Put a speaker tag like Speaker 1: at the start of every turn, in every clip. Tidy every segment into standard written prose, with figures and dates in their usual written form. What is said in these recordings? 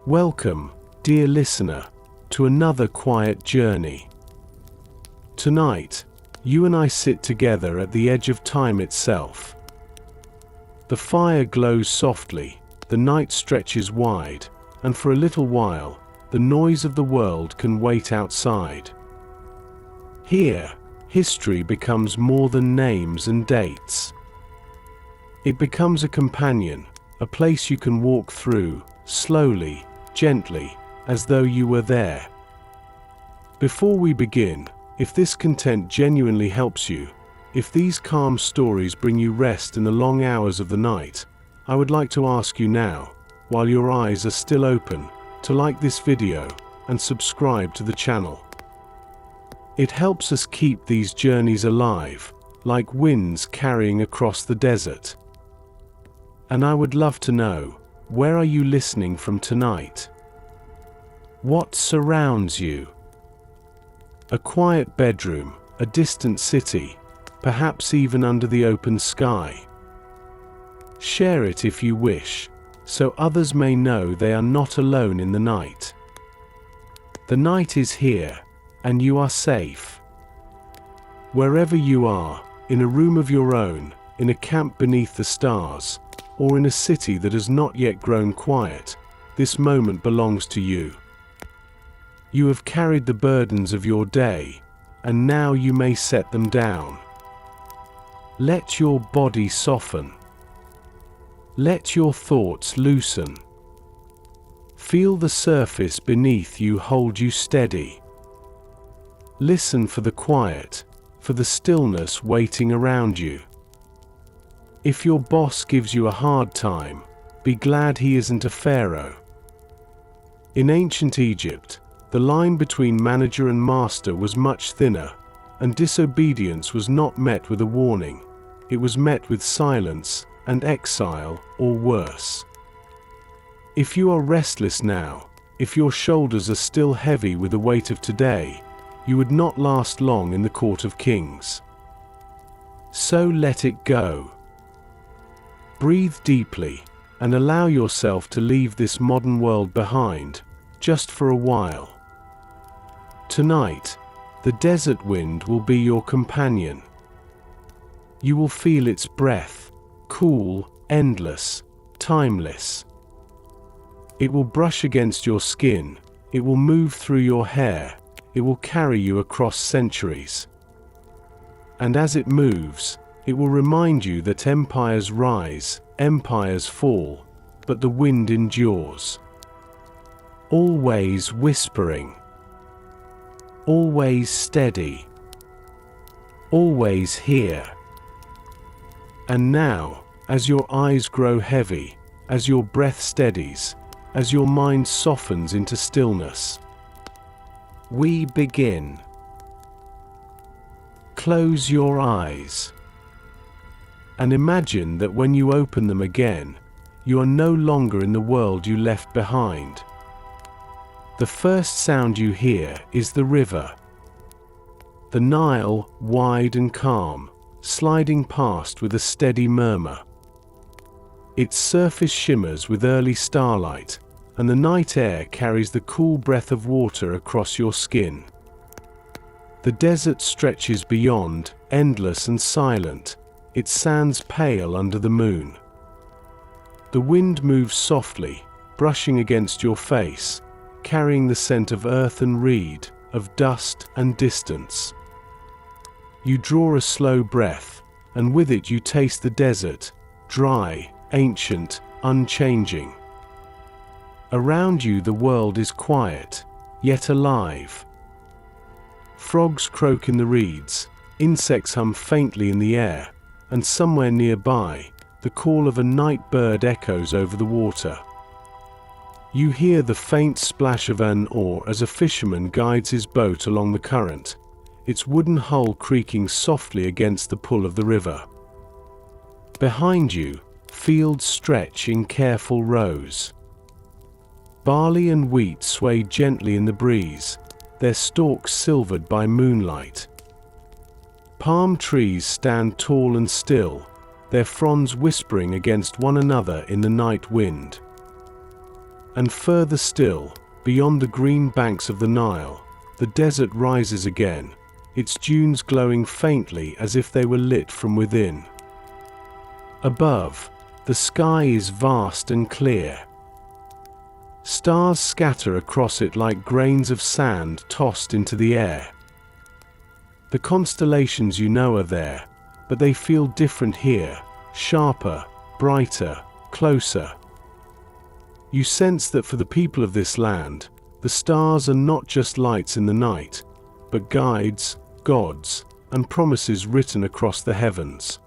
Speaker 1: Welcome, dear listener, to another quiet journey. Tonight, you and I sit together at the edge of time itself. The fire glows softly, the night stretches wide, and for a little while, the noise of the world can wait outside. Here, history becomes more than names and dates. It becomes a companion, a place you can walk through, slowly, gently, as though you were there. Before we begin, if this content genuinely helps you, if these calm stories bring you rest in the long hours of the night, I would like to ask you now, while your eyes are still open, to like this video and subscribe to the channel. It helps us keep these journeys alive, like winds carrying across the desert. And I would love to know, where are you listening from tonight? What surrounds you? A quiet bedroom, a distant city, perhaps even under the open sky. Share it if you wish, so others may know they are not alone in the night. The night is here, and you are safe. Wherever you are, in a room of your own, in a camp beneath the stars, or in a city that has not yet grown quiet, this moment belongs to you. You have carried the burdens of your day, and now you may set them down. Let your body soften. Let your thoughts loosen. Feel the surface beneath you hold you steady. Listen for the quiet, for the stillness waiting around you. If your boss gives you a hard time, be glad he isn't a pharaoh. In ancient Egypt, the line between manager and master was much thinner, and disobedience was not met with a warning. It was met with silence and exile, or worse. If you are restless now, if your shoulders are still heavy with the weight of today, you would not last long in the court of kings. So let it go. Breathe deeply, and allow yourself to leave this modern world behind, just for a while. Tonight, the desert wind will be your companion. You will feel its breath, cool, endless, timeless. It will brush against your skin, it will move through your hair, it will carry you across centuries. And as it moves, it will remind you that empires rise, empires fall, but the wind endures. Always whispering. Always steady. Always here. And now, as your eyes grow heavy, as your breath steadies, as your mind softens into stillness, we begin. Close your eyes. And imagine that when you open them again, you are no longer in the world you left behind. The first sound you hear is the river. The Nile, wide and calm, sliding past with a steady murmur. Its surface shimmers with early starlight, and the night air carries the cool breath of water across your skin. The desert stretches beyond, endless and silent, its sands pale under the moon. The wind moves softly, brushing against your face, carrying the scent of earth and reed, of dust and distance. You draw a slow breath, and with it you taste the desert, dry, ancient, unchanging. Around you the world is quiet, yet alive. Frogs croak in the reeds, insects hum faintly in the air, and somewhere nearby, the call of a night bird echoes over the water. You hear the faint splash of an oar as a fisherman guides his boat along the current, its wooden hull creaking softly against the pull of the river. Behind you, fields stretch in careful rows. Barley and wheat sway gently in the breeze, their stalks silvered by moonlight. Palm trees stand tall and still, their fronds whispering against one another in the night wind. And further still, beyond the green banks of the Nile, the desert rises again, its dunes glowing faintly as if they were lit from within. Above, the sky is vast and clear. Stars scatter across it like grains of sand tossed into the air. The constellations you know are there, but they feel different here, sharper, brighter, closer. You sense that for the people of this land, the stars are not just lights in the night, but guides, gods, and promises written across the heavens.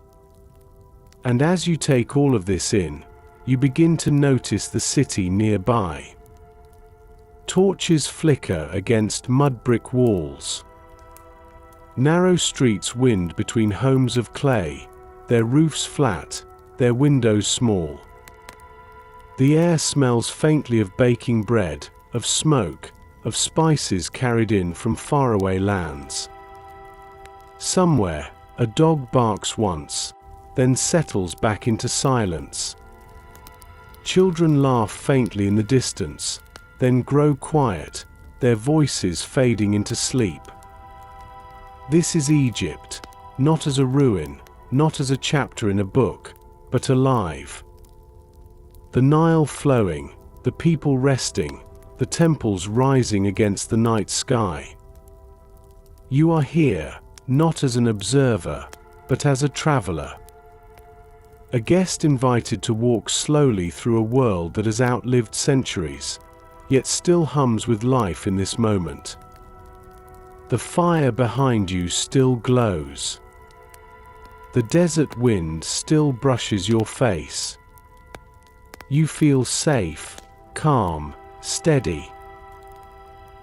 Speaker 1: And as you take all of this in, you begin to notice the city nearby. Torches flicker against mud brick walls. Narrow streets wind between homes of clay, their roofs flat, their windows small. The air smells faintly of baking bread, of smoke, of spices carried in from faraway lands. Somewhere, a dog barks once, then settles back into silence. Children laugh faintly in the distance, then grow quiet, their voices fading into sleep. This is Egypt, not as a ruin, not as a chapter in a book, but alive. The Nile flowing, the people resting, the temples rising against the night sky. You are here, not as an observer, but as a traveler. A guest invited to walk slowly through a world that has outlived centuries, yet still hums with life in this moment. The fire behind you still glows. The desert wind still brushes your face. You feel safe, calm, steady.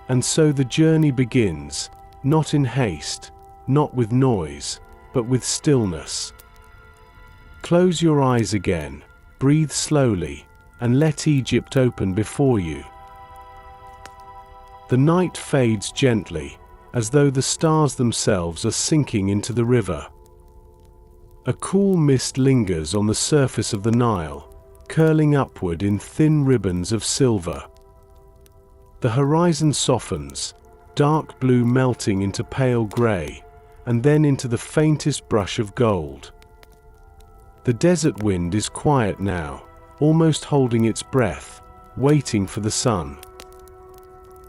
Speaker 1: And so the journey begins, not in haste, not with noise, but with stillness. Close your eyes again, breathe slowly, and let Egypt open before you. The night fades gently, as though the stars themselves are sinking into the river. A cool mist lingers on the surface of the Nile, curling upward in thin ribbons of silver. The horizon softens, dark blue melting into pale grey, and then into the faintest brush of gold. The desert wind is quiet now, almost holding its breath, waiting for the sun.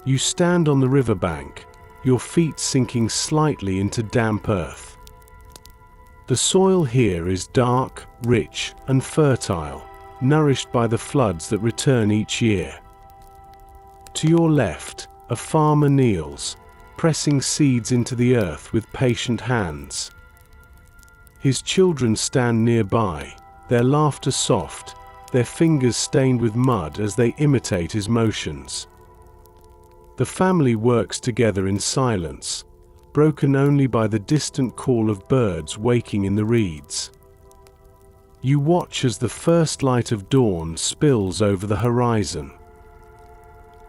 Speaker 1: You stand on the riverbank, your feet sinking slightly into damp earth. The soil here is dark, rich, and fertile, nourished by the floods that return each year. To your left, a farmer kneels, pressing seeds into the earth with patient hands. His children stand nearby, their laughter soft, their fingers stained with mud as they imitate his motions. The family works together in silence, broken only by the distant call of birds waking in the reeds. You watch as the first light of dawn spills over the horizon.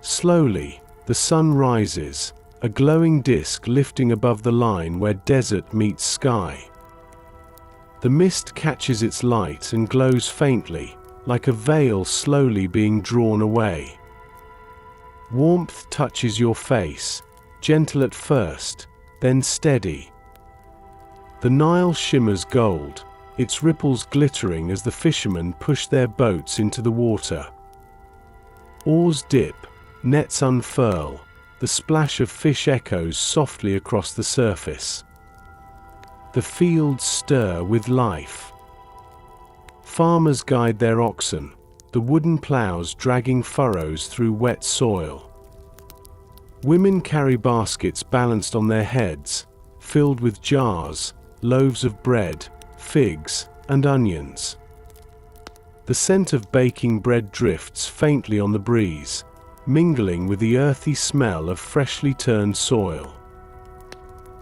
Speaker 1: Slowly, the sun rises, a glowing disk lifting above the line where desert meets sky. The mist catches its light and glows faintly, like a veil slowly being drawn away. Warmth touches your face, gentle at first, then steady. The Nile shimmers gold, its ripples glittering as the fishermen push their boats into the water. Oars dip, nets unfurl, the splash of fish echoes softly across the surface. The fields stir with life. Farmers guide their oxen, the wooden plows dragging furrows through wet soil. Women carry baskets balanced on their heads, filled with jars, loaves of bread, figs, and onions. The scent of baking bread drifts faintly on the breeze, mingling with the earthy smell of freshly turned soil.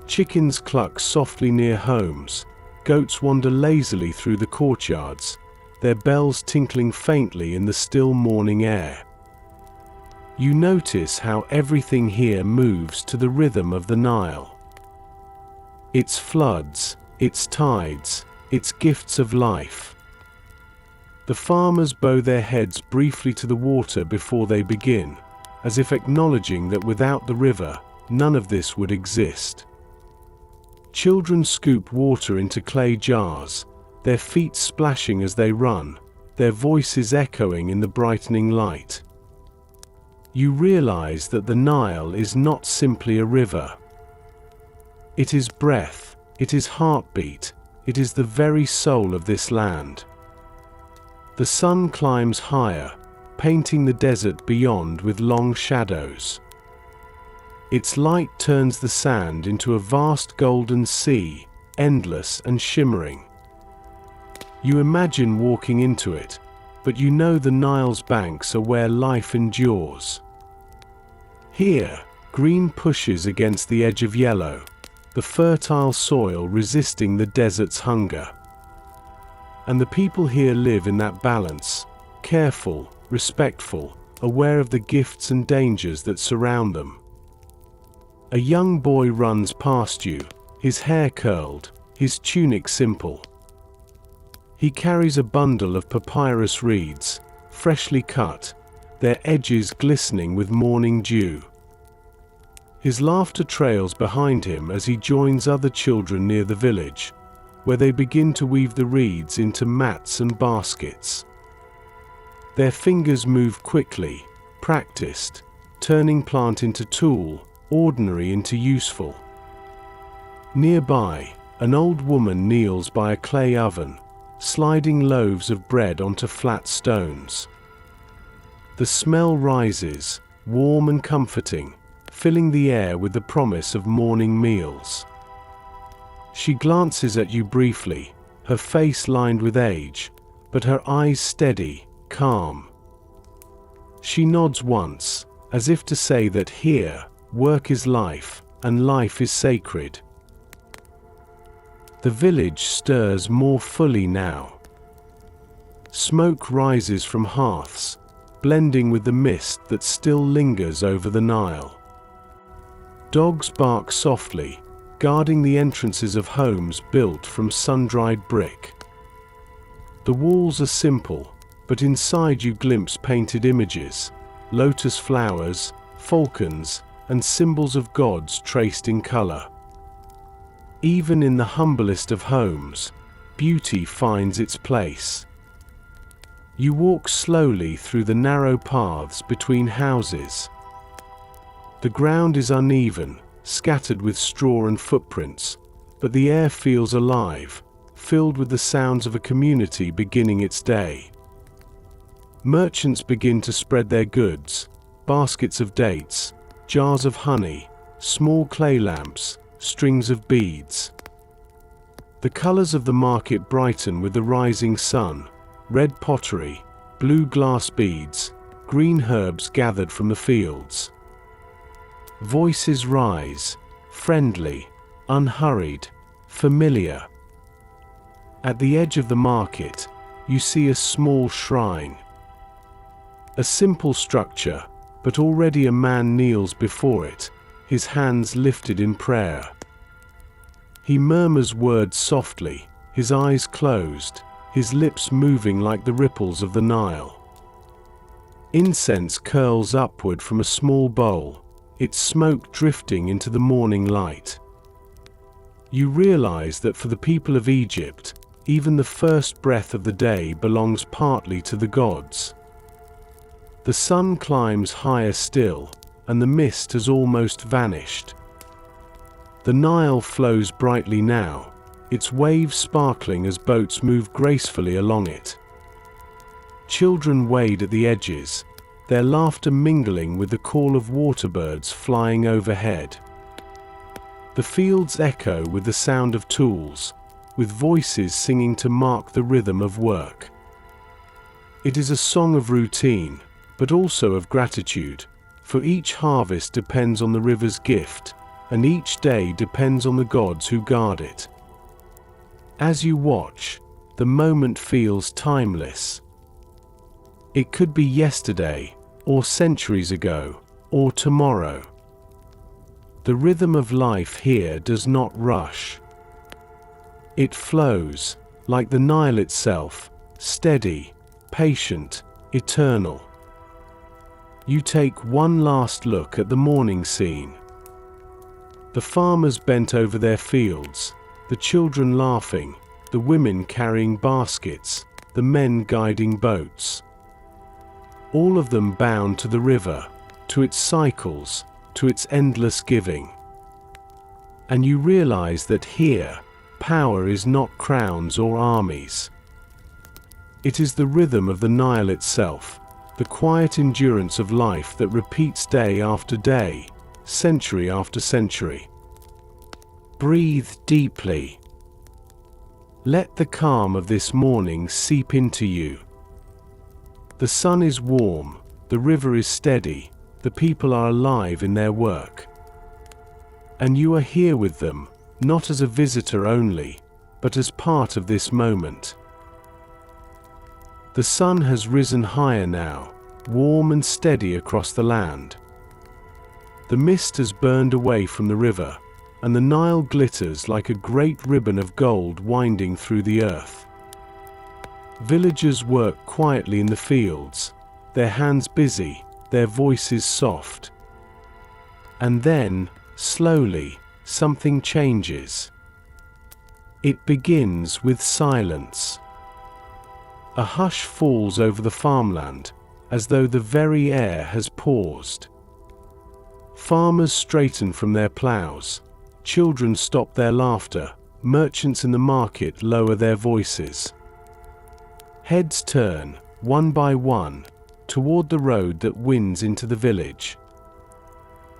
Speaker 1: Chickens cluck softly near homes, goats wander lazily through the courtyards, their bells tinkling faintly in the still morning air. You notice how everything here moves to the rhythm of the Nile. Its floods, its tides, its gifts of life. The farmers bow their heads briefly to the water before they begin, as if acknowledging that without the river, none of this would exist. Children scoop water into clay jars, their feet splashing as they run, their voices echoing in the brightening light. You realize that the Nile is not simply a river. It is breath, it is heartbeat, it is the very soul of this land. The sun climbs higher, painting the desert beyond with long shadows. Its light turns the sand into a vast golden sea, endless and shimmering. You imagine walking into it, but you know the Nile's banks are where life endures. Here, green pushes against the edge of yellow, the fertile soil resisting the desert's hunger. And the people here live in that balance, careful, respectful, aware of the gifts and dangers that surround them. A young boy runs past you, his hair curled, his tunic simple. He carries a bundle of papyrus reeds, freshly cut, their edges glistening with morning dew. His laughter trails behind him as he joins other children near the village, where they begin to weave the reeds into mats and baskets. Their fingers move quickly, practiced, turning plant into tool, ordinary into useful. Nearby, an old woman kneels by a clay oven, sliding loaves of bread onto flat stones. The smell rises, warm and comforting, filling the air with the promise of morning meals. She glances at you briefly, her face lined with age, but her eyes steady, calm. She nods once, as if to say that here, work is life, and life is sacred. The village stirs more fully now. Smoke rises from hearths, blending with the mist that still lingers over the Nile. Dogs bark softly, guarding the entrances of homes built from sun-dried brick. The walls are simple, but inside you glimpse painted images, lotus flowers, falcons, and symbols of gods traced in color. Even in the humblest of homes, beauty finds its place. You walk slowly through the narrow paths between houses. The ground is uneven, scattered with straw and footprints, but the air feels alive, filled with the sounds of a community beginning its day. Merchants begin to spread their goods, baskets of dates, jars of honey, small clay lamps, strings of beads. The colors of the market brighten with the rising sun, red pottery, blue glass beads, green herbs gathered from the fields. Voices rise, friendly, unhurried, familiar. At the edge of the market, you see a small shrine. A simple structure, but already a man kneels before it, his hands lifted in prayer. He murmurs words softly, his eyes closed, his lips moving like the ripples of the Nile. Incense curls upward from a small bowl, its smoke drifting into the morning light. You realize that for the people of Egypt, even the first breath of the day belongs partly to the gods. The sun climbs higher still, and the mist has almost vanished. The Nile flows brightly now, its waves sparkling as boats move gracefully along it. Children wade at the edges, their laughter mingling with the call of waterbirds flying overhead. The fields echo with the sound of tools, with voices singing to mark the rhythm of work. It is a song of routine, but also of gratitude, for each harvest depends on the river's gift, and each day depends on the gods who guard it. As you watch, the moment feels timeless. It could be yesterday, or centuries ago, or tomorrow. The rhythm of life here does not rush. It flows, like the Nile itself, steady, patient, eternal. You take one last look at the morning scene. The farmers bent over their fields, the children laughing, the women carrying baskets, the men guiding boats. All of them bound to the river, to its cycles, to its endless giving. And you realize that here, power is not crowns or armies. It is the rhythm of the Nile itself, the quiet endurance of life that repeats day after day, century after century. Breathe deeply. Let the calm of this morning seep into you. The sun is warm, the river is steady, the people are alive in their work. And you are here with them, not as a visitor only, but as part of this moment. The sun has risen higher now, warm and steady across the land. The mist has burned away from the river, and the Nile glitters like a great ribbon of gold winding through the earth. Villagers work quietly in the fields, their hands busy, their voices soft. And then, slowly, something changes. It begins with silence. A hush falls over the farmland, as though the very air has paused. Farmers straighten from their plows, children stop their laughter, merchants in the market lower their voices. Heads turn, one by one, toward the road that winds into the village.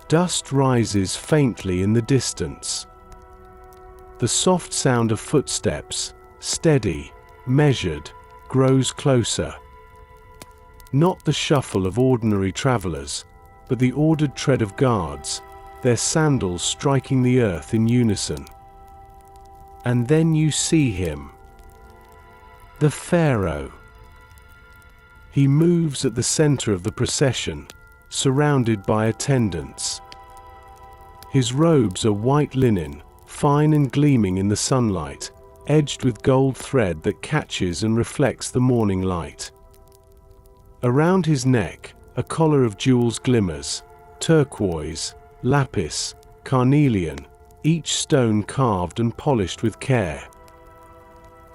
Speaker 1: Dust rises faintly in the distance. The soft sound of footsteps, steady, measured, grows closer. Not the shuffle of ordinary travelers, but the ordered tread of guards, their sandals striking the earth in unison. And then you see him. The Pharaoh. He moves at the center of the procession, surrounded by attendants. His robes are white linen, fine and gleaming in the sunlight, edged with gold thread that catches and reflects the morning light. Around his neck, a collar of jewels glimmers, turquoise, lapis, carnelian, each stone carved and polished with care.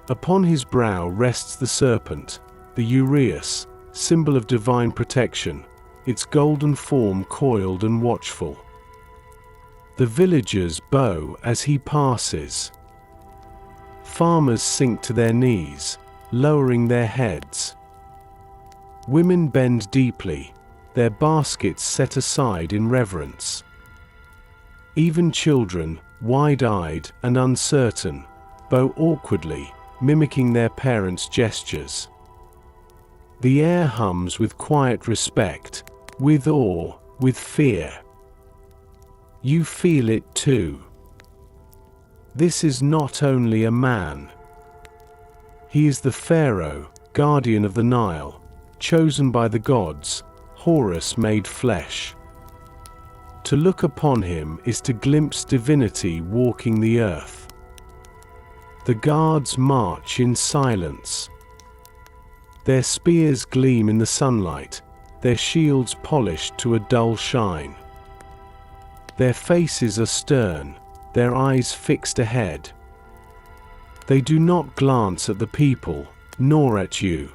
Speaker 1: Upon his brow rests the serpent, the uraeus, symbol of divine protection, its golden form coiled and watchful. The villagers bow as he passes. Farmers sink to their knees, lowering their heads. Women bend deeply, their baskets set aside in reverence. Even children, wide-eyed and uncertain, bow awkwardly, mimicking their parents' gestures. The air hums with quiet respect, with awe, with fear. You feel it too. This is not only a man. He is the Pharaoh, guardian of the Nile, chosen by the gods, Horus made flesh. To look upon him is to glimpse divinity walking the earth. The guards march in silence. Their spears gleam in the sunlight, their shields polished to a dull shine. Their faces are stern, their eyes fixed ahead. They do not glance at the people, nor at you.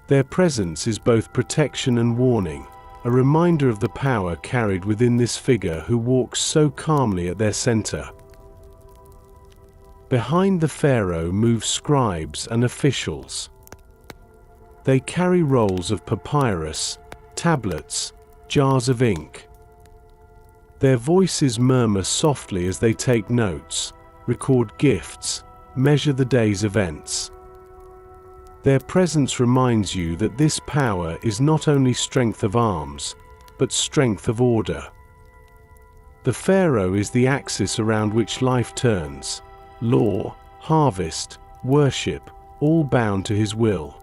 Speaker 1: Their presence is both protection and warning, a reminder of the power carried within this figure who walks so calmly at their center. Behind the Pharaoh move scribes and officials. They carry rolls of papyrus, tablets, jars of ink. Their voices murmur softly as they take notes, record gifts, measure the day's events. Their presence reminds you that this power is not only strength of arms, but strength of order. The Pharaoh is the axis around which life turns, law, harvest, worship, all bound to his will.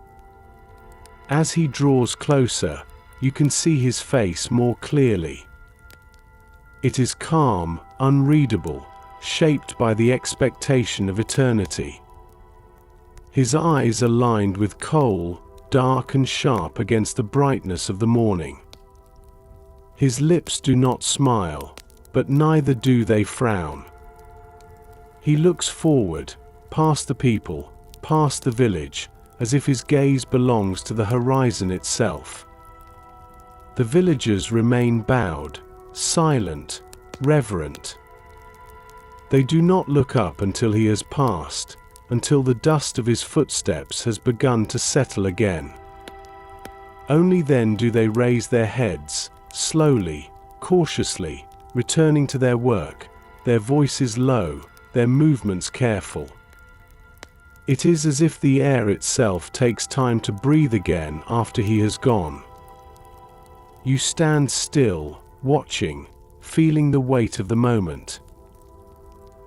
Speaker 1: As he draws closer, you can see his face more clearly. It is calm, unreadable, shaped by the expectation of eternity. His eyes are lined with kohl, dark and sharp against the brightness of the morning. His lips do not smile, but neither do they frown. He looks forward, past the people, past the village, as if his gaze belongs to the horizon itself. The villagers remain bowed, silent, reverent. They do not look up until he has passed, until the dust of his footsteps has begun to settle again. Only then do they raise their heads, slowly, cautiously, returning to their work, their voices low, their movements careful. It is as if the air itself takes time to breathe again after he has gone. You stand still, watching, feeling the weight of the moment.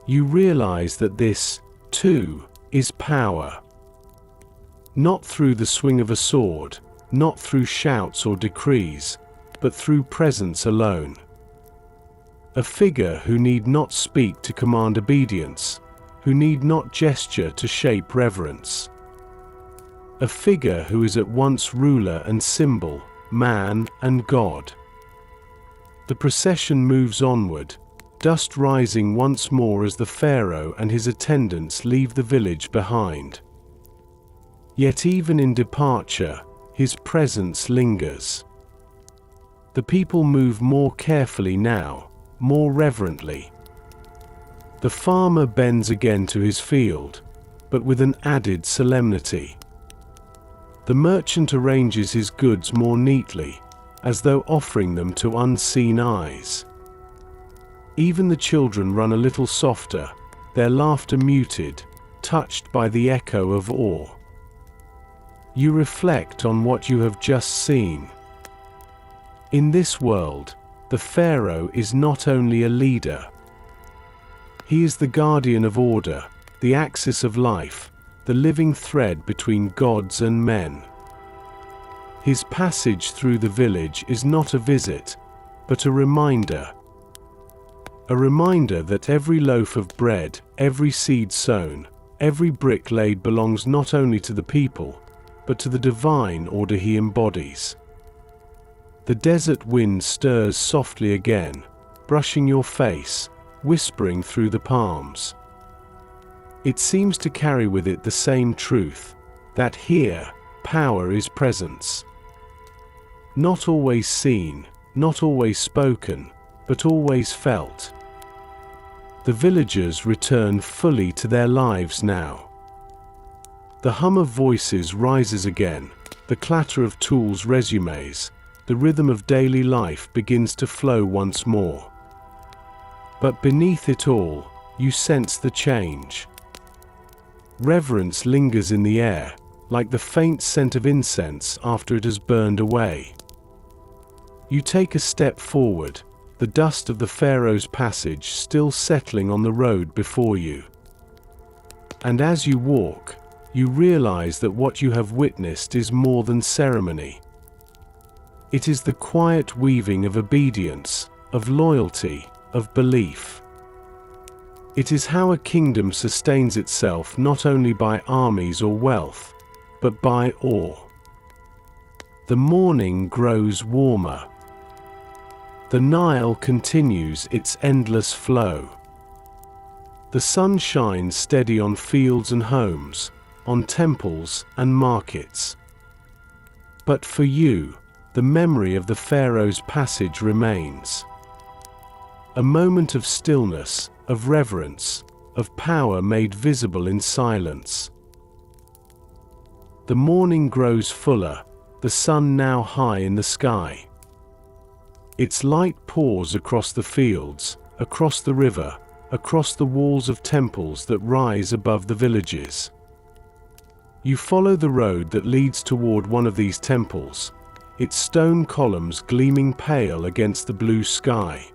Speaker 1: You realize that this, too, is power. Not through the swing of a sword, not through shouts or decrees, but through presence alone. A figure who need not speak to command obedience, who need not gesture to shape reverence. A figure who is at once ruler and symbol, man and God. The procession moves onward, dust rising once more as the pharaoh and his attendants leave the village behind. Yet even in departure, his presence lingers. The people move more carefully now, more reverently. The farmer bends again to his field, but with an added solemnity. The merchant arranges his goods more neatly, as though offering them to unseen eyes. Even the children run a little softer, their laughter muted, touched by the echo of awe. You reflect on what you have just seen. In this world, the pharaoh is not only a leader. He is the guardian of order, the axis of life, the living thread between gods and men. His passage through the village is not a visit, but a reminder. A reminder that every loaf of bread, every seed sown, every brick laid belongs not only to the people, but to the divine order he embodies. The desert wind stirs softly again, brushing your face, whispering through the palms. It seems to carry with it the same truth, that here, power is presence. Not always seen, not always spoken, but always felt. The villagers return fully to their lives now. The hum of voices rises again, the clatter of tools resumes, the rhythm of daily life begins to flow once more. But beneath it all, you sense the change. Reverence lingers in the air, like the faint scent of incense after it has burned away. You take a step forward, the dust of the pharaoh's passage still settling on the road before you. And as you walk, you realize that what you have witnessed is more than ceremony. It is the quiet weaving of obedience, of loyalty, of belief. It is how a kingdom sustains itself not only by armies or wealth, but by awe. The morning grows warmer. The Nile continues its endless flow. The sun shines steady on fields and homes, on temples and markets. But for you, the memory of the pharaoh's passage remains. A moment of stillness, of reverence, of power made visible in silence. The morning grows fuller, the sun now high in the sky. Its light pours across the fields, across the river, across the walls of temples that rise above the villages. You follow the road that leads toward one of these temples, its stone columns gleaming pale against the blue sky.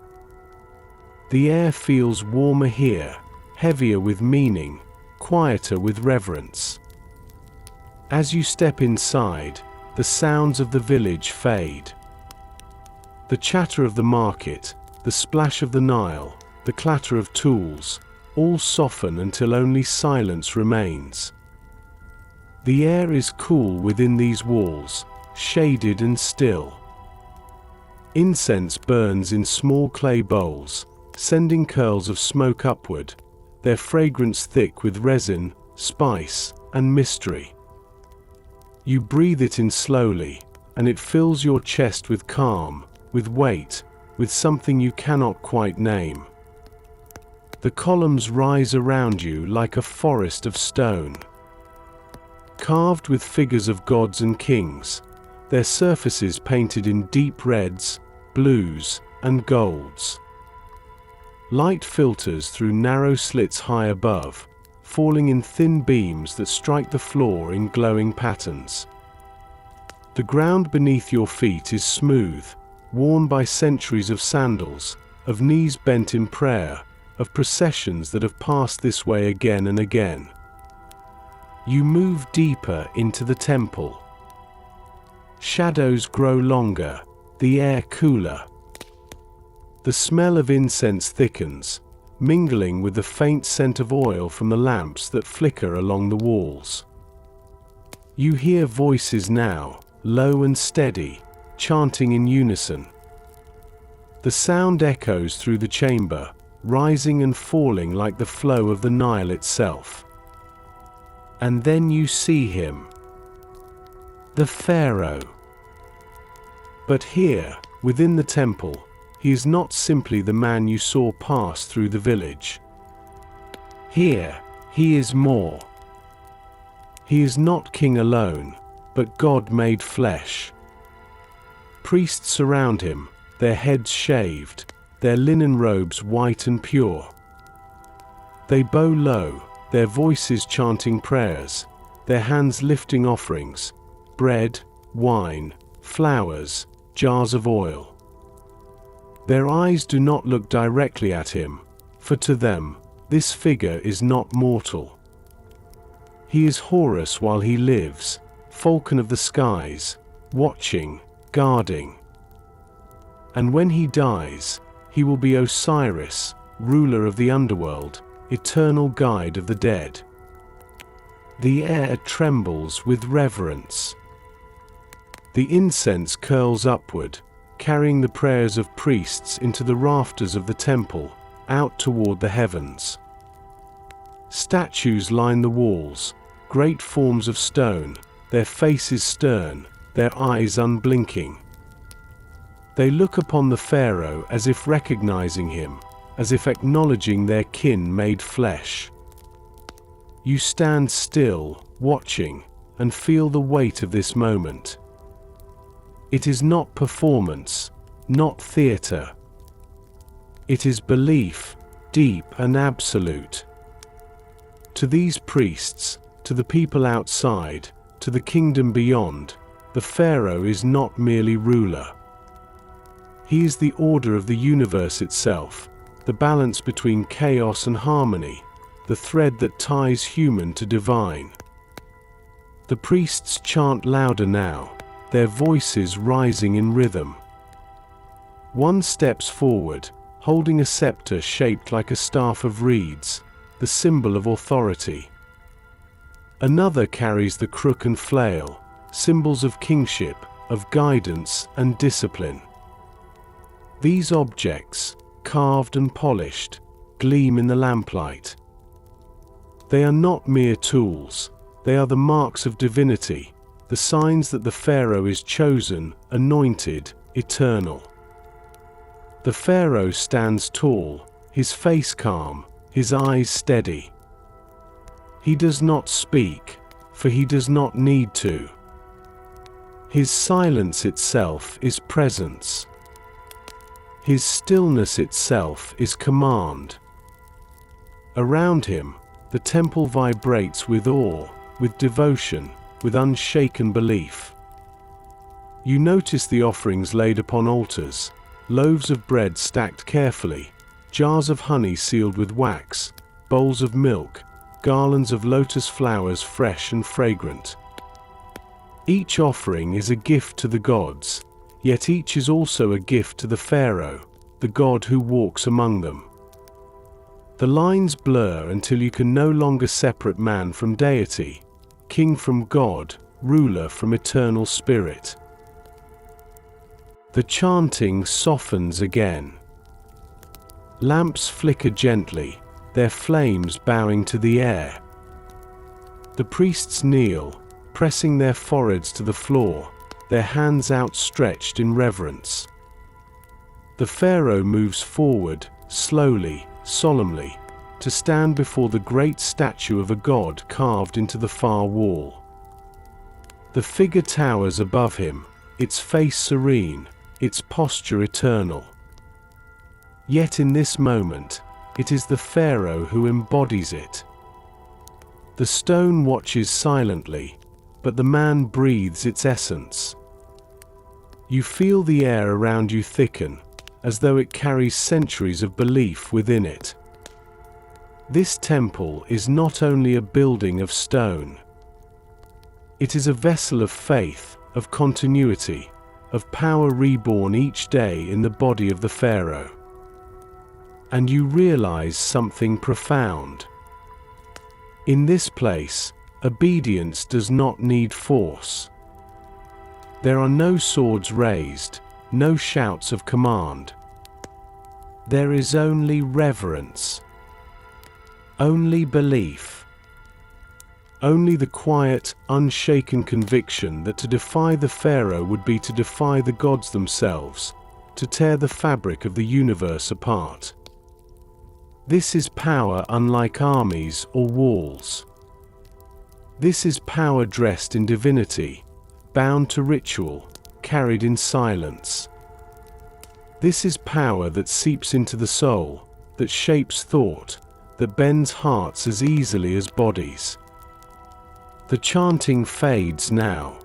Speaker 1: The air feels warmer here, heavier with meaning, quieter with reverence. As you step inside, the sounds of the village fade. The chatter of the market, the splash of the Nile, the clatter of tools, all soften until only silence remains. The air is cool within these walls, shaded and still. Incense burns in small clay bowls, sending curls of smoke upward, their fragrance thick with resin, spice, and mystery. You breathe it in slowly, and it fills your chest with calm, with weight, with something you cannot quite name. The columns rise around you like a forest of stone. Carved with figures of gods and kings, their surfaces painted in deep reds, blues, and golds. Light filters through narrow slits high above, falling in thin beams that strike the floor in glowing patterns. The ground beneath your feet is smooth, worn by centuries of sandals, of knees bent in prayer, of processions that have passed this way again and again. You move deeper into the temple. Shadows grow longer, the air cooler. The smell of incense thickens, mingling with the faint scent of oil from the lamps that flicker along the walls. You hear voices now, low and steady, chanting in unison. The sound echoes through the chamber, rising and falling like the flow of the Nile itself. And then you see him. The Pharaoh. But here, within the temple, he is not simply the man you saw pass through the village. Here, he is more. He is not king alone, but God made flesh. Priests surround him, their heads shaved, their linen robes white and pure. They bow low, their voices chanting prayers, their hands lifting offerings, bread, wine, flowers, jars of oil. Their eyes do not look directly at him, for to them, this figure is not mortal. He is Horus while he lives, falcon of the skies, watching, guarding. And when he dies, he will be Osiris, ruler of the underworld, eternal guide of the dead. The air trembles with reverence. The incense curls upward, carrying the prayers of priests into the rafters of the temple, out toward the heavens. Statues line the walls, great forms of stone, their faces stern, their eyes unblinking. They look upon the Pharaoh as if recognizing him, as if acknowledging their kin made flesh. You stand still, watching, and feel the weight of this moment. It is not performance, not theater. It is belief, deep and absolute. To these priests, to the people outside, to the kingdom beyond, the Pharaoh is not merely ruler. He is the order of the universe itself, the balance between chaos and harmony, the thread that ties human to divine. The priests chant louder now, their voices rising in rhythm. One steps forward, holding a scepter shaped like a staff of reeds, the symbol of authority. Another carries the crook and flail, symbols of kingship, of guidance and discipline. These objects, carved and polished, gleam in the lamplight. They are not mere tools, they are the marks of divinity, the signs that the Pharaoh is chosen, anointed, eternal. The Pharaoh stands tall, his face calm, his eyes steady. He does not speak, for he does not need to. His silence itself is presence. His stillness itself is command. Around him, the temple vibrates with awe, with devotion, with unshaken belief. You notice the offerings laid upon altars, loaves of bread stacked carefully, jars of honey sealed with wax, bowls of milk, garlands of lotus flowers fresh and fragrant. Each offering is a gift to the gods, yet each is also a gift to the Pharaoh, the god who walks among them. The lines blur until you can no longer separate man from deity, king from God, ruler from eternal spirit. The chanting softens again. Lamps flicker gently, their flames bowing to the air. The priests kneel, pressing their foreheads to the floor, their hands outstretched in reverence. The pharaoh moves forward, slowly, solemnly, to stand before the great statue of a god carved into the far wall. The figure towers above him, its face serene, its posture eternal. Yet in this moment, it is the pharaoh who embodies it. The stone watches silently, but the man breathes its essence. You feel the air around you thicken, as though it carries centuries of belief within it. This temple is not only a building of stone. It is a vessel of faith, of continuity, of power reborn each day in the body of the pharaoh. And you realize something profound. In this place, obedience does not need force. There are no swords raised, no shouts of command. There is only reverence. Only belief. Only the quiet, unshaken conviction that to defy the pharaoh would be to defy the gods themselves, to tear the fabric of the universe apart. This is power unlike armies or walls. This is power dressed in divinity, bound to ritual, carried in silence. This is power that seeps into the soul, that shapes thought, that bends hearts as easily as bodies. The chanting fades now.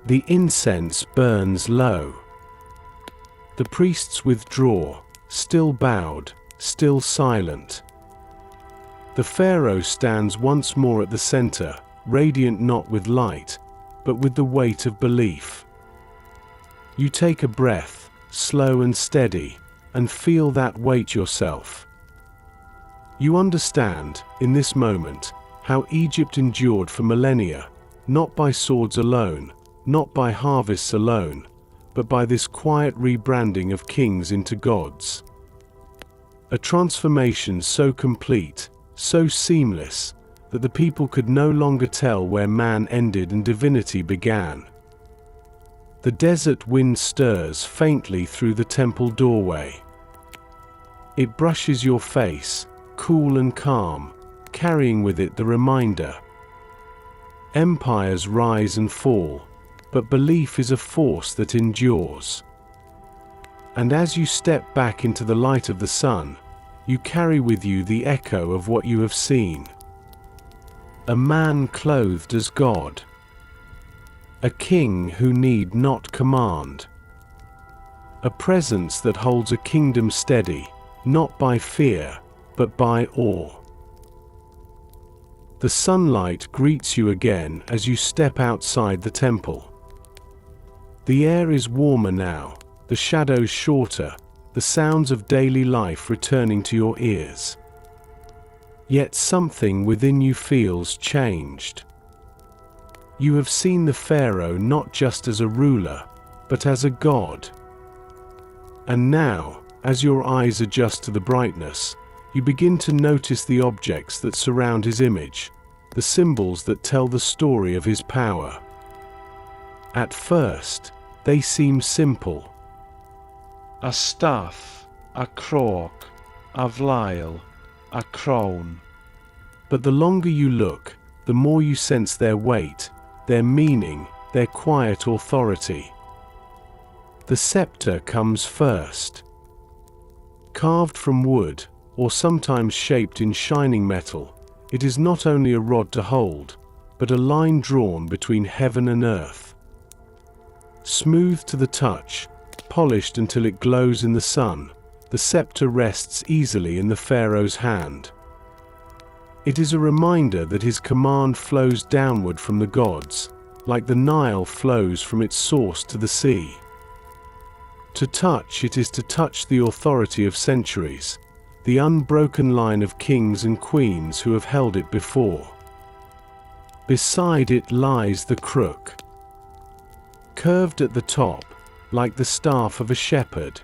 Speaker 1: The incense burns low. The priests withdraw, still bowed, still silent. The pharaoh stands once more at the center, radiant not with light, but with the weight of belief. You take a breath, slow and steady, and feel that weight yourself. You understand, in this moment, how Egypt endured for millennia, not by swords alone, not by harvests alone, but by this quiet rebranding of kings into gods. A transformation so complete, so seamless, that the people could no longer tell where man ended and divinity began. The desert wind stirs faintly through the temple doorway. It brushes your face, cool and calm, carrying with it the reminder. Empires rise and fall, but belief is a force that endures. And as you step back into the light of the sun, you carry with you the echo of what you have seen. A man clothed as God. A king who need not command. A presence that holds a kingdom steady, not by fear, but by awe. The sunlight greets you again as you step outside the temple. The air is warmer now, the shadows shorter, the sounds of daily life returning to your ears. Yet something within you feels changed. You have seen the pharaoh not just as a ruler, but as a god. And now, as your eyes adjust to the brightness, you begin to notice the objects that surround his image, the symbols that tell the story of his power. At first, they seem simple. A staff, a croak, a vial, a crown. But the longer you look, the more you sense their weight, their meaning, their quiet authority. The scepter comes first. Carved from wood, or sometimes shaped in shining metal, it is not only a rod to hold, but a line drawn between heaven and earth. Smooth to the touch, polished until it glows in the sun, the scepter rests easily in the pharaoh's hand. It is a reminder that his command flows downward from the gods, like the Nile flows from its source to the sea. To touch it is to touch the authority of centuries, the unbroken line of kings and queens who have held it before. Beside it lies the crook, curved at the top, like the staff of a shepherd.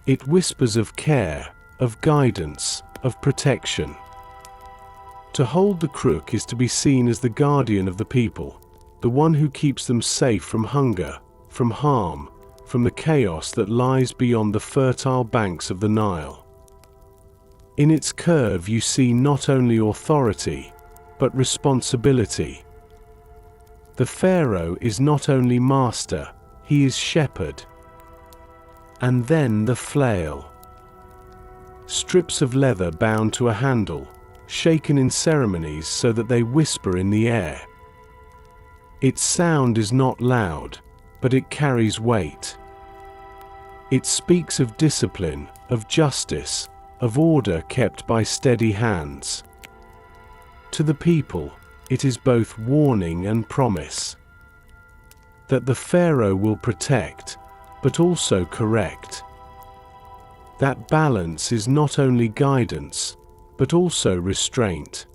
Speaker 1: It whispers of care, of guidance, of protection. To hold the crook is to be seen as the guardian of the people, the one who keeps them safe from hunger, from harm, from the chaos that lies beyond the fertile banks of the Nile. In its curve you see not only authority, but responsibility. The pharaoh is not only master, he is shepherd. And then the flail. Strips of leather bound to a handle, shaken in ceremonies so that they whisper in the air. Its sound is not loud, but it carries weight. It speaks of discipline, of justice, of order kept by steady hands. To the people, it is both warning and promise. That the pharaoh will protect, but also correct. That balance is not only guidance, but also restraint.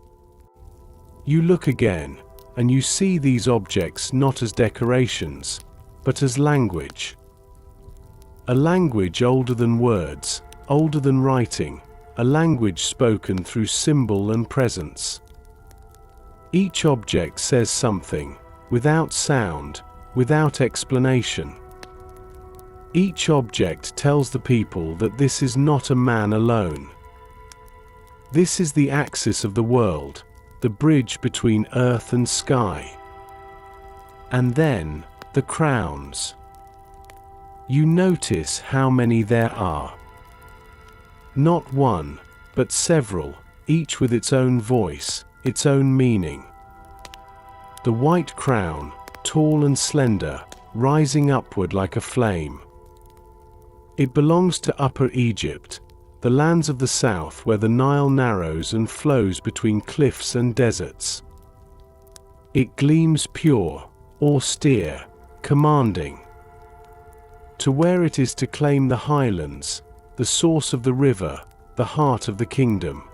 Speaker 1: You look again, and you see these objects not as decorations, but as language. A language older than words, older than writing, a language spoken through symbol and presence. Each object says something, without sound, without explanation. Each object tells the people that this is not a man alone. This is the axis of the world, the bridge between earth and sky. And then, the crowns. You notice how many there are. Not one, but several, each with its own voice, its own meaning. The white crown, tall and slender, rising upward like a flame. It belongs to Upper Egypt, the lands of the south where the Nile narrows and flows between cliffs and deserts. It gleams pure, austere, commanding. To where it is to claim the highlands, the source of the river, the heart of the kingdom.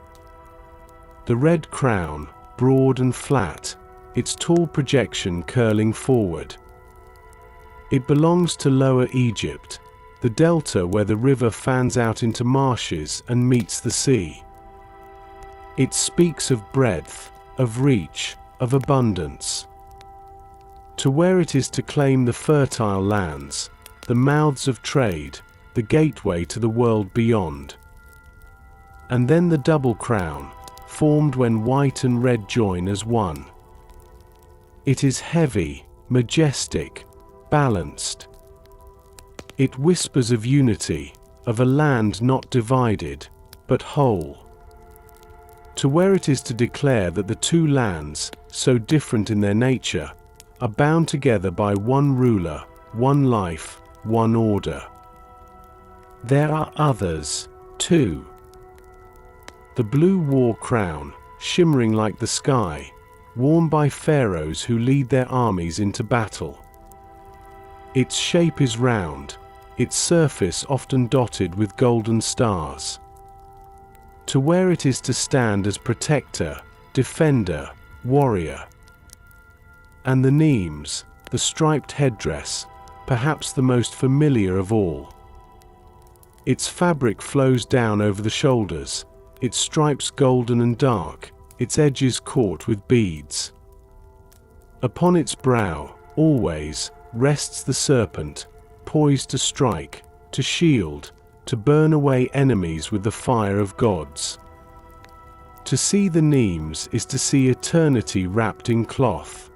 Speaker 1: The red crown, broad and flat, its tall projection curling forward. It belongs to Lower Egypt, the delta where the river fans out into marshes and meets the sea. It speaks of breadth, of reach, of abundance. To where it is to claim the fertile lands, the mouths of trade, the gateway to the world beyond. And then the double crown, formed when white and red join as one. It is heavy, majestic, balanced. It whispers of unity, of a land not divided, but whole. To where it is to declare that the two lands, so different in their nature, are bound together by one ruler, one life, one order. There are others, too. The blue war crown, shimmering like the sky, worn by pharaohs who lead their armies into battle. Its shape is round, its surface often dotted with golden stars. To where it is to stand as protector, defender, warrior. And the nemes, the striped headdress, perhaps the most familiar of all. Its fabric flows down over the shoulders, its stripes golden and dark, its edges caught with beads. Upon its brow, always, rests the serpent, poised to strike, to shield, to burn away enemies with the fire of gods. To see the nemes is to see eternity wrapped in cloth.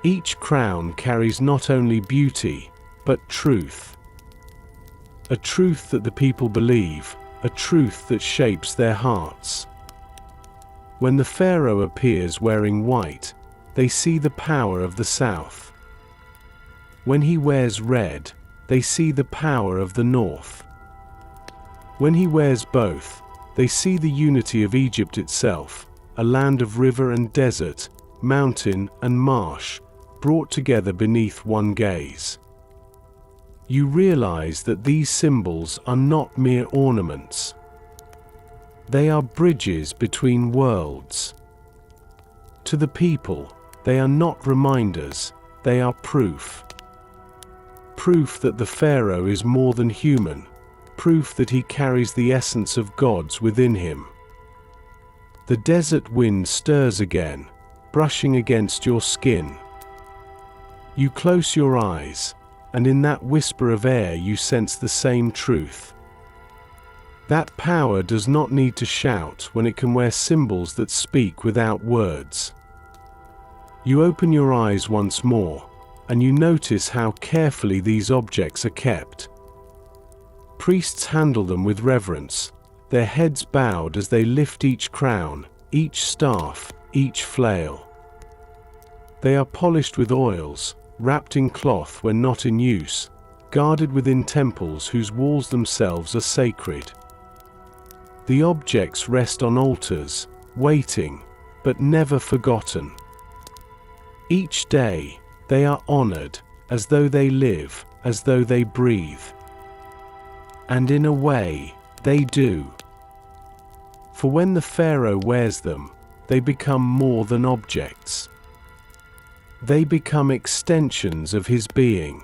Speaker 1: Each crown carries not only beauty, but truth. A truth that the people believe, a truth that shapes their hearts. When the pharaoh appears wearing white, they see the power of the south. When he wears red, they see the power of the north. When he wears both, they see the unity of Egypt itself, a land of river and desert, mountain and marsh, brought together beneath one gaze. You realize that these symbols are not mere ornaments. They are bridges between worlds. To the people, they are not reminders, they are proof. Proof that the Pharaoh is more than human, proof that he carries the essence of gods within him. The desert wind stirs again, brushing against your skin. You close your eyes, and in that whisper of air you sense the same truth. That power does not need to shout when it can wear symbols that speak without words. You open your eyes once more, and you notice how carefully these objects are kept. Priests handle them with reverence, their heads bowed as they lift each crown, each staff, each flail. They are polished with oils, wrapped in cloth when not in use, guarded within temples whose walls themselves are sacred. The objects rest on altars, waiting, but never forgotten. Each day, they are honored, as though they live, as though they breathe. And in a way, they do. For when the Pharaoh wears them, they become more than objects. They become extensions of his being.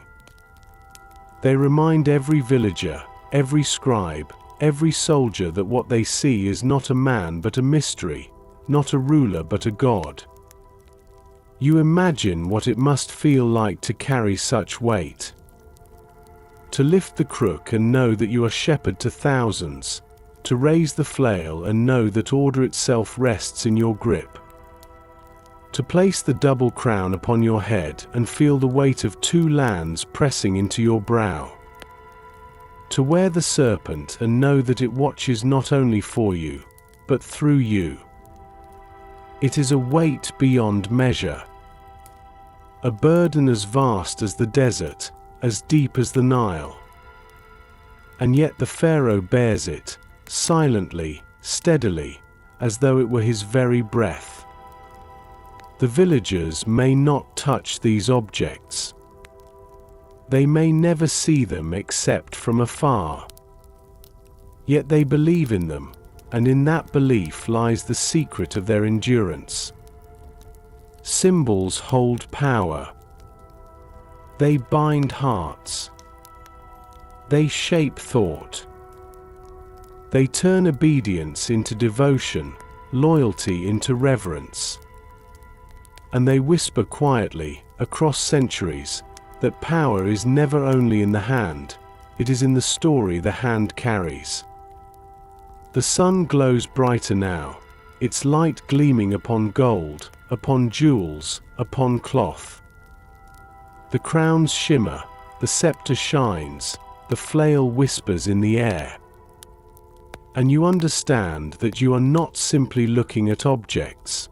Speaker 1: They remind every villager, every scribe, every soldier that what they see is not a man but a mystery, not a ruler but a god. You imagine what it must feel like to carry such weight. To lift the crook and know that you are shepherd to thousands, to raise the flail and know that order itself rests in your grip. To place the double crown upon your head and feel the weight of two lands pressing into your brow. To wear the serpent and know that it watches not only for you, but through you. It is a weight beyond measure. A burden as vast as the desert, as deep as the Nile. And yet the Pharaoh bears it, silently, steadily, as though it were his very breath. The villagers may not touch these objects. They may never see them except from afar. Yet they believe in them, and in that belief lies the secret of their endurance. Symbols hold power. They bind hearts. They shape thought. They turn obedience into devotion, loyalty into reverence. And they whisper quietly, across centuries, that power is never only in the hand, it is in the story the hand carries. The sun glows brighter now, its light gleaming upon gold, upon jewels, upon cloth. The crowns shimmer, the scepter shines, the flail whispers in the air. And you understand that you are not simply looking at objects.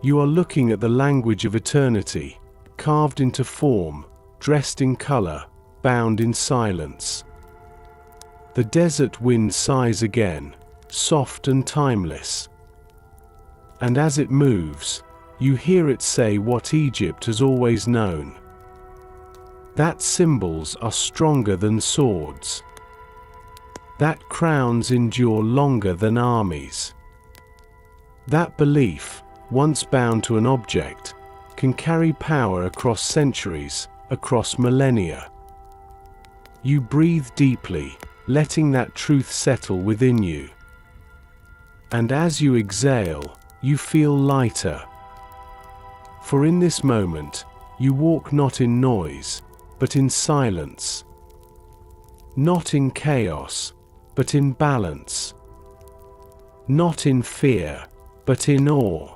Speaker 1: You are looking at the language of eternity, carved into form, dressed in color, bound in silence. The desert wind sighs again, soft and timeless. And as it moves, you hear it say what Egypt has always known. That symbols are stronger than swords. That crowns endure longer than armies. That belief, once bound to an object, can carry power across centuries, across millennia. You breathe deeply, letting that truth settle within you. And as you exhale, you feel lighter. For in this moment, you walk not in noise, but in silence. Not in chaos, but in balance. Not in fear, but in awe.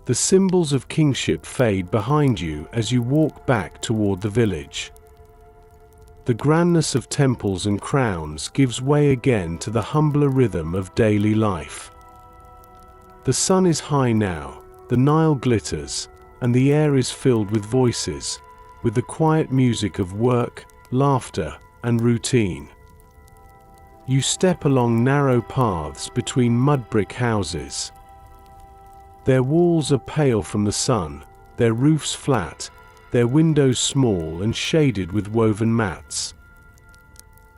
Speaker 1: The symbols of kingship fade behind you as you walk back toward the village. The grandness of temples and crowns gives way again to the humbler rhythm of daily life. The sun is high now, the Nile glitters, and the air is filled with voices, with the quiet music of work, laughter, and routine. You step along narrow paths between mud brick houses. Their walls are pale from the sun, their roofs flat, their windows small and shaded with woven mats.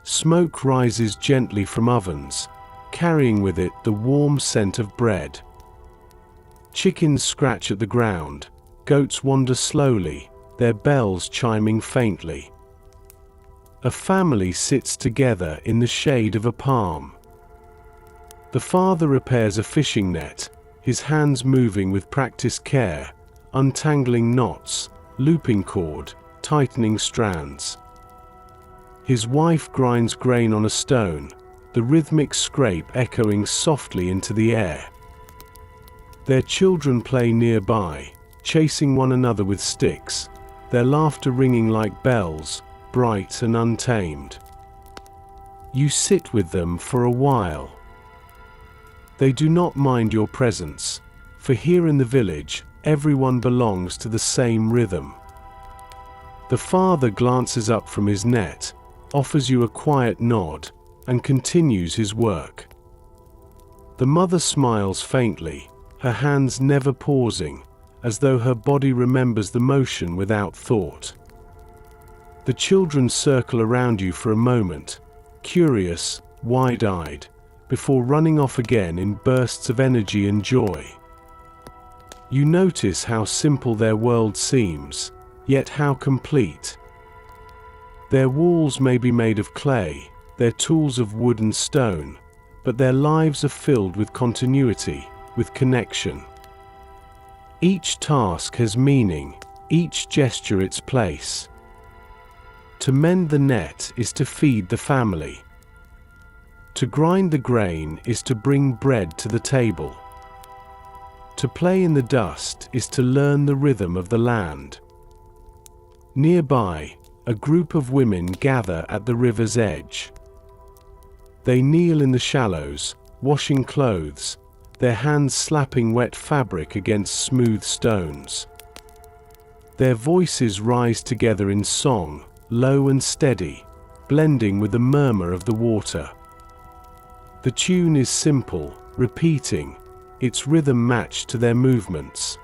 Speaker 1: Smoke rises gently from ovens, carrying with it the warm scent of bread. Chickens scratch at the ground, goats wander slowly, their bells chiming faintly. A family sits together in the shade of a palm. The father repairs a fishing net, his hands moving with practiced care, untangling knots, looping cord, tightening strands. His wife grinds grain on a stone, the rhythmic scrape echoing softly into the air. Their children play nearby, chasing one another with sticks, their laughter ringing like bells, bright and untamed. You sit with them for a while. They do not mind your presence, for here in the village, everyone belongs to the same rhythm. The father glances up from his net, offers you a quiet nod, and continues his work. The mother smiles faintly, her hands never pausing, as though her body remembers the motion without thought. The children circle around you for a moment, curious, wide-eyed, before running off again in bursts of energy and joy. You notice how simple their world seems, yet how complete. Their walls may be made of clay, their tools of wood and stone, but their lives are filled with continuity, with connection. Each task has meaning, each gesture its place. To mend the net is to feed the family. To grind the grain is to bring bread to the table. To play in the dust is to learn the rhythm of the land. Nearby, a group of women gather at the river's edge. They kneel in the shallows, washing clothes, their hands slapping wet fabric against smooth stones. Their voices rise together in song, low and steady, blending with the murmur of the water. The tune is simple, repeating, its rhythm matched to their movements.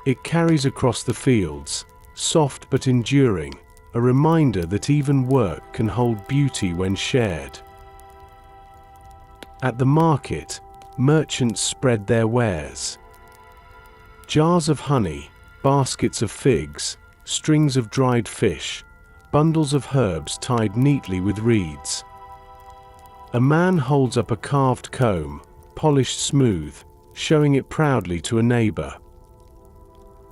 Speaker 1: It carries across the fields, soft but enduring, a reminder that even work can hold beauty when shared. At the market, merchants spread their wares. Jars of honey, baskets of figs, strings of dried fish, bundles of herbs tied neatly with reeds. A man holds up a carved comb, polished smooth, showing it proudly to a neighbor.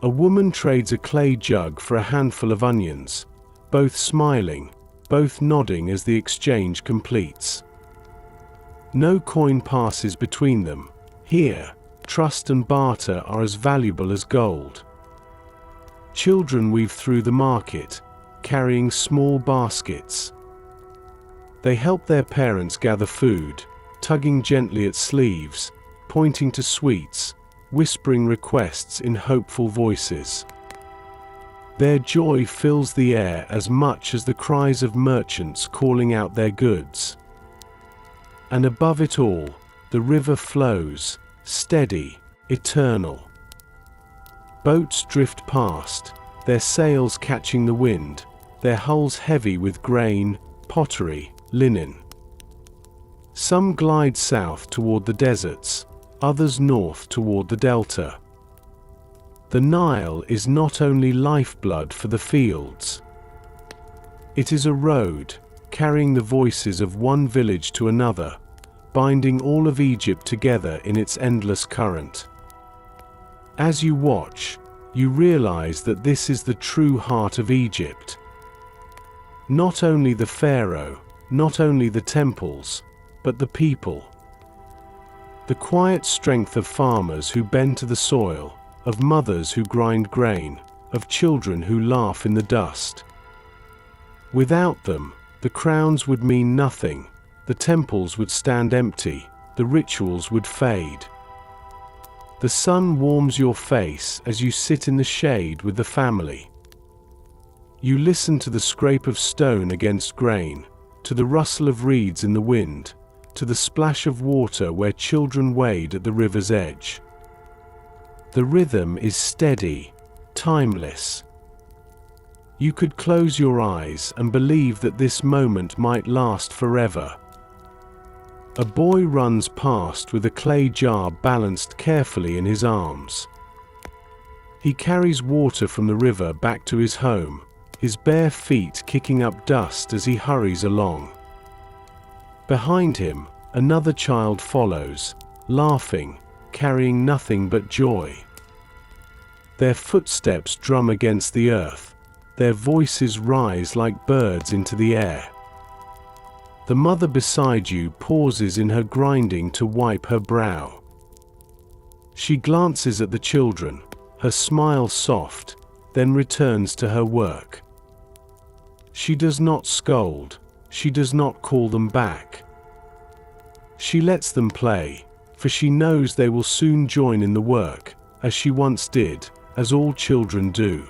Speaker 1: A woman trades a clay jug for a handful of onions, both smiling, both nodding as the exchange completes. No coin passes between them. Here, trust and barter are as valuable as gold. Children weave through the market, carrying small baskets. They help their parents gather food, tugging gently at sleeves, pointing to sweets, whispering requests in hopeful voices. Their joy fills the air as much as the cries of merchants calling out their goods. And above it all, the river flows, steady, eternal. Boats drift past, their sails catching the wind, their hulls heavy with grain, pottery, linen. Some glide south toward the deserts, others north toward the delta. The Nile is not only lifeblood for the fields. It is a road, carrying the voices of one village to another, binding all of Egypt together in its endless current. As you watch, you realize that this is the true heart of Egypt. Not only the pharaoh, not only the temples, but the people. The quiet strength of farmers who bend to the soil, of mothers who grind grain, of children who laugh in the dust. Without them, the crowns would mean nothing, the temples would stand empty, the rituals would fade. The sun warms your face as you sit in the shade with the family. You listen to the scrape of stone against grain, to the rustle of reeds in the wind, to the splash of water where children wade at the river's edge. The rhythm is steady, timeless. You could close your eyes and believe that this moment might last forever. A boy runs past with a clay jar balanced carefully in his arms. He carries water from the river back to his home, his bare feet kicking up dust as he hurries along. Behind him, another child follows, laughing, carrying nothing but joy. Their footsteps drum against the earth, their voices rise like birds into the air. The mother beside you pauses in her grinding to wipe her brow. She glances at the children, her smile soft, then returns to her work. She does not scold, she does not call them back. She lets them play, for she knows they will soon join in the work, as she once did, as all children do.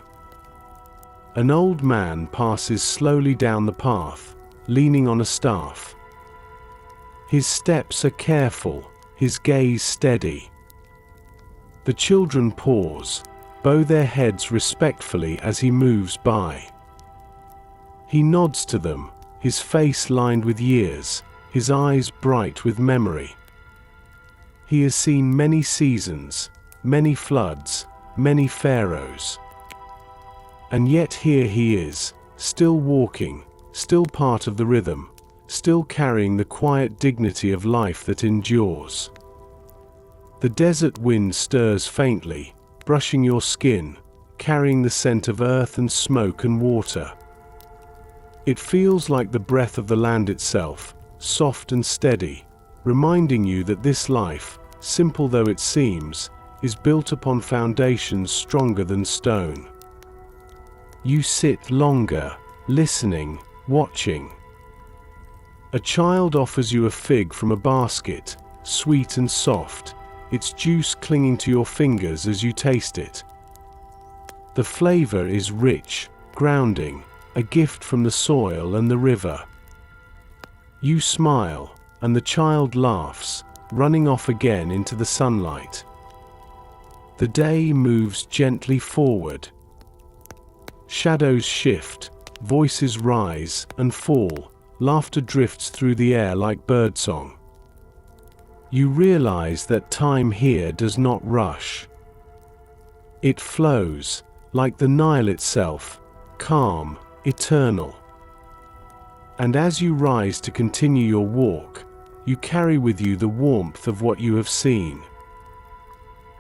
Speaker 1: An old man passes slowly down the path, leaning on a staff. His steps are careful, his gaze steady. The children pause, bow their heads respectfully as he moves by. He nods to them, his face lined with years, his eyes bright with memory. He has seen many seasons, many floods, many pharaohs. And yet here he is, still walking, still part of the rhythm, still carrying the quiet dignity of life that endures. The desert wind stirs faintly, brushing your skin, carrying the scent of earth and smoke and water. It feels like the breath of the land itself, soft and steady, reminding you that this life, simple though it seems, is built upon foundations stronger than stone. You sit longer, listening, watching. A child offers you a fig from a basket, sweet and soft, its juice clinging to your fingers as you taste it. The flavor is rich, grounding, a gift from the soil and the river. You smile, and the child laughs, running off again into the sunlight. The day moves gently forward. Shadows shift, voices rise and fall, laughter drifts through the air like birdsong. You realize that time here does not rush. It flows, like the Nile itself, calm, eternal. And as you rise to continue your walk, you carry with you the warmth of what you have seen.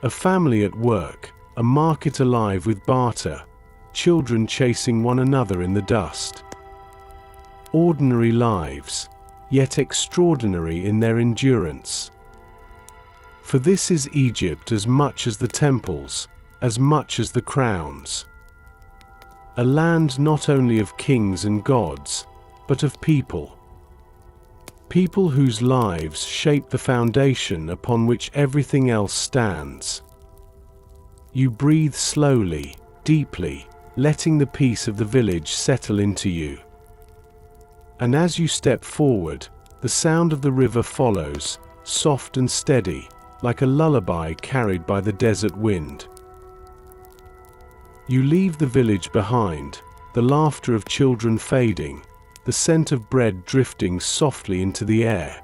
Speaker 1: A family at work, a market alive with barter, children chasing one another in the dust. Ordinary lives, yet extraordinary in their endurance. For this is Egypt as much as the temples, as much as the crowns. A land not only of kings and gods, but of people. People whose lives shape the foundation upon which everything else stands. You breathe slowly, deeply, letting the peace of the village settle into you. And as you step forward, the sound of the river follows, soft and steady, like a lullaby carried by the desert wind. You leave the village behind, the laughter of children fading, the scent of bread drifting softly into the air.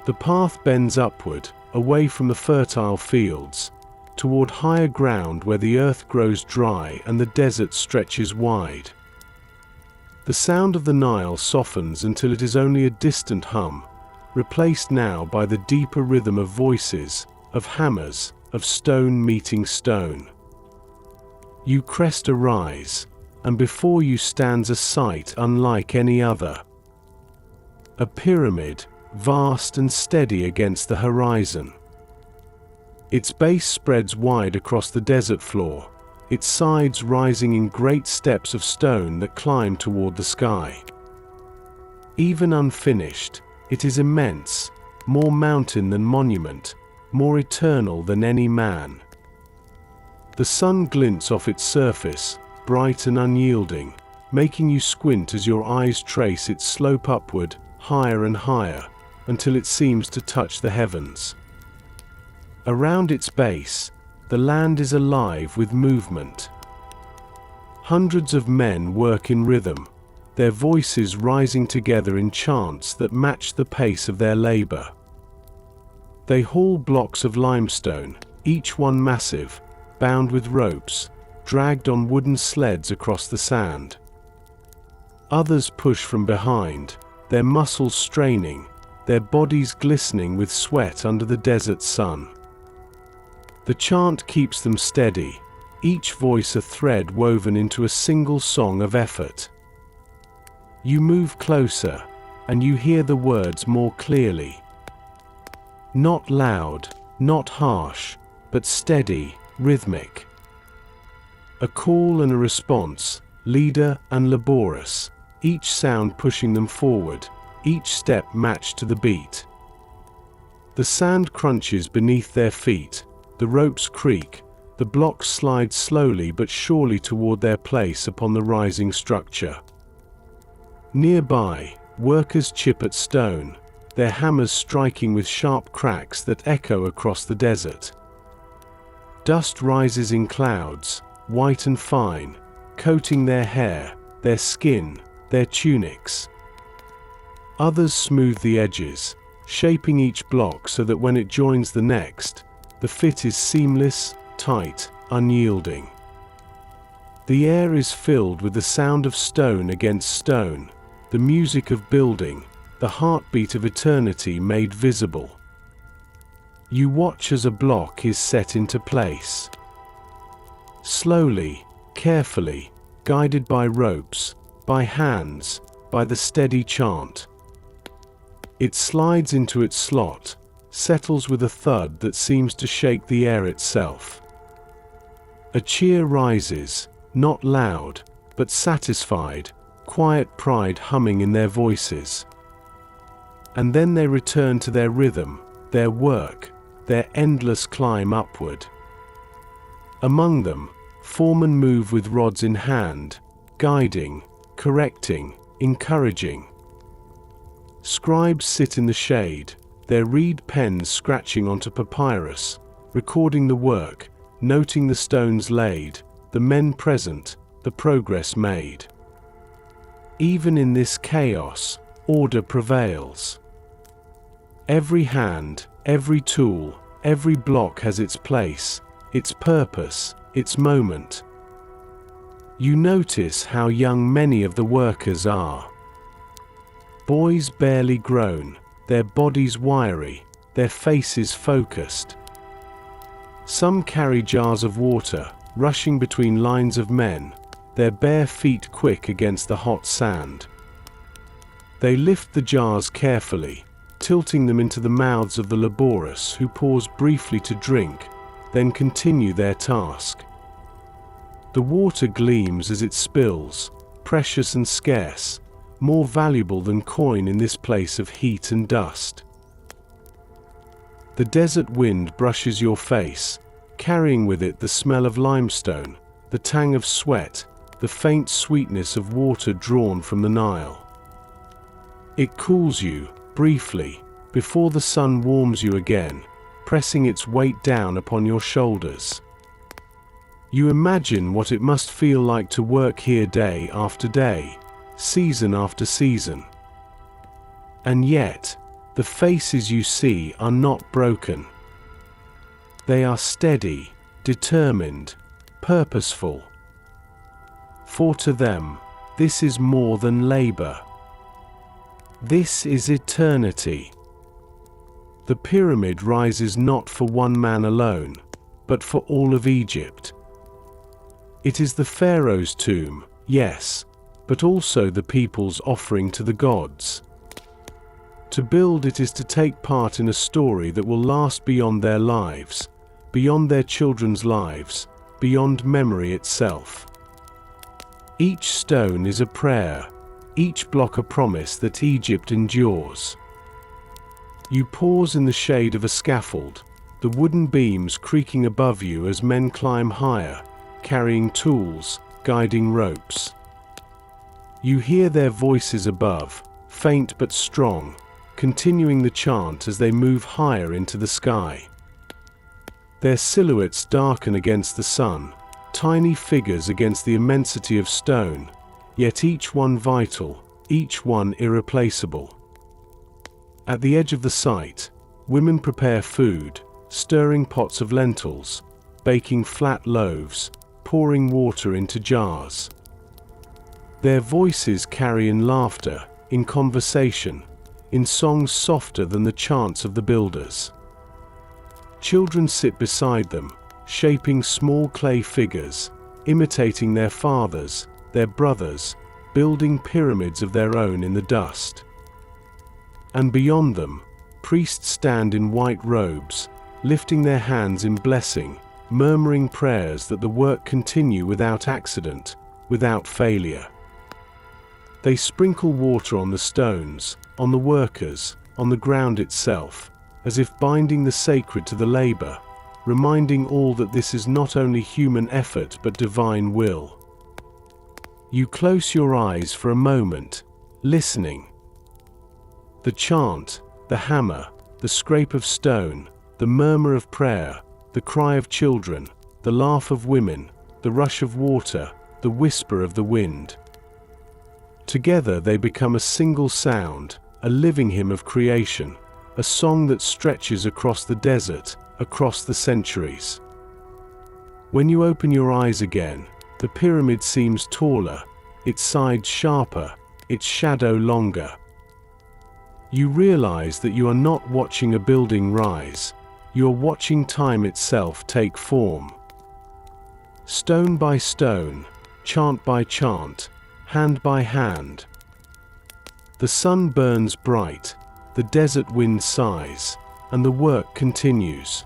Speaker 1: The path bends upward, away from the fertile fields, toward higher ground where the earth grows dry and the desert stretches wide. The sound of the Nile softens until it is only a distant hum, replaced now by the deeper rhythm of voices, of hammers, of stone meeting stone. You crest a rise, and before you stands a sight unlike any other. A pyramid, vast and steady against the horizon. Its base spreads wide across the desert floor, its sides rising in great steps of stone that climb toward the sky. Even unfinished, it is immense, more mountain than monument, more eternal than any man. The sun glints off its surface, bright and unyielding, making you squint as your eyes trace its slope upward, higher and higher, until it seems to touch the heavens. Around its base, the land is alive with movement. Hundreds of men work in rhythm, their voices rising together in chants that match the pace of their labor. They haul blocks of limestone, each one massive, bound with ropes, dragged on wooden sleds across the sand. Others push from behind, their muscles straining, their bodies glistening with sweat under the desert sun. The chant keeps them steady, each voice a thread woven into a single song of effort. You move closer, and you hear the words more clearly. Not loud, not harsh, but steady, rhythmic. A call and a response, leader and laborious, each sound pushing them forward, each step matched to the beat. The sand crunches beneath their feet, the ropes creak, the blocks slide slowly but surely toward their place upon the rising structure. Nearby, workers chip at stone, their hammers striking with sharp cracks that echo across the desert. Dust rises in clouds, white and fine, coating their hair, their skin, their tunics. Others smooth the edges, shaping each block so that when it joins the next, the fit is seamless, tight, unyielding. The air is filled with the sound of stone against stone, the music of building, the heartbeat of eternity made visible. You watch as a block is set into place. Slowly, carefully, guided by ropes, by hands, by the steady chant. It slides into its slot, settles with a thud that seems to shake the air itself. A cheer rises, not loud, but satisfied, quiet pride humming in their voices. And then they return to their rhythm, their work, their endless climb upward. Among them, foremen move with rods in hand, guiding, correcting, encouraging. Scribes sit in the shade, their reed pens scratching onto papyrus, recording the work, noting the stones laid, the men present, the progress made. Even in this chaos, order prevails. Every hand, every tool, every block has its place, its purpose, its moment. You notice how young many of the workers are. Boys barely grown, their bodies wiry, their faces focused. Some carry jars of water, rushing between lines of men, their bare feet quick against the hot sand. They lift the jars carefully, tilting them into the mouths of the laborious who pause briefly to drink, then continue their task. The water gleams as it spills, precious and scarce, more valuable than coin in this place of heat and dust. The desert wind brushes your face, carrying with it the smell of limestone, the tang of sweat, the faint sweetness of water drawn from the Nile. It cools you, briefly, before the sun warms you again, pressing its weight down upon your shoulders. You imagine what it must feel like to work here day after day, season after season. And yet, the faces you see are not broken. They are steady, determined, purposeful. For to them, this is more than labor. This is eternity. The pyramid rises not for one man alone, but for all of Egypt. It is the pharaoh's tomb, yes, but also the people's offering to the gods. To build it is to take part in a story that will last beyond their lives, beyond their children's lives, beyond memory itself. Each stone is a prayer, each block a promise that Egypt endures. You pause in the shade of a scaffold, the wooden beams creaking above you as men climb higher, carrying tools, guiding ropes. You hear their voices above, faint but strong, continuing the chant as they move higher into the sky. Their silhouettes darken against the sun, tiny figures against the immensity of stone, yet each one vital, each one irreplaceable. At the edge of the site, women prepare food, stirring pots of lentils, baking flat loaves, pouring water into jars. Their voices carry in laughter, in conversation, in songs softer than the chants of the builders. Children sit beside them, shaping small clay figures, imitating their fathers, their brothers, building pyramids of their own in the dust. And beyond them, priests stand in white robes, lifting their hands in blessing, murmuring prayers that the work continue without accident, without failure. They sprinkle water on the stones, on the workers, on the ground itself, as if binding the sacred to the labor, reminding all that this is not only human effort but divine will. You close your eyes for a moment, listening. The chant, the hammer, the scrape of stone, the murmur of prayer, the cry of children, the laugh of women, the rush of water, the whisper of the wind. Together they become a single sound, a living hymn of creation, a song that stretches across the desert, across the centuries. When you open your eyes again, the pyramid seems taller, its sides sharper, its shadow longer. You realize that you are not watching a building rise, you are watching time itself take form. Stone by stone, chant by chant, hand by hand. The sun burns bright, the desert wind sighs, and the work continues.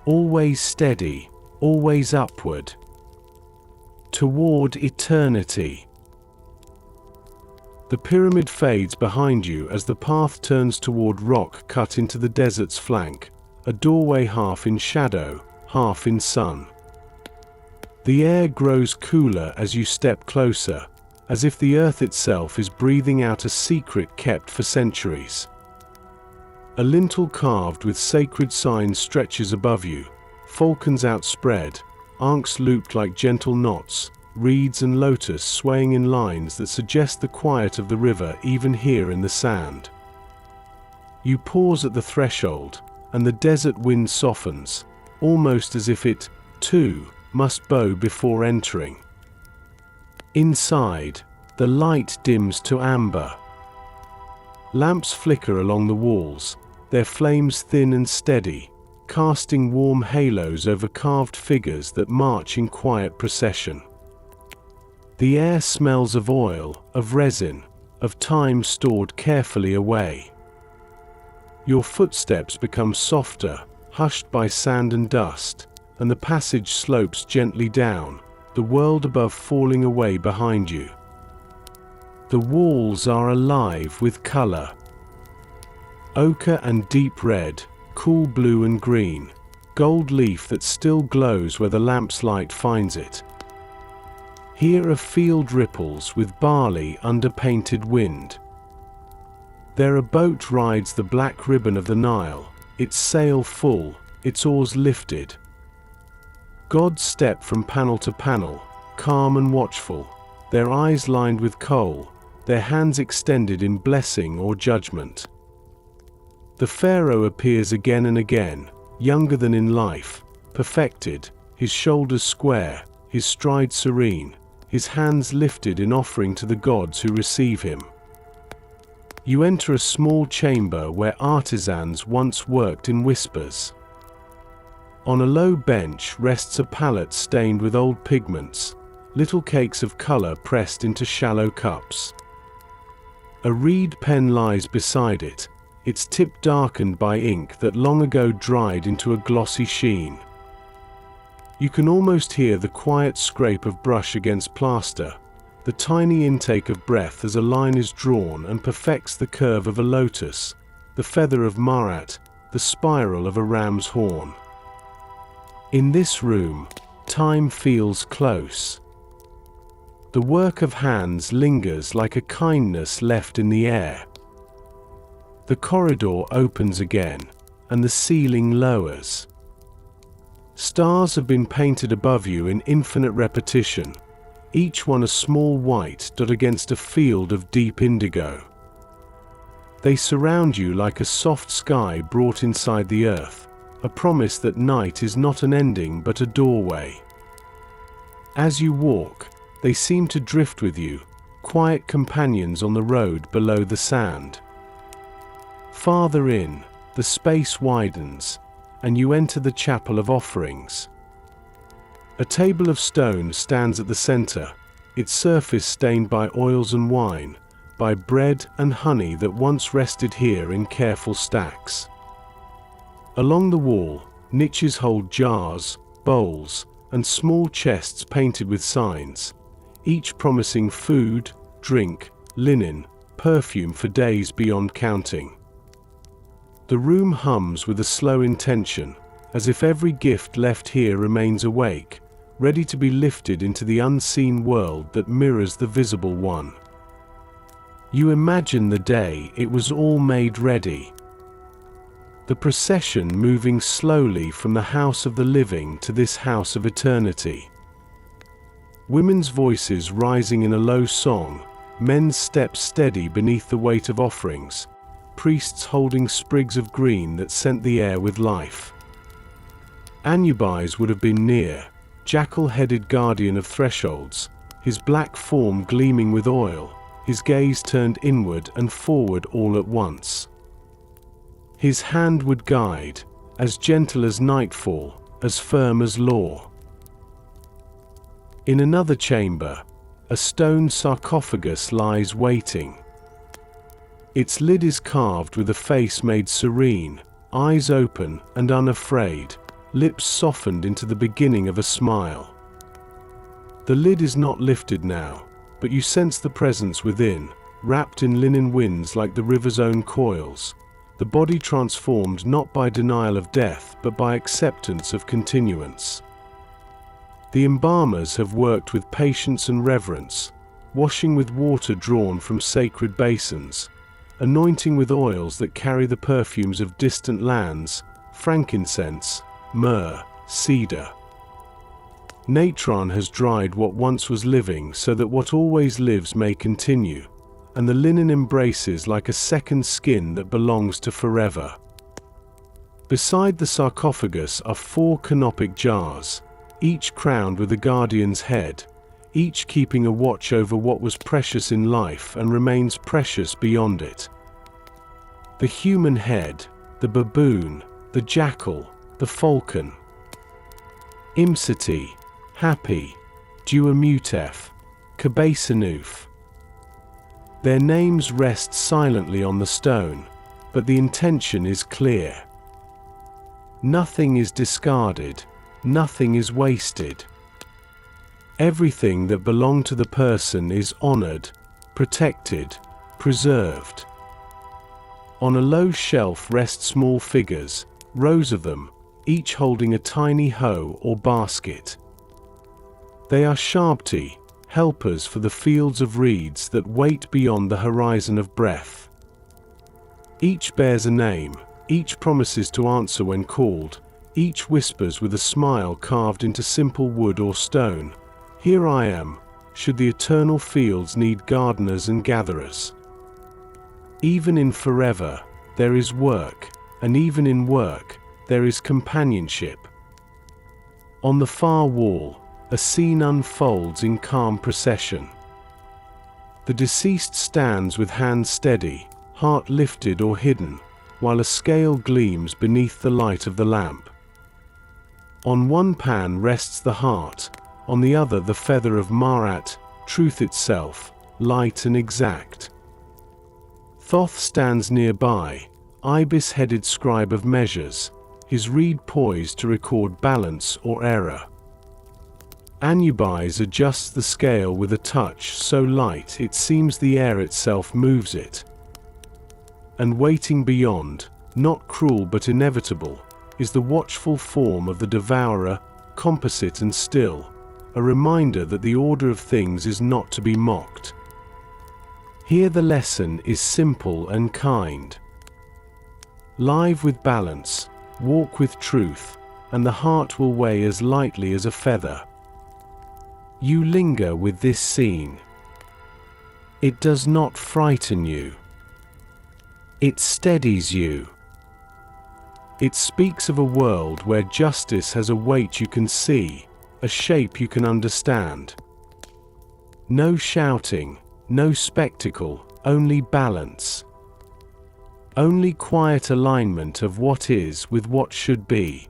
Speaker 1: Always steady, always upward. Toward eternity. The pyramid fades behind you as the path turns toward rock cut into the desert's flank, a doorway half in shadow, half in sun. The air grows cooler as you step closer, as if the earth itself is breathing out a secret kept for centuries. A lintel carved with sacred signs stretches above you, falcons outspread, ankhs looped like gentle knots, reeds and lotus swaying in lines that suggest the quiet of the river even here in the sand. You pause at the threshold, and the desert wind softens, almost as if it, too, must bow before entering. Inside, the light dims to amber. Lamps flicker along the walls, their flames thin and steady, casting warm halos over carved figures that march in quiet procession. The air smells of oil, of resin, of time stored carefully away. Your footsteps become softer, hushed by sand and dust, and the passage slopes gently down, the world above falling away behind you. The walls are alive with color. Ochre and deep red, cool blue and green, gold leaf that still glows where the lamp's light finds it. Here are field ripples with barley under painted wind. There a boat rides the black ribbon of the Nile, its sail full, its oars lifted. Gods step from panel to panel, calm and watchful, their eyes lined with kohl, their hands extended in blessing or judgment. The pharaoh appears again and again, younger than in life, perfected, his shoulders square, his stride serene, his hands lifted in offering to the gods who receive him. You enter a small chamber where artisans once worked in whispers. On a low bench rests a palette stained with old pigments, little cakes of color pressed into shallow cups. A reed pen lies beside it, its tip darkened by ink that long ago dried into a glossy sheen. You can almost hear the quiet scrape of brush against plaster, the tiny intake of breath as a line is drawn and perfects the curve of a lotus, the feather of Marat, the spiral of a ram's horn. In this room, time feels close. The work of hands lingers like a kindness left in the air. The corridor opens again, and the ceiling lowers. Stars have been painted above you in infinite repetition, each one a small white dot against a field of deep indigo. They surround you like a soft sky brought inside the earth, a promise that night is not an ending but a doorway. As you walk, they seem to drift with you, quiet companions on the road below the sand. Farther in, the space widens, and you enter the chapel of offerings. A table of stone stands at the center, its surface stained by oils and wine, by bread and honey that once rested here in careful stacks. Along the wall, niches hold jars, bowls, and small chests painted with signs, each promising food, drink, linen, perfume for days beyond counting. The room hums with a slow intention, as if every gift left here remains awake, ready to be lifted into the unseen world that mirrors the visible one. You imagine the day it was all made ready. The procession moving slowly from the house of the living to this house of eternity. Women's voices rising in a low song, men's steps steady beneath the weight of offerings, priests holding sprigs of green that scent the air with life. Anubis would have been near, jackal-headed guardian of thresholds, his black form gleaming with oil, his gaze turned inward and forward all at once. His hand would guide, as gentle as nightfall, as firm as law. In another chamber, a stone sarcophagus lies waiting. Its lid is carved with a face made serene, eyes open and unafraid, lips softened into the beginning of a smile. The lid is not lifted now, but you sense the presence within, wrapped in linen winds like the river's own coils, the body transformed not by denial of death but by acceptance of continuance. The embalmers have worked with patience and reverence, washing with water drawn from sacred basins, anointing with oils that carry the perfumes of distant lands, frankincense, myrrh, cedar. Natron has dried what once was living so that what always lives may continue, and the linen embraces like a second skin that belongs to forever. Beside the sarcophagus are 4 canopic jars, each crowned with a guardian's head, each keeping a watch over what was precious in life and remains precious beyond it. The human head, the baboon, the jackal, the falcon. Imsati, Happy, Duamutef, Kabesanuf. Their names rest silently on the stone, but the intention is clear. Nothing is discarded, nothing is wasted. Everything that belonged to the person is honored, protected, preserved. On a low shelf rest small figures, rows of them, each holding a tiny hoe or basket. They are Shabti, helpers for the fields of reeds that wait beyond the horizon of breath. Each bears a name, each promises to answer when called, each whispers with a smile carved into simple wood or stone, "Here I am, should the eternal fields need gardeners and gatherers." Even in forever, there is work, and even in work, there is companionship. On the far wall, a scene unfolds in calm procession. The deceased stands with hands steady, heart lifted or hidden, while a scale gleams beneath the light of the lamp. On one pan rests the heart, on the other the feather of Marat, truth itself, light and exact. Thoth stands nearby, ibis-headed scribe of measures, his reed poised to record balance or error. Anubis adjusts the scale with a touch so light it seems the air itself moves it. And waiting beyond, not cruel but inevitable, is the watchful form of the devourer, composite and still, a reminder that the order of things is not to be mocked. Here the lesson is simple and kind. Live with balance, walk with truth, and the heart will weigh as lightly as a feather. You linger with this scene. It does not frighten you. It steadies you. It speaks of a world where justice has a weight you can see, a shape you can understand. No shouting, no spectacle, only balance. Only quiet alignment of what is with what should be.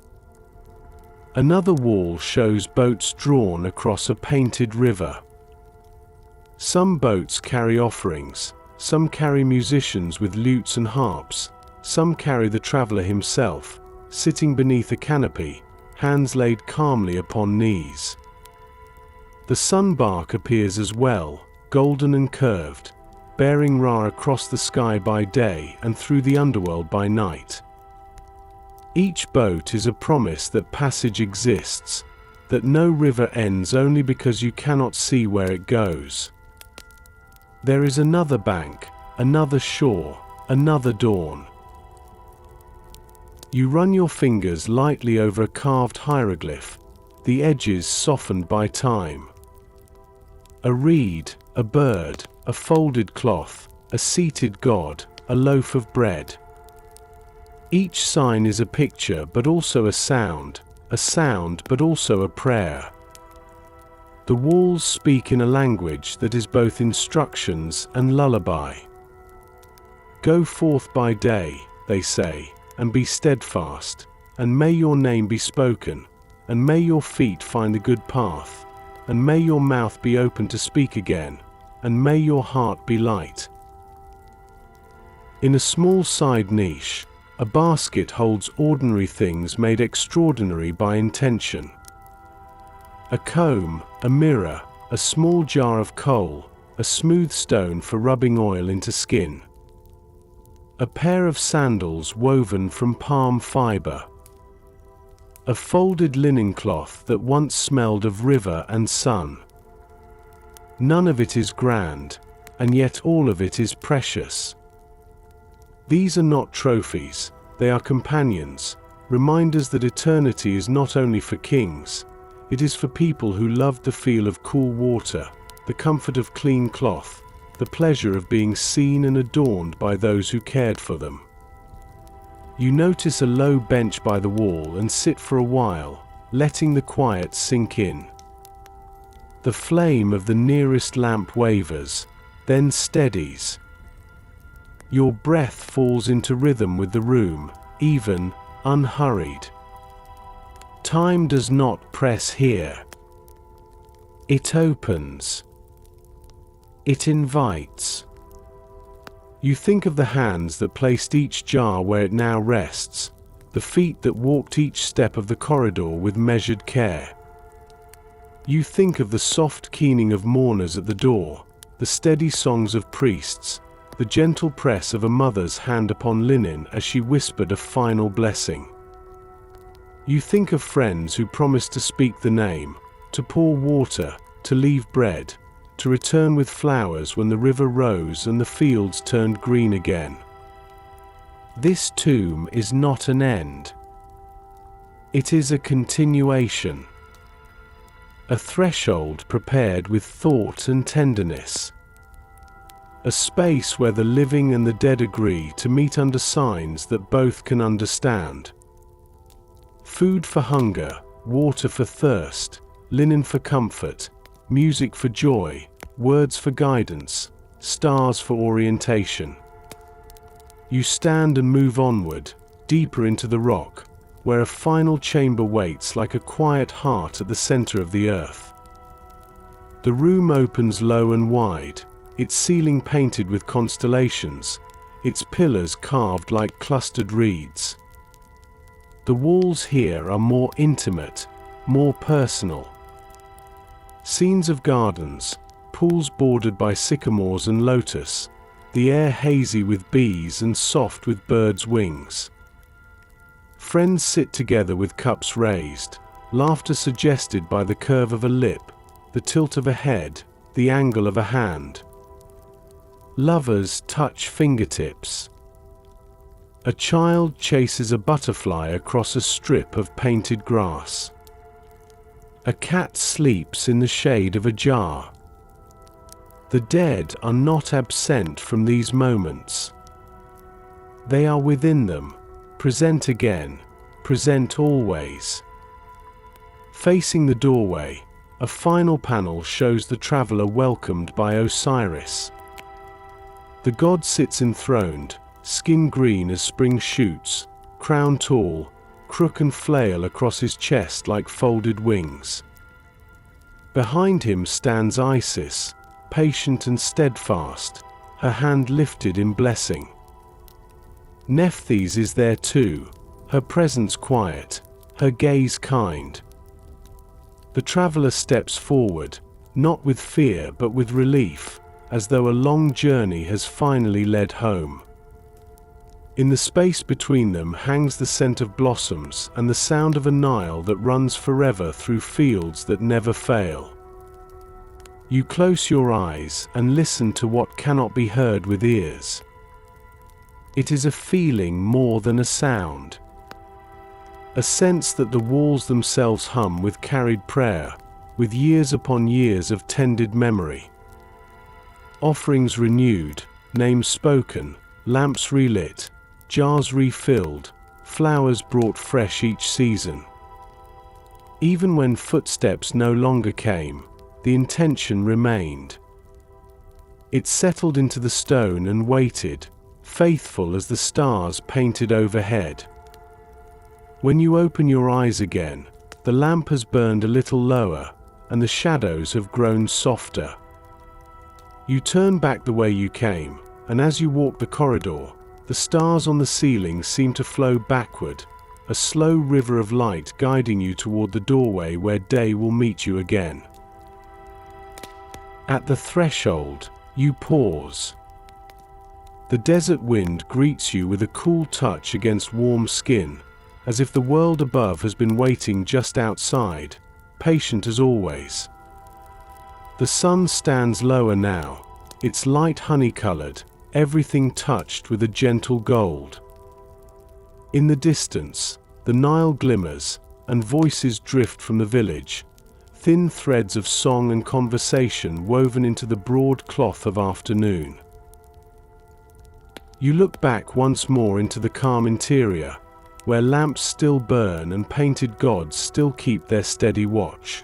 Speaker 1: Another wall shows boats drawn across a painted river. Some boats carry offerings, some carry musicians with lutes and harps, some carry the traveler himself, sitting beneath a canopy, hands laid calmly upon knees. The sun bark appears as well, golden and curved, bearing Ra across the sky by day and through the underworld by night. Each boat is a promise that passage exists, that no river ends only because you cannot see where it goes. There is another bank, another shore, another dawn. You run your fingers lightly over a carved hieroglyph, the edges softened by time. A reed, a bird, a folded cloth, a seated god, a loaf of bread. Each sign is a picture but also a sound but also a prayer. The walls speak in a language that is both instructions and lullaby. Go forth by day, they say, and be steadfast, and may your name be spoken, and may your feet find the good path, and may your mouth be open to speak again, and may your heart be light. In a small side niche, a basket holds ordinary things made extraordinary by intention. A comb, a mirror, a small jar of coal, a smooth stone for rubbing oil into skin. A pair of sandals woven from palm fiber. A folded linen cloth that once smelled of river and sun. None of it is grand, and yet all of it is precious. These are not trophies, they are companions, reminders that eternity is not only for kings, it is for people who loved the feel of cool water, the comfort of clean cloth, the pleasure of being seen and adorned by those who cared for them. You notice a low bench by the wall and sit for a while, letting the quiet sink in. The flame of the nearest lamp wavers, then steadies. Your breath falls into rhythm with the room, even, unhurried. Time does not press here. It opens. It invites. You think of the hands that placed each jar where it now rests, the feet that walked each step of the corridor with measured care. You think of the soft keening of mourners at the door, the steady songs of priests, the gentle press of a mother's hand upon linen as she whispered a final blessing. You think of friends who promised to speak the name, to pour water, to leave bread, to return with flowers when the river rose and the fields turned green again. This tomb is not an end. It is a continuation. A threshold prepared with thought and tenderness. A space where the living and the dead agree to meet under signs that both can understand. Food for hunger, water for thirst, linen for comfort, music for joy, words for guidance, stars for orientation. You stand and move onward, deeper into the rock, where a final chamber waits like a quiet heart at the center of the earth. The room opens low and wide, its ceiling painted with constellations, its pillars carved like clustered reeds. The walls here are more intimate, more personal. Scenes of gardens, pools bordered by sycamores and lotus, the air hazy with bees and soft with birds' wings. Friends sit together with cups raised, laughter suggested by the curve of a lip, the tilt of a head, the angle of a hand. Lovers touch fingertips. A child chases a butterfly across a strip of painted grass. A cat sleeps in the shade of a jar. The dead are not absent from these moments. They are within them, present again, present always. Facing the doorway, a final panel shows the traveler welcomed by Osiris. The god sits enthroned, skin green as spring shoots, crown tall, crook and flail across his chest like folded wings. Behind him stands Isis, patient and steadfast, her hand lifted in blessing. Nephthys is there too, her presence quiet, her gaze kind. The traveler steps forward, not with fear but with relief, as though a long journey has finally led home. In the space between them hangs the scent of blossoms and the sound of a Nile that runs forever through fields that never fail. You close your eyes and listen to what cannot be heard with ears. It is a feeling more than a sound. A sense that the walls themselves hum with carried prayer, with years upon years of tended memory. Offerings renewed, names spoken, lamps relit, jars refilled, flowers brought fresh each season. Even when footsteps no longer came, the intention remained. It settled into the stone and waited, faithful as the stars painted overhead. When you open your eyes again, the lamp has burned a little lower, and the shadows have grown softer. You turn back the way you came, and as you walk the corridor, the stars on the ceiling seem to flow backward, a slow river of light guiding you toward the doorway where day will meet you again. At the threshold, you pause. The desert wind greets you with a cool touch against warm skin, as if the world above has been waiting just outside, patient as always. The sun stands lower now, its light honey-colored, everything touched with a gentle gold. In the distance, the Nile glimmers, and voices drift from the village, thin threads of song and conversation woven into the broad cloth of afternoon. You look back once more into the calm interior, where lamps still burn and painted gods still keep their steady watch.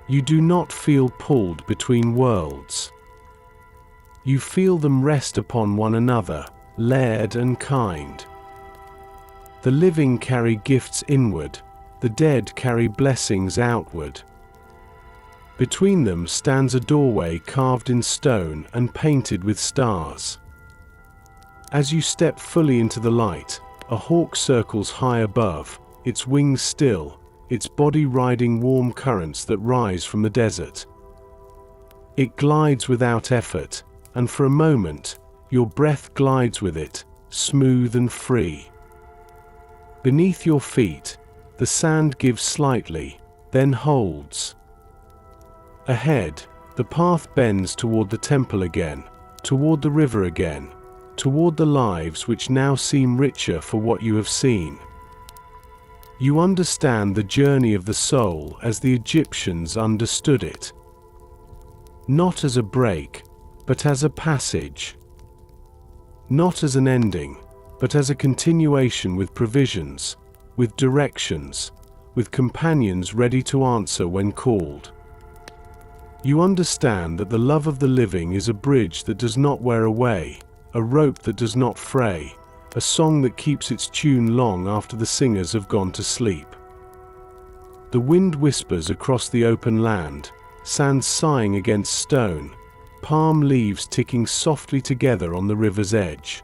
Speaker 1: You do not feel pulled between worlds. You feel them rest upon one another, layered and kind. The living carry gifts inward, the dead carry blessings outward. Between them stands a doorway carved in stone and painted with stars. As you step fully into the light, a hawk circles high above, its wings still, its body riding warm currents that rise from the desert. It glides without effort, and for a moment, your breath glides with it, smooth and free. Beneath your feet, the sand gives slightly, then holds. Ahead, the path bends toward the temple again, toward the river again, toward the lives which now seem richer for what you have seen. You understand the journey of the soul as the Egyptians understood it. Not as a break, but as a passage. Not as an ending, but as a continuation with provisions, with directions, with companions ready to answer when called. You understand that the love of the living is a bridge that does not wear away, a rope that does not fray, a song that keeps its tune long after the singers have gone to sleep. The wind whispers across the open land, sand sighing against stone, palm leaves ticking softly together on the river's edge.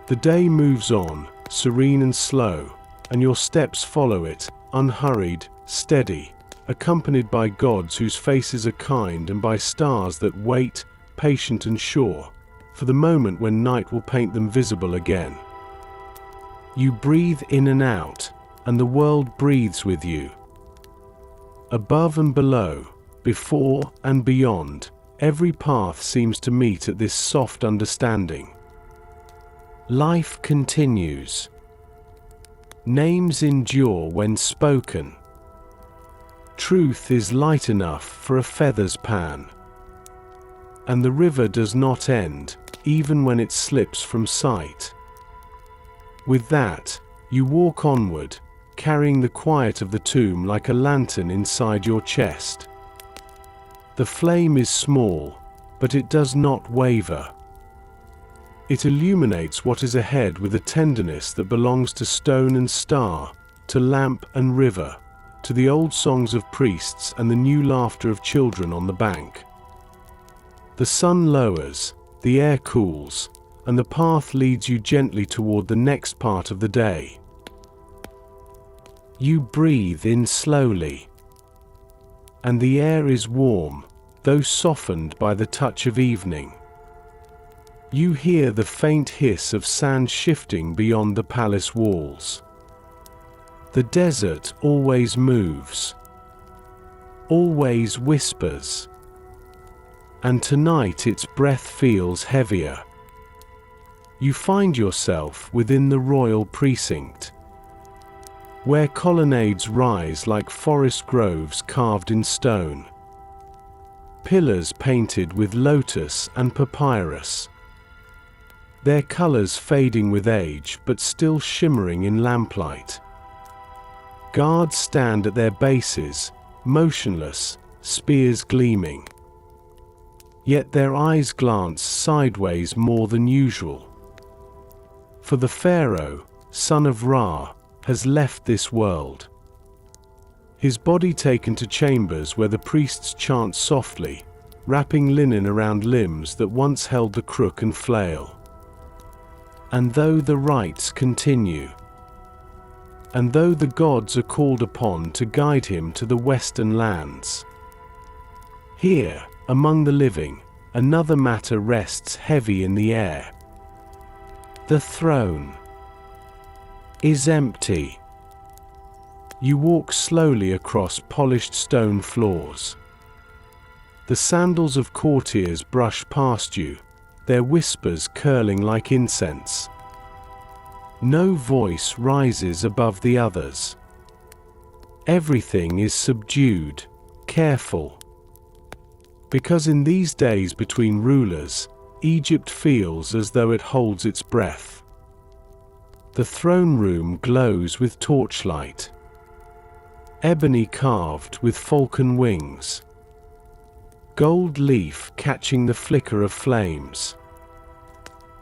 Speaker 1: The day moves on, serene and slow, and your steps follow it, unhurried, steady, accompanied by gods whose faces are kind and by stars that wait, patient and sure, for the moment when night will paint them visible again. You breathe in and out, and the world breathes with you. Above and below, before and beyond, every path seems to meet at this soft understanding. Life continues. Names endure when spoken. Truth is light enough for a feather's pan. And the river does not end, even when it slips from sight. With that, you walk onward, carrying the quiet of the tomb like a lantern inside your chest. The flame is small, but it does not waver. It illuminates what is ahead with a tenderness that belongs to stone and star, to lamp and river, to the old songs of priests and the new laughter of children on the bank. The sun lowers, the air cools, and the path leads you gently toward the next part of the day. You breathe in slowly, and the air is warm, though softened by the touch of evening. You hear the faint hiss of sand shifting beyond the palace walls. The desert always moves, always whispers, and tonight its breath feels heavier. You find yourself within the royal precinct, where colonnades rise like forest groves carved in stone, pillars painted with lotus and papyrus, their colors fading with age but still shimmering in lamplight. Guards stand at their bases, motionless, spears gleaming. Yet their eyes glance sideways more than usual. For the Pharaoh, son of Ra, has left this world. His body taken to chambers where the priests chant softly, wrapping linen around limbs that once held the crook and flail. And though the rites continue, and though the gods are called upon to guide him to the western lands, here, among the living, another matter rests heavy in the air. The throne is empty. You walk slowly across polished stone floors. The sandals of courtiers brush past you, their whispers curling like incense. No voice rises above the others. Everything is subdued, careful. Because in these days between rulers, Egypt feels as though it holds its breath. The throne room glows with torchlight, ebony carved with falcon wings, gold leaf catching the flicker of flames,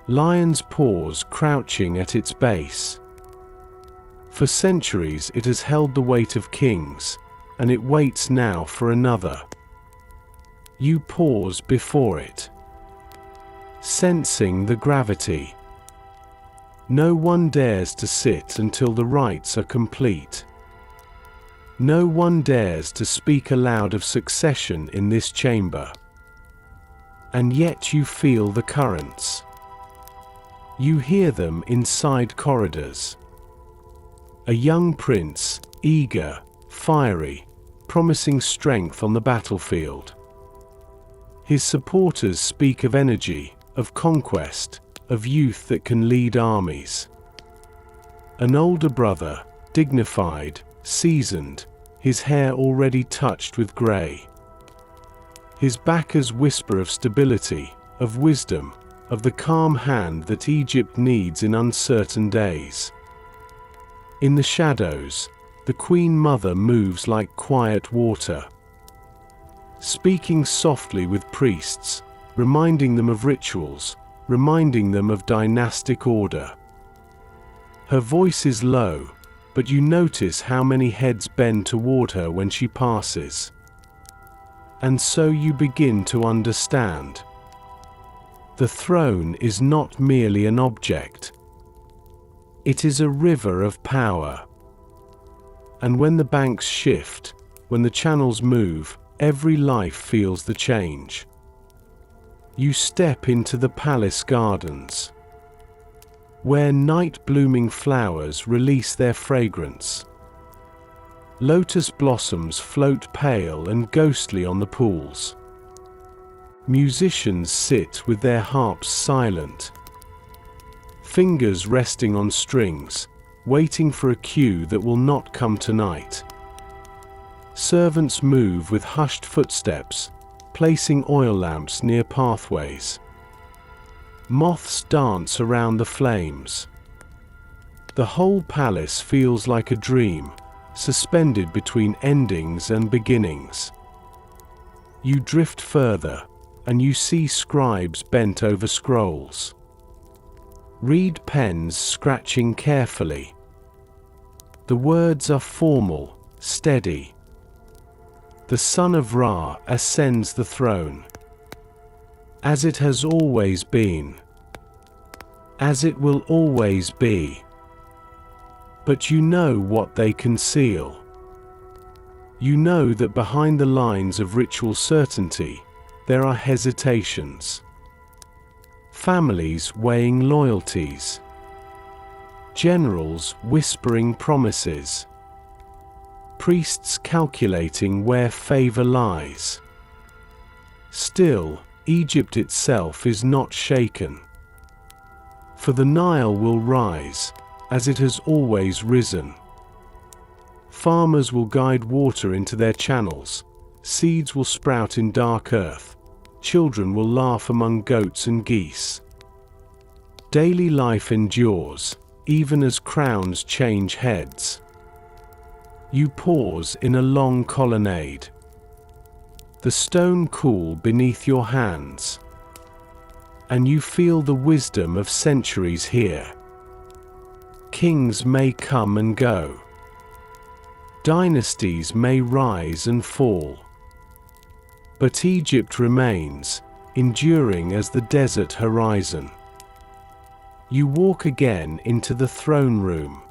Speaker 1: lion's paws crouching at its base. For centuries it has held the weight of kings, and it waits now for another. You pause before it, sensing the gravity. No one dares to sit until the rites are complete. No one dares to speak aloud of succession in this chamber. And yet you feel the currents. You hear them inside corridors. A young prince, eager, fiery, promising strength on the battlefield. His supporters speak of energy, of conquest, of youth that can lead armies. An older brother, dignified, seasoned, his hair already touched with grey. His backers whisper of stability, of wisdom, of the calm hand that Egypt needs in uncertain days. In the shadows, the Queen Mother moves like quiet water, speaking softly with priests, reminding them of rituals, reminding them of dynastic order. Her voice is low, but you notice how many heads bend toward her when she passes. And so you begin to understand. The throne is not merely an object. It is a river of power. And when the banks shift, when the channels move, every life feels the change. You step into the palace gardens, where night-blooming flowers release their fragrance. Lotus blossoms float pale and ghostly on the pools. Musicians sit with their harps silent, fingers resting on strings, waiting for a cue that will not come tonight. Servants move with hushed footsteps, placing oil lamps near pathways. Moths dance around the flames. The whole palace feels like a dream, suspended between endings and beginnings. You drift further, and you see scribes bent over scrolls. Reed pens scratching carefully. The words are formal, steady. The son of Ra ascends the throne. As it has always been. As it will always be. But you know what they conceal. You know that behind the lines of ritual certainty, there are hesitations. Families weighing loyalties. Generals whispering promises. Priests calculating where favor lies. Still, Egypt itself is not shaken. For the Nile will rise, as it has always risen. Farmers will guide water into their channels, seeds will sprout in dark earth, children will laugh among goats and geese. Daily life endures, even as crowns change heads. You pause in a long colonnade. The stone cool beneath your hands. And you feel the wisdom of centuries here. Kings may come and go. Dynasties may rise and fall. But Egypt remains, enduring as the desert horizon. You walk again into the throne room.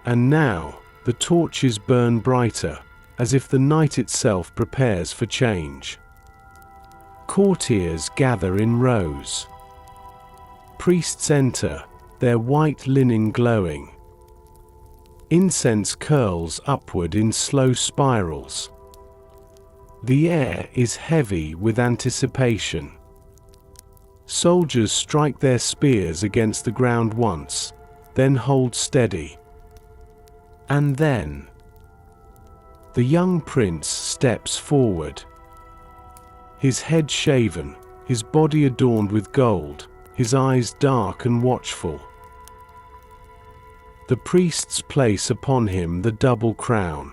Speaker 1: And now, the torches burn brighter, as if the night itself prepares for change. Courtiers gather in rows. Priests enter, their white linen glowing. Incense curls upward in slow spirals. The air is heavy with anticipation. Soldiers strike their spears against the ground once, then hold steady. And then the young prince steps forward. His head shaven, his body adorned with gold, his eyes dark and watchful. The priests place upon him the double crown.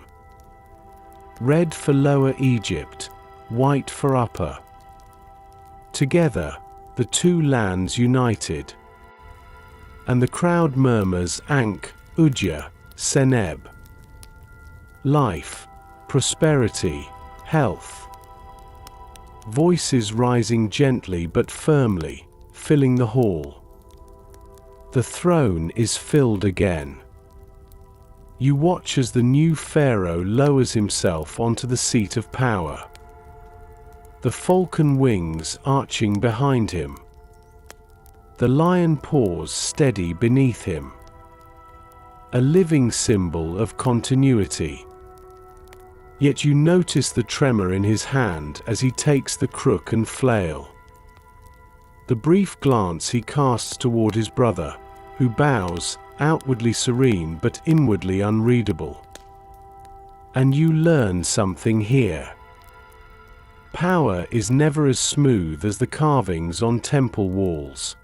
Speaker 1: Red for Lower Egypt, white for Upper. Together, the two lands united. And the crowd murmurs Ankh, Udja, Seneb. Life, prosperity, health. Voices rising gently but firmly, filling the hall. The throne is filled again. You watch as the new pharaoh lowers himself onto the seat of power. The falcon wings arching behind him. The lion paws steady beneath him. A living symbol of continuity. Yet you notice the tremor in his hand as he takes the crook and flail. The brief glance he casts toward his brother, who bows, outwardly serene but inwardly unreadable. And you learn something here. Power is never as smooth as the carvings on temple walls.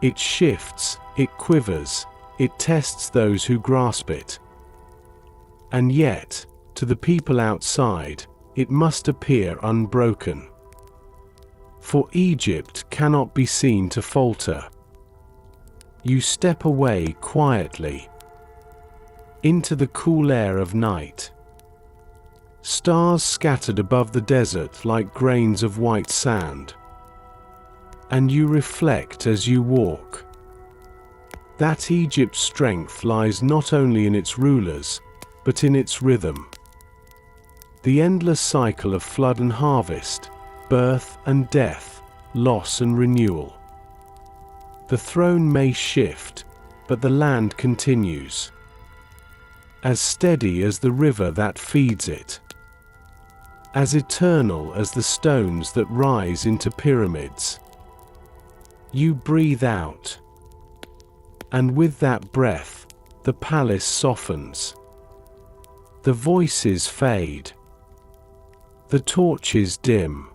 Speaker 1: It shifts, it quivers, it tests those who grasp it. And yet, to the people outside, it must appear unbroken. For Egypt cannot be seen to falter. You step away quietly into the cool air of night. Stars scattered above the desert like grains of white sand. And you reflect as you walk. That Egypt's strength lies not only in its rulers, but in its rhythm. The endless cycle of flood and harvest, birth and death, loss and renewal. The throne may shift, but the land continues. As steady as the river that feeds it. As eternal as the stones that rise into pyramids. You breathe out. And with that breath, the palace softens. The voices fade. The torches dim.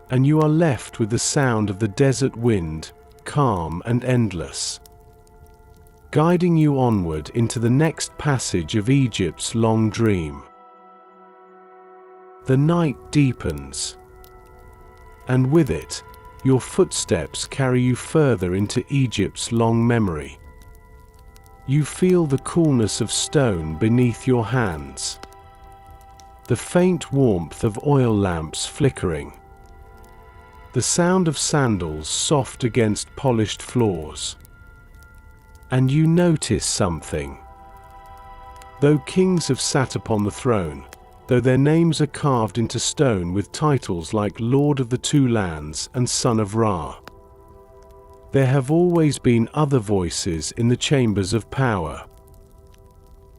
Speaker 1: And you are left with the sound of the desert wind, calm and endless, guiding you onward into the next passage of Egypt's long dream. The night deepens, and with it, your footsteps carry you further into Egypt's long memory. You feel the coolness of stone beneath your hands, the faint warmth of oil lamps flickering, the sound of sandals soft against polished floors. And you notice something. Though kings have sat upon the throne, though their names are carved into stone with titles like Lord of the Two Lands and Son of Ra, there have always been other voices in the chambers of power.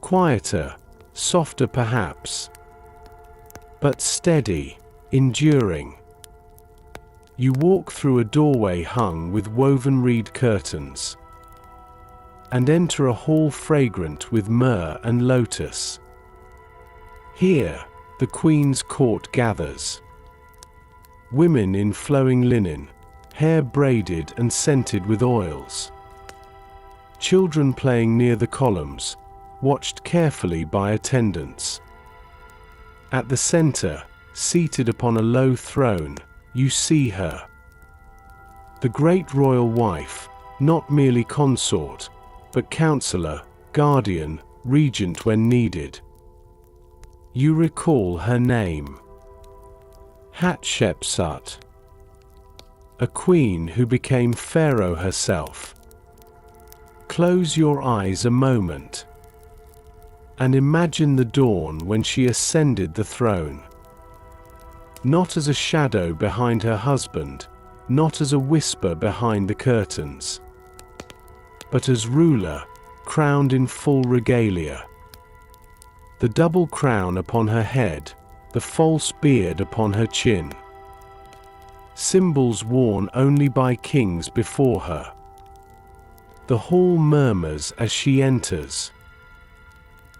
Speaker 1: Quieter, softer perhaps, but steady, enduring. You walk through a doorway hung with woven reed curtains, and enter a hall fragrant with myrrh and lotus. Here, the queen's court gathers. Women in flowing linen, hair braided and scented with oils. Children playing near the columns, watched carefully by attendants. At the center, seated upon a low throne, you see her. The great royal wife, not merely consort, but counselor, guardian, regent when needed. You recall her name. Hatshepsut, a queen who became Pharaoh herself. Close your eyes a moment, and imagine the dawn when she ascended the throne. Not as a shadow behind her husband, not as a whisper behind the curtains, but as ruler, crowned in full regalia. The double crown upon her head, the false beard upon her chin. Symbols worn only by kings before her. The hall murmurs as she enters.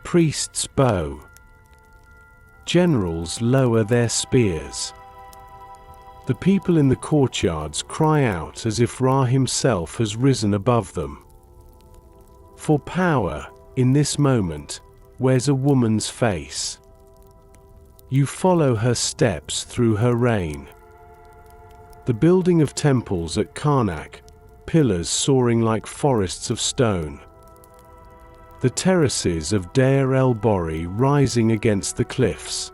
Speaker 1: Priests bow. Generals lower their spears. The people in the courtyards cry out as if Ra himself has risen above them. For power, in this moment, wears a woman's face. You follow her steps through her reign. The building of temples at Karnak, pillars soaring like forests of stone. The terraces of Deir el-Bori rising against the cliffs.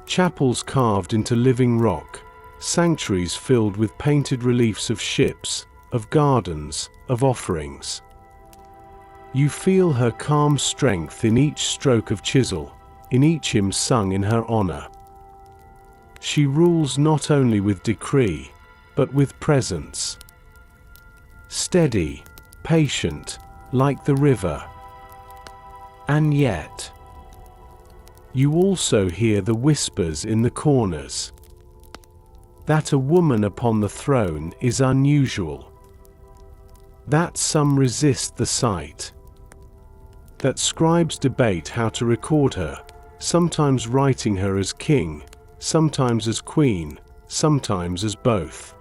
Speaker 1: Chapels carved into living rock, sanctuaries filled with painted reliefs of ships, of gardens, of offerings. You feel her calm strength in each stroke of chisel, in each hymn sung in her honor. She rules not only with decree, but with presence. Steady, patient, like the river. And yet, you also hear the whispers in the corners. That a woman upon the throne is unusual. That some resist the sight. That scribes debate how to record her, sometimes writing her as king, sometimes as queen, sometimes as both.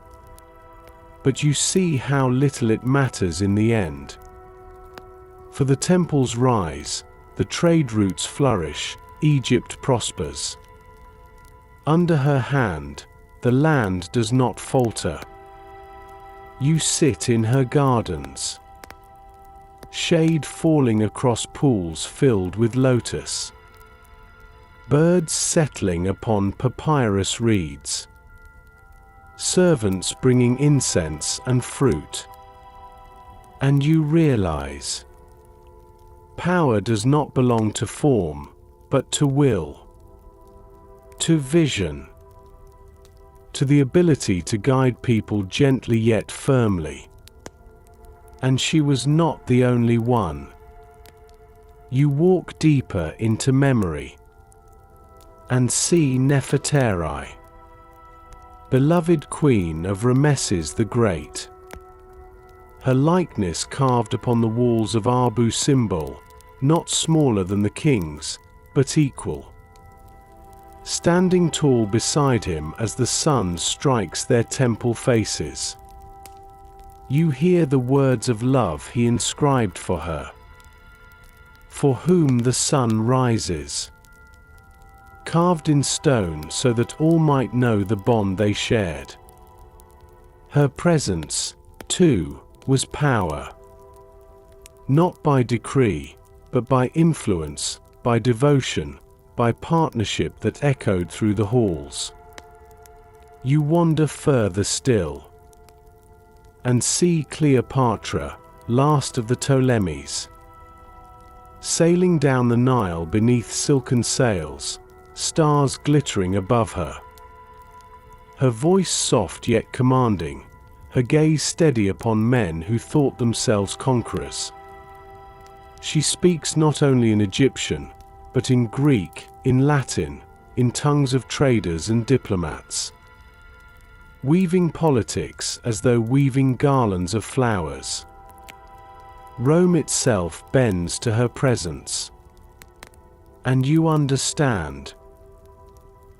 Speaker 1: But you see how little it matters in the end. For the temples rise, the trade routes flourish, Egypt prospers. Under her hand, the land does not falter. You sit in her gardens. Shade falling across pools filled with lotus. Birds settling upon papyrus reeds. Servants bringing incense and fruit. And you realize, power does not belong to form, but to will, to vision, to the ability to guide people gently yet firmly. And she was not the only one. You walk deeper into memory and see Nefertari, beloved queen of Rameses the Great. Her likeness carved upon the walls of Abu Simbel, not smaller than the king's, but equal. Standing tall beside him as the sun strikes their temple faces. You hear the words of love he inscribed for her. For whom the sun rises. Carved in stone so that all might know the bond they shared. Her presence, too, was power. Not by decree, but by influence, by devotion, by partnership that echoed through the halls. You wander further still, and see Cleopatra, last of the Ptolemies, sailing down the Nile beneath silken sails, stars glittering above her. Her voice soft yet commanding, her gaze steady upon men who thought themselves conquerors. She speaks not only in Egyptian, but in Greek, in Latin, in tongues of traders and diplomats. Weaving politics as though weaving garlands of flowers. Rome itself bends to her presence. And you understand.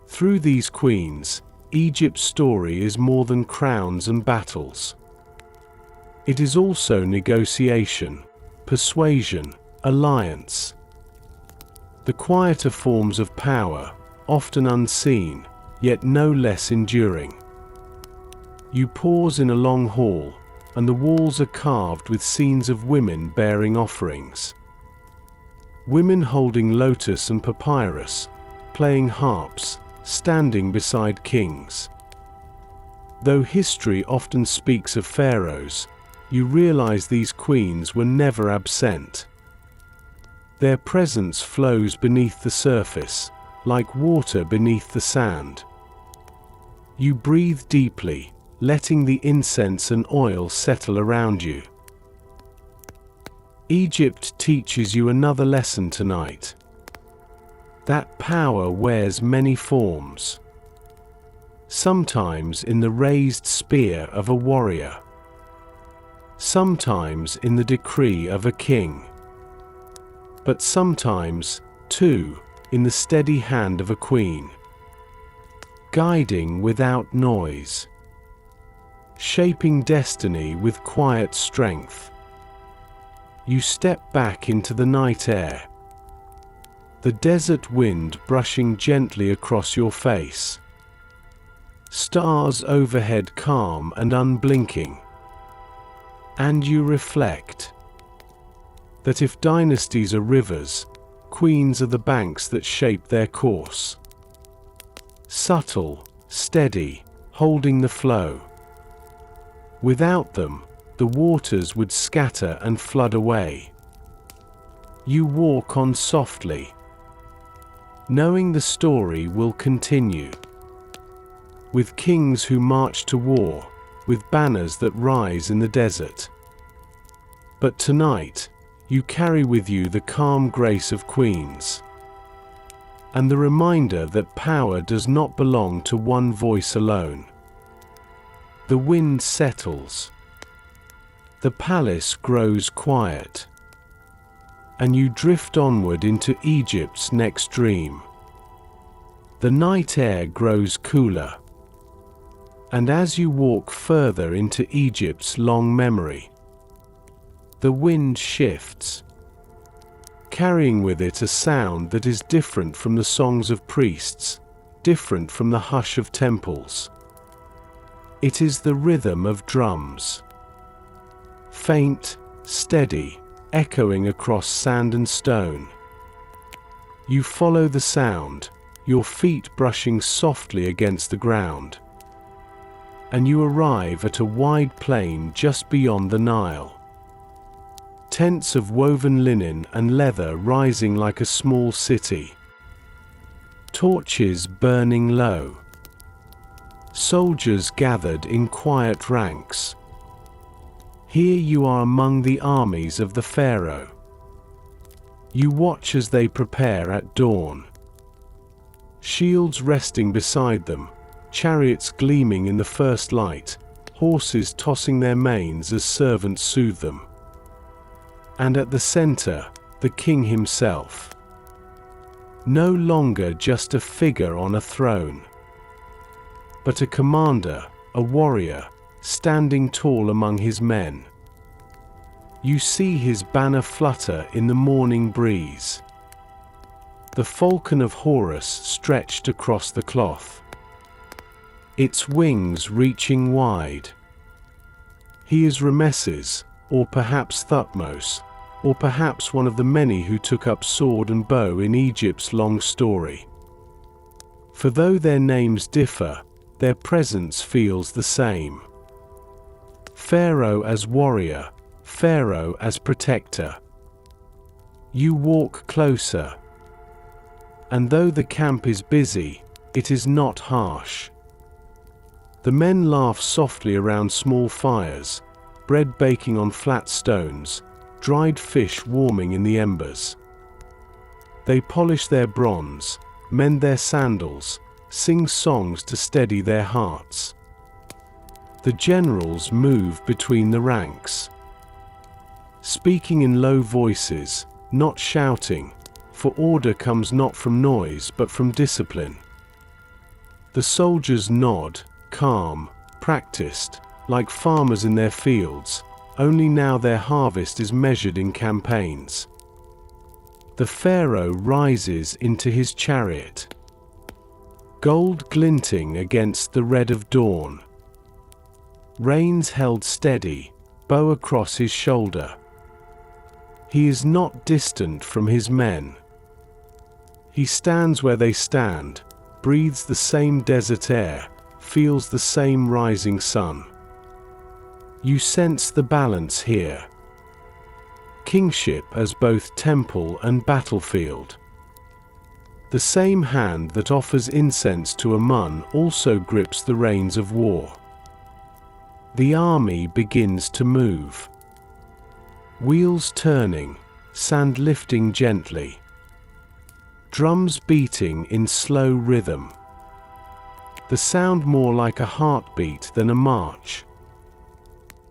Speaker 1: Through these queens, Egypt's story is more than crowns and battles. It is also negotiation, persuasion, alliance. The quieter forms of power, often unseen, yet no less enduring. You pause in a long hall, and the walls are carved with scenes of women bearing offerings. Women holding lotus and papyrus, playing harps, standing beside kings. Though history often speaks of pharaohs, you realize these queens were never absent. Their presence flows beneath the surface, like water beneath the sand. You breathe deeply, letting the incense and oil settle around you. Egypt teaches you another lesson tonight. That power wears many forms. Sometimes in the raised spear of a warrior. Sometimes in the decree of a king. But sometimes, too, in the steady hand of a queen. Guiding without noise. Shaping destiny with quiet strength. You step back into the night air. The desert wind brushing gently across your face. Stars overhead calm and unblinking. And you reflect that if dynasties are rivers, queens are the banks that shape their course. Subtle, steady, holding the flow. Without them, the waters would scatter and flood away. You walk on softly, knowing the story will continue. With kings who march to war, with banners that rise in the desert. But tonight, you carry with you the calm grace of queens. And the reminder that power does not belong to one voice alone. The wind settles. The palace grows quiet. And you drift onward into Egypt's next dream. The night air grows cooler. And as you walk further into Egypt's long memory, the wind shifts, carrying with it a sound that is different from the songs of priests, different from the hush of temples. It is the rhythm of drums. Faint, steady, echoing across sand and stone. You follow the sound, your feet brushing softly against the ground. And you arrive at a wide plain just beyond the Nile. Tents of woven linen and leather rising like a small city. Torches burning low. Soldiers gathered in quiet ranks. Here you are among the armies of the Pharaoh. You watch as they prepare at dawn. Shields resting beside them, chariots gleaming in the first light, horses tossing their manes as servants soothe them. And at the center, the king himself. No longer just a figure on a throne, but a commander, a warrior, standing tall among his men. You see his banner flutter in the morning breeze. The falcon of Horus stretched across the cloth, its wings reaching wide. He is Ramesses, or perhaps Thutmose, or perhaps one of the many who took up sword and bow in Egypt's long story. For though their names differ, their presence feels the same. Pharaoh as warrior, Pharaoh as protector. You walk closer, and though the camp is busy, it is not harsh. The men laugh softly around small fires, bread baking on flat stones, dried fish warming in the embers. They polish their bronze, mend their sandals, sing songs to steady their hearts. The generals move between the ranks, speaking in low voices, not shouting, for order comes not from noise but from discipline. The soldiers nod, calm, practiced, like farmers in their fields, only now their harvest is measured in campaigns. The pharaoh rises into his chariot, gold glinting against the red of dawn. Reins held steady, bow across his shoulder. He is not distant from his men. He stands where they stand, breathes the same desert air, feels the same rising sun. You sense the balance here. Kingship as both temple and battlefield. The same hand that offers incense to Amun also grips the reins of war. The army begins to move. Wheels turning, sand lifting gently. Drums beating in slow rhythm. The sound more like a heartbeat than a march.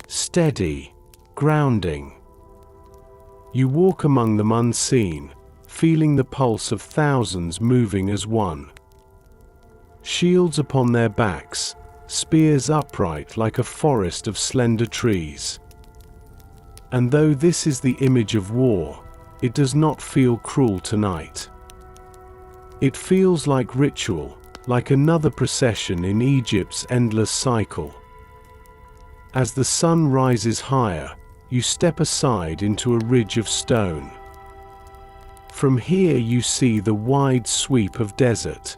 Speaker 1: Steady, grounding. You walk among them unseen, feeling the pulse of thousands moving as one. Shields upon their backs, spears upright like a forest of slender trees. And though this is the image of war, it does not feel cruel tonight. It feels like ritual, like another procession in Egypt's endless cycle. As the sun rises higher, you step aside into a ridge of stone. From here you see the wide sweep of desert.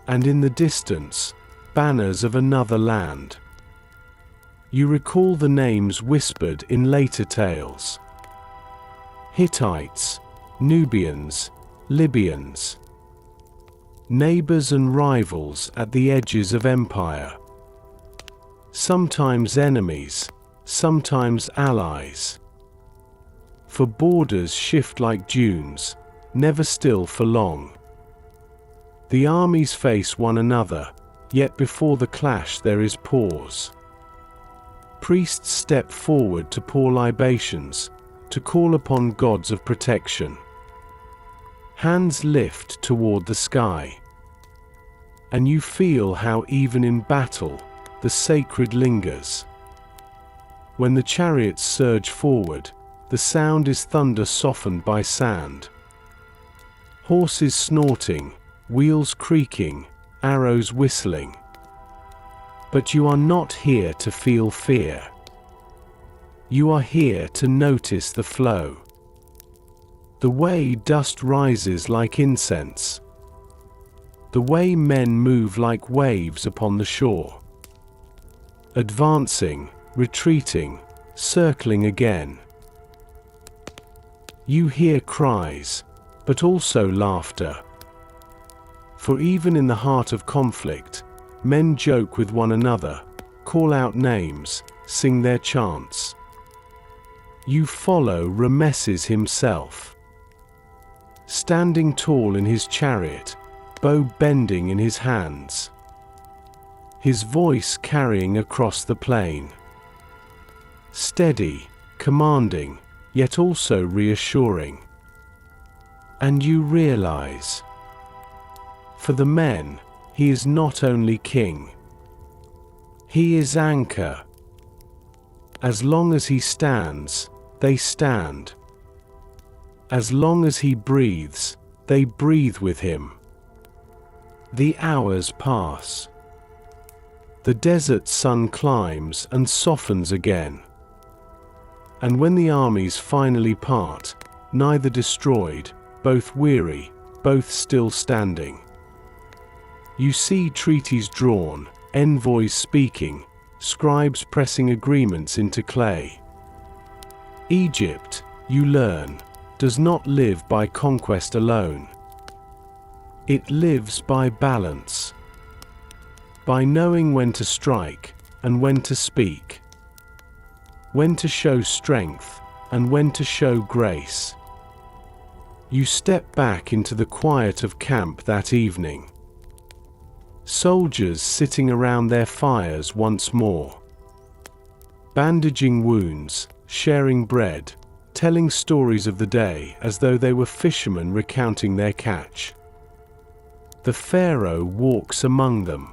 Speaker 1: And in the distance, banners of another land. You recall the names whispered in later tales. Hittites, Nubians, Libyans. Neighbors and rivals at the edges of empire. Sometimes enemies, sometimes allies. For borders shift like dunes, never still for long. The armies face one another, yet before the clash there is pause. Priests step forward to pour libations, to call upon gods of protection. Hands lift toward the sky. And you feel how even in battle, the sacred lingers. When the chariots surge forward, the sound is thunder softened by sand. Horses snorting, wheels creaking, arrows whistling. But you are not here to feel fear. You are here to notice the flow. The way dust rises like incense. The way men move like waves upon the shore. Advancing, retreating, circling again. You hear cries, but also laughter. For even in the heart of conflict, men joke with one another, call out names, sing their chants. You follow Ramesses himself. Standing tall in his chariot, bow bending in his hands. His voice carrying across the plain. Steady, commanding, yet also reassuring. And you realize, for the men, he is not only king. He is anchor. As long as he stands, they stand. As long as he breathes, they breathe with him. The hours pass. The desert sun climbs and softens again. And when the armies finally part, neither destroyed, both weary, both still standing. You see treaties drawn, envoys speaking, scribes pressing agreements into clay. Egypt, you learn, does not live by conquest alone. It lives by balance. By knowing when to strike and when to speak. When to show strength and when to show grace. You step back into the quiet of camp that evening. Soldiers sitting around their fires once more. Bandaging wounds, sharing bread, telling stories of the day as though they were fishermen recounting their catch. The Pharaoh walks among them,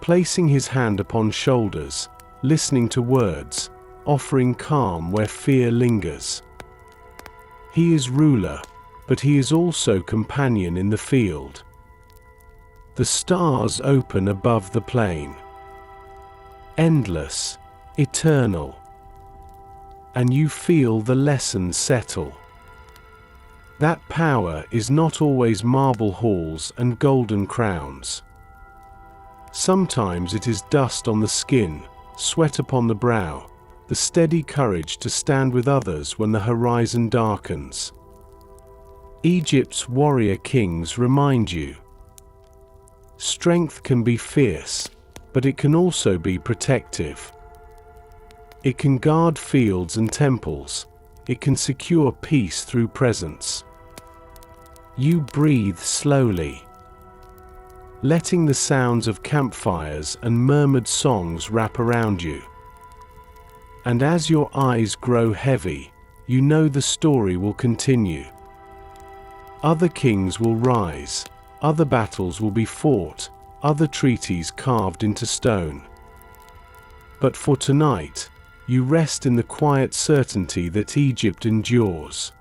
Speaker 1: placing his hand upon shoulders, listening to words, offering calm where fear lingers. He is ruler, but he is also companion in the field. The stars open above the plain. Endless, eternal. And you feel the lessons settle. That power is not always marble halls and golden crowns. Sometimes it is dust on the skin, sweat upon the brow, the steady courage to stand with others when the horizon darkens. Egypt's warrior kings remind you. Strength can be fierce, but it can also be protective. It can guard fields and temples. It can secure peace through presence. You breathe slowly, letting the sounds of campfires and murmured songs wrap around you. And as your eyes grow heavy, you know the story will continue. Other kings will rise. Other battles will be fought, other treaties carved into stone. But for tonight, you rest in the quiet certainty that Egypt endures.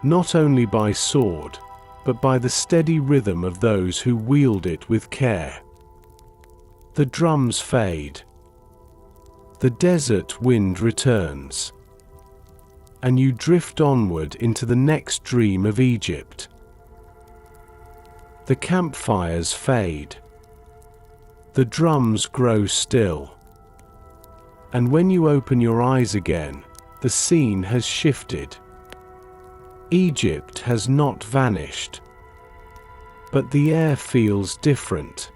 Speaker 1: Not only by sword, but by the steady rhythm of those who wield it with care. The drums fade. The desert wind returns. And you drift onward into the next dream of Egypt. The campfires fade. The drums grow still. And when you open your eyes again, the scene has shifted. Egypt has not vanished. But the air feels different.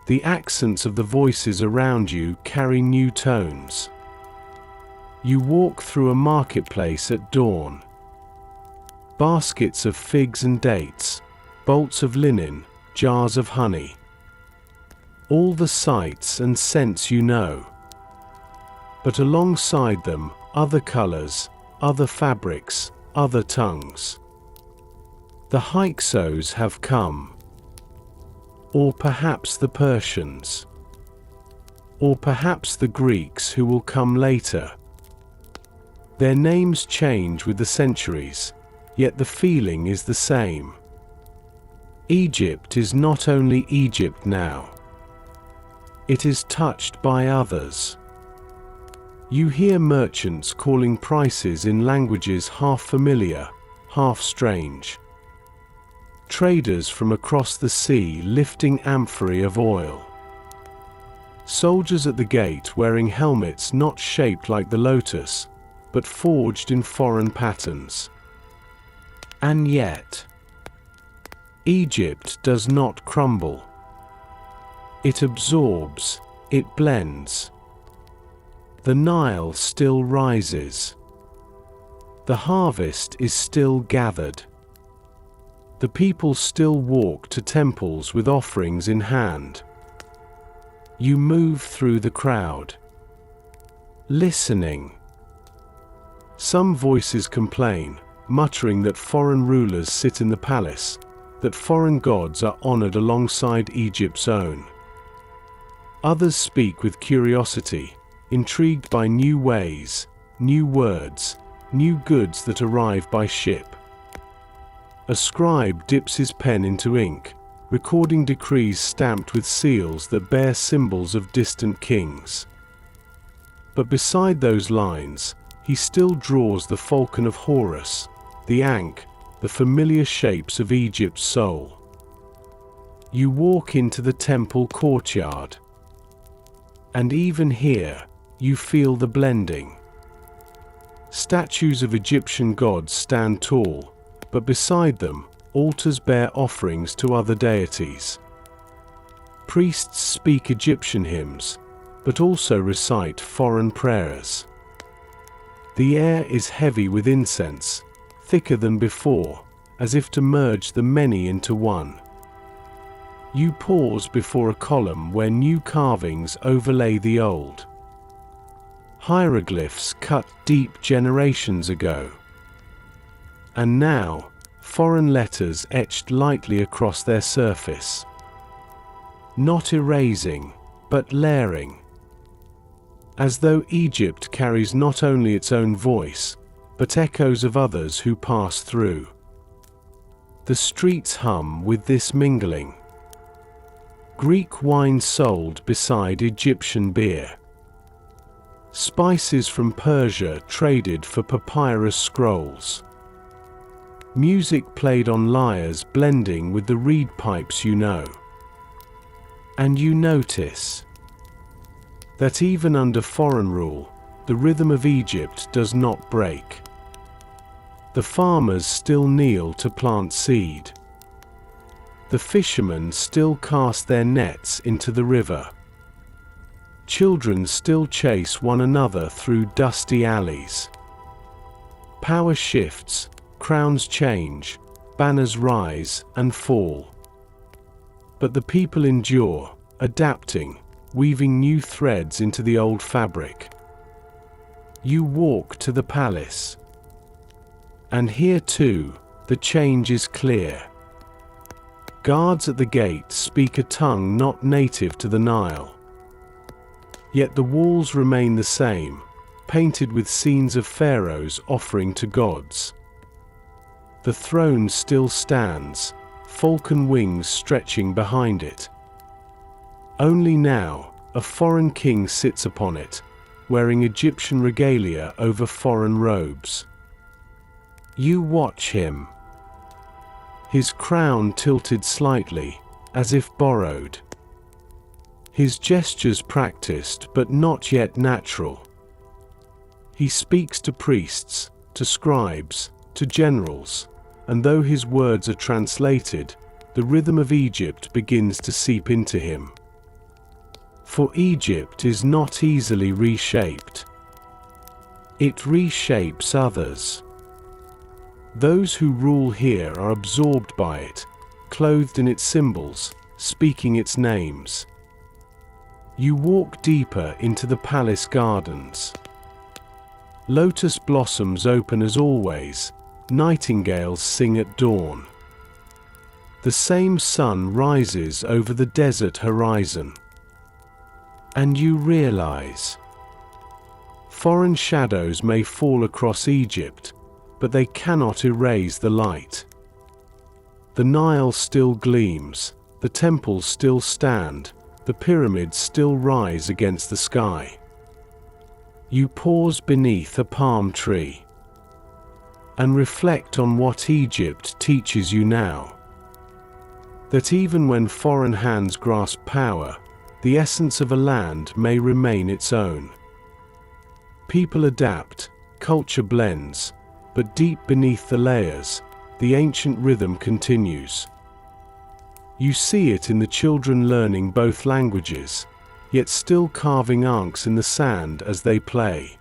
Speaker 1: The accents of the voices around you carry new tones. You walk through a marketplace at dawn. Baskets of figs and dates, bolts of linen, jars of honey. All the sights and scents you know. But alongside them, other colors, other fabrics, other tongues. The Hyksos have come. Or perhaps the Persians. Or perhaps the Greeks who will come later. Their names change with the centuries, yet the feeling is the same. Egypt is not only Egypt now. It is touched by others. You hear merchants calling prices in languages half familiar, half strange. Traders from across the sea lifting amphorae of oil. Soldiers at the gate wearing helmets not shaped like the lotus, but forged in foreign patterns. And yet, Egypt does not crumble. It absorbs, it blends. The Nile still rises. The harvest is still gathered. The people still walk to temples with offerings in hand. You move through the crowd, listening, Some voices complain, muttering that foreign rulers sit in the palace, that foreign gods are honored alongside Egypt's own. Others speak with curiosity, intrigued by new ways, new words, new goods that arrive by ship. A scribe dips his pen into ink, recording decrees stamped with seals that bear symbols of distant kings. But beside those lines, he still draws the falcon of Horus, the ankh, the familiar shapes of Egypt's soul. You walk into the temple courtyard. And even here, you feel the blending. Statues of Egyptian gods stand tall, but beside them, altars bear offerings to other deities. Priests speak Egyptian hymns, but also recite foreign prayers. The air is heavy with incense, thicker than before, as if to merge the many into one. You pause before a column where new carvings overlay the old. Hieroglyphs cut deep generations ago. And now, foreign letters etched lightly across their surface. Not erasing, but layering. As though Egypt carries not only its own voice, but echoes of others who pass through. The streets hum with this mingling. Greek wine sold beside Egyptian beer. Spices from Persia traded for papyrus scrolls. Music played on lyres blending with the reed pipes you know. And you notice that even under foreign rule, the rhythm of Egypt does not break. The farmers still kneel to plant seed. The fishermen still cast their nets into the river. Children still chase one another through dusty alleys. Power shifts, crowns change, banners rise and fall. But the people endure, adapting, weaving new threads into the old fabric. You walk to the palace. And here too, the change is clear. Guards at the gate speak a tongue not native to the Nile. Yet the walls remain the same, painted with scenes of pharaohs offering to gods. The throne still stands, falcon wings stretching behind it. Only now, a foreign king sits upon it, wearing Egyptian regalia over foreign robes. You watch him. His crown tilted slightly, as if borrowed. His gestures practiced but not yet natural. He speaks to priests, to scribes, to generals, and though his words are translated, the rhythm of Egypt begins to seep into him. For Egypt is not easily reshaped. It reshapes others. Those who rule here are absorbed by it, clothed in its symbols, speaking its names. You walk deeper into the palace gardens. Lotus blossoms open as always, nightingales sing at dawn. The same sun rises over the desert horizon. And you realize, foreign shadows may fall across Egypt, but they cannot erase the light. The Nile still gleams, the temples still stand, the pyramids still rise against the sky. You pause beneath a palm tree and reflect on what Egypt teaches you now. That even when foreign hands grasp power, the essence of a land may remain its own. People adapt, culture blends, but deep beneath the layers, the ancient rhythm continues. You see it in the children learning both languages, yet still carving ankhs in the sand as they play.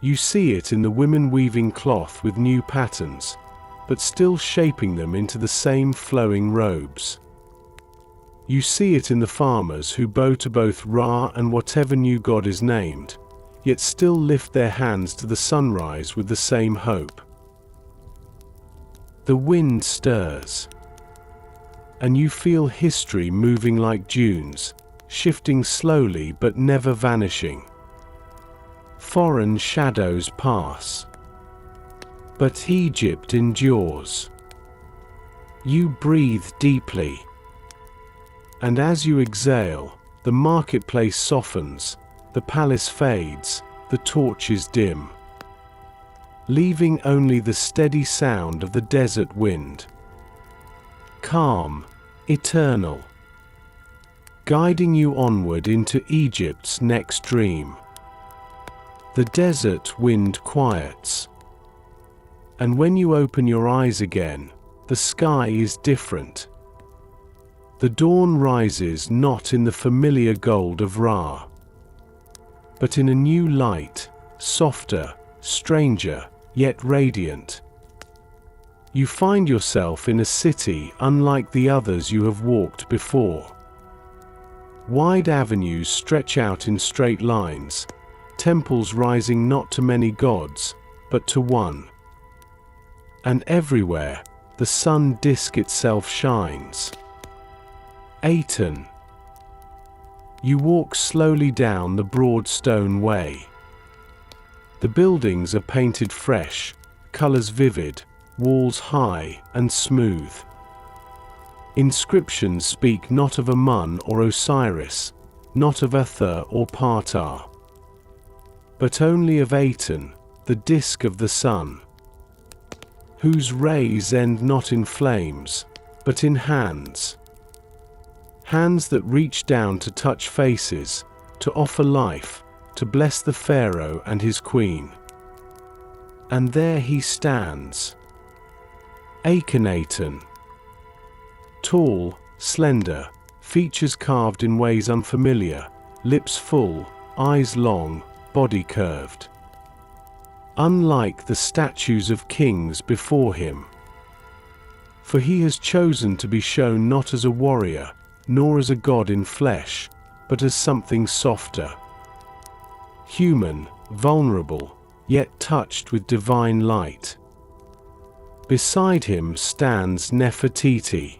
Speaker 1: You see it in the women weaving cloth with new patterns, but still shaping them into the same flowing robes. You see it in the farmers who bow to both Ra and whatever new god is named, yet still lift their hands to the sunrise with the same hope. The wind stirs, and you feel history moving like dunes, shifting slowly but never vanishing. Foreign shadows pass, but Egypt endures. You breathe deeply, and as you exhale, the marketplace softens, the palace fades, the torches dim, leaving only the steady sound of the desert wind. Calm, eternal, guiding you onward into Egypt's next dream. The desert wind quiets, and when you open your eyes again, the sky is different. The dawn rises not in the familiar gold of Ra, but in a new light, softer, stranger, yet radiant. You find yourself in a city unlike the others you have walked before. Wide avenues stretch out in straight lines, temples rising not to many gods, but to one. And everywhere, the sun disk itself shines. Aten. You walk slowly down the broad stone way. The buildings are painted fresh, colors vivid, walls high and smooth. Inscriptions speak not of Amun or Osiris, not of Atha or Partar, but only of Aten, the disk of the sun, whose rays end not in flames, but in hands. Hands that reach down to touch faces, to offer life, to bless the pharaoh and his queen. And there he stands, Akhenaten. Tall, slender, features carved in ways unfamiliar, lips full, eyes long, body curved. Unlike the statues of kings before him. For he has chosen to be shown not as a warrior, nor as a god in flesh, but as something softer. Human, vulnerable, yet touched with divine light. Beside him stands Nefertiti,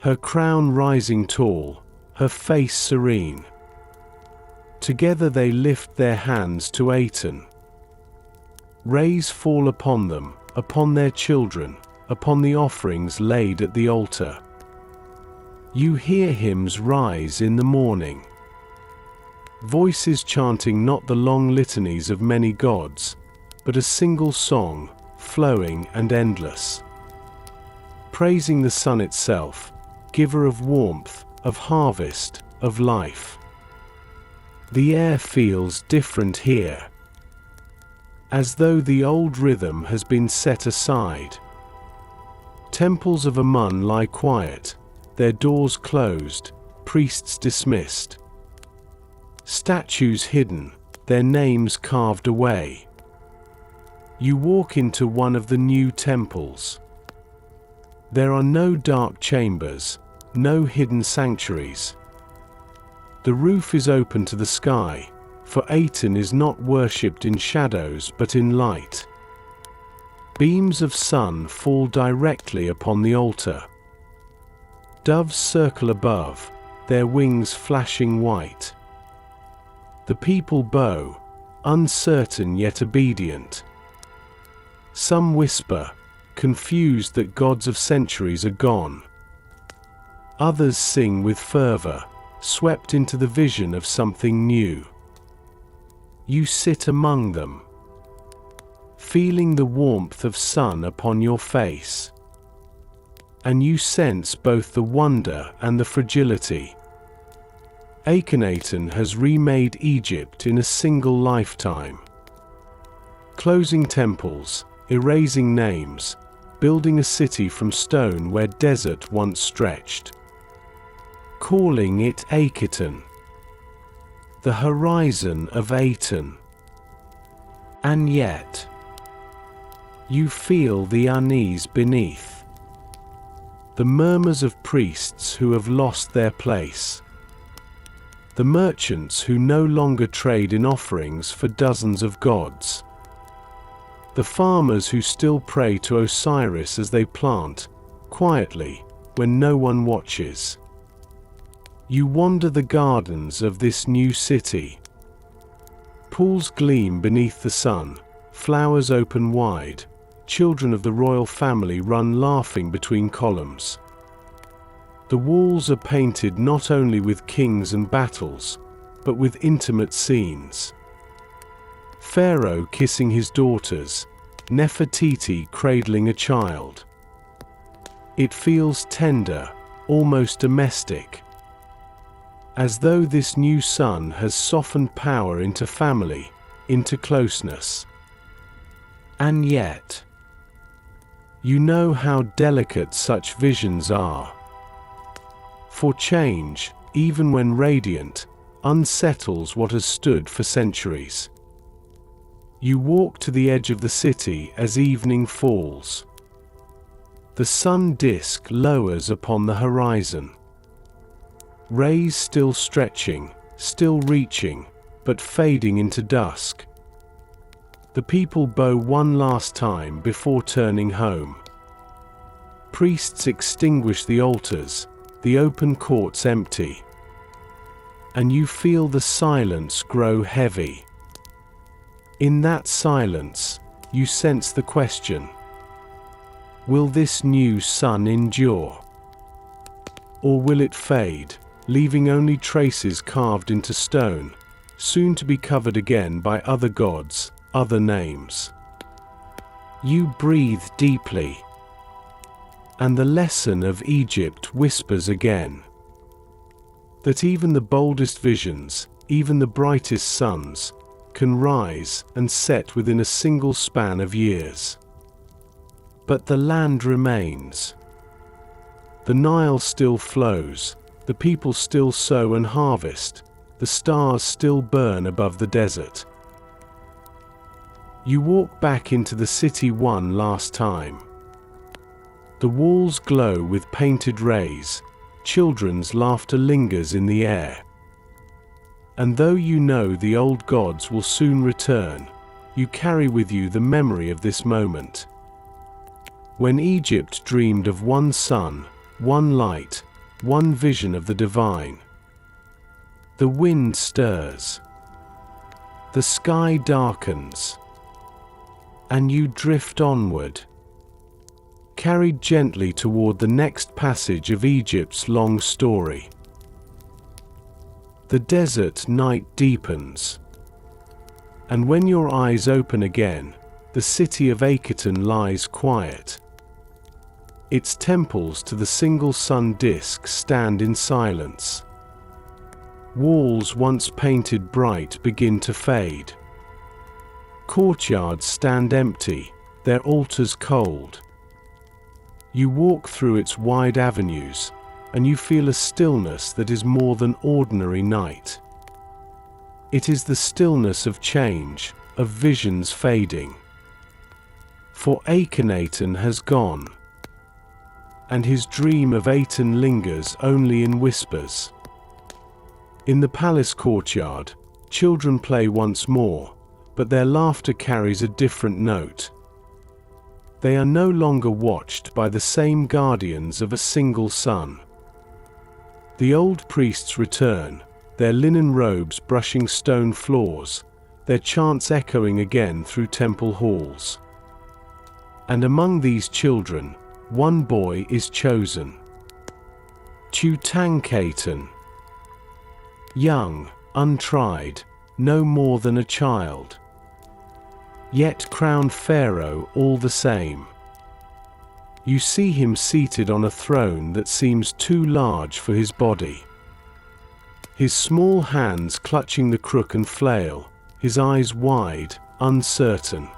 Speaker 1: her crown rising tall, her face serene. Together they lift their hands to Aten. Rays fall upon them, upon their children, upon the offerings laid at the altar. You hear hymns rise in the morning, voices chanting not the long litanies of many gods, but a single song, flowing and endless, praising the sun itself, giver of warmth, of harvest, of life. The air feels different here, as though the old rhythm has been set aside. Temples of Amun lie quiet, their doors closed, priests dismissed. Statues hidden, their names carved away. You walk into one of the new temples. There are no dark chambers, no hidden sanctuaries. The roof is open to the sky, for Aten is not worshipped in shadows but in light. Beams of sun fall directly upon the altar. Doves circle above, their wings flashing white. The people bow, uncertain yet obedient. Some whisper, confused that gods of centuries are gone. Others sing with fervor, swept into the vision of something new. You sit among them, feeling the warmth of sun upon your face. And you sense both the wonder and the fragility. Akhenaten has remade Egypt in a single lifetime. Closing temples, erasing names, building a city from stone where desert once stretched. Calling it Akhenaten, the horizon of Aten. And yet, you feel the unease beneath. The murmurs of priests who have lost their place. the merchants who no longer trade in offerings for dozens of gods, the farmers who still pray to Osiris as they plant, quietly, when no one watches. You wander the gardens of this new city. Pools gleam beneath the sun, flowers open wide, children of the royal family run laughing between columns. The walls are painted not only with kings and battles, but with intimate scenes. Pharaoh kissing his daughters, Nefertiti cradling a child. It feels tender, almost domestic, as though this new sun has softened power into family, into closeness. And yet, you know how delicate such visions are. For change, even when radiant, unsettles what has stood for centuries. You walk to the edge of the city as evening falls. The sun disk lowers upon the horizon. Rays still stretching, still reaching, but fading into dusk. The people bow one last time before turning home. Priests extinguish the altars, the open courts empty. And you feel the silence grow heavy. In that silence, you sense the question: will this new sun endure? Or will it fade, leaving only traces carved into stone, soon to be covered again by other gods, other names? You breathe deeply, and the lesson of Egypt whispers again, that even the boldest visions, even the brightest suns, can rise and set within a single span of years. But the land remains. The Nile still flows, the people still sow and harvest, the stars still burn above the desert. You walk back into the city one last time. The walls glow with painted rays, children's laughter lingers in the air. And though you know the old gods will soon return, you carry with you the memory of this moment. When Egypt dreamed of one sun, one light, one vision of the divine. The wind stirs. The sky darkens. And you drift onward, carried gently toward the next passage of Egypt's long story. The desert night deepens. And when your eyes open again, the city of Aketon lies quiet. Its temples to the single sun disk stand in silence. Walls once painted bright begin to fade. Courtyards stand empty, their altars cold. You walk through its wide avenues, and you feel a stillness that is more than ordinary night. It is the stillness of change, of visions fading. For Akhenaten has gone, and his dream of Aten lingers only in whispers. In the palace courtyard, children play once more, but their laughter carries a different note. They are no longer watched by the same guardians of a single sun. The old priests return, their linen robes brushing stone floors, their chants echoing again through temple halls. And among these children, one boy is chosen. Tutankhaten. Young, untried, no more than a child. Yet crowned pharaoh all the same. You see him seated on a throne that seems too large for his body. His small hands clutching the crook and flail, his eyes wide, uncertain.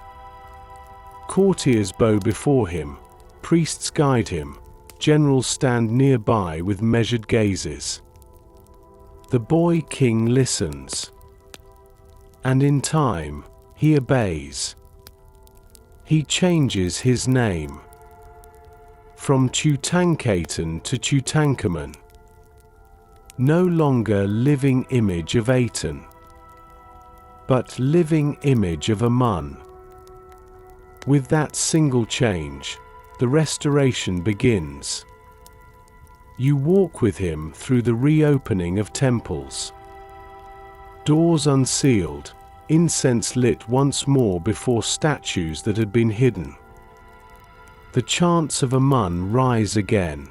Speaker 1: Courtiers bow before him, priests guide him, generals stand nearby with measured gazes. The boy king listens. And in time, he obeys. He changes his name from Tutankhaten to Tutankhamun. No longer living image of Aten, but living image of Amun. With that single change, the restoration begins. You walk with him through the reopening of temples. Doors unsealed, incense lit once more before statues that had been hidden. The chants of Amun rise again.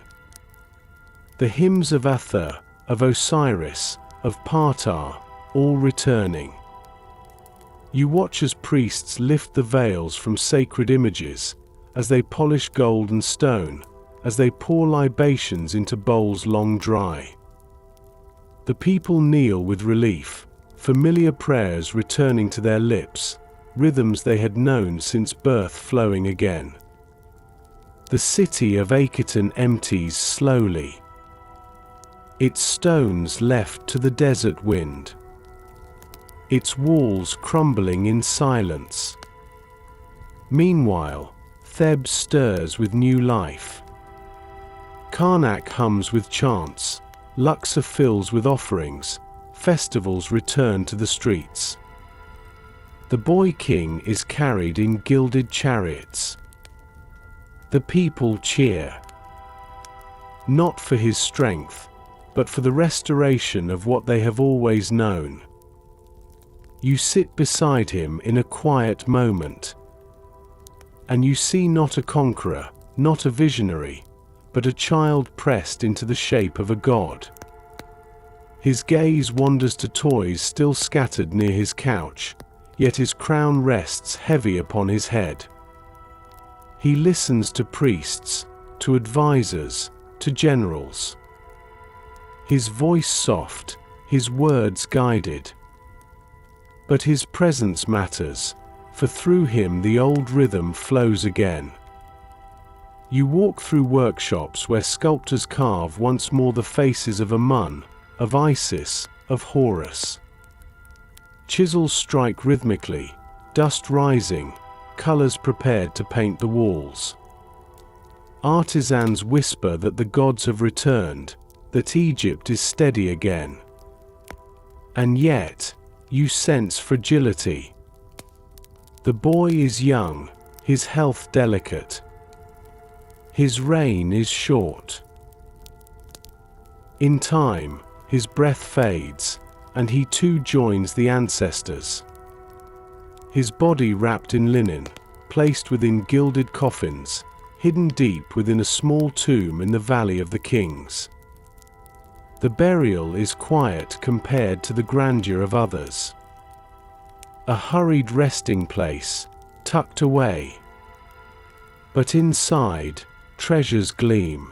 Speaker 1: The hymns of Atha, of Osiris, of Partar, all returning. You watch as priests lift the veils from sacred images, as they polish gold and stone, as they pour libations into bowls long dry. The people kneel with relief, familiar prayers returning to their lips, rhythms they had known since birth flowing again. The city of Aketon empties slowly, its stones left to the desert wind, its walls crumbling in silence. Meanwhile, Thebes stirs with new life. Karnak hums with chants, Luxor fills with offerings, festivals return to the streets. The boy king is carried in gilded chariots. The people cheer, not for his strength, but for the restoration of what they have always known. You sit beside him in a quiet moment, and you see not a conqueror, not a visionary, but a child pressed into the shape of a god. His gaze wanders to toys still scattered near his couch, yet his crown rests heavy upon his head. He listens to priests, to advisors, to generals. His voice soft, his words guided. But his presence matters, for through him the old rhythm flows again. You walk through workshops where sculptors carve once more the faces of Amun, of Isis, of Horus. Chisels strike rhythmically, dust rising, colors prepared to paint the walls. Artisans whisper that the gods have returned, that Egypt is steady again. And yet, you sense fragility. The boy is young, his health delicate. His reign is short. In time, his breath fades, and he too joins the ancestors. His body wrapped in linen, placed within gilded coffins, hidden deep within a small tomb in the Valley of the Kings. The burial is quiet compared to the grandeur of others. A hurried resting place, tucked away. But inside, treasures gleam.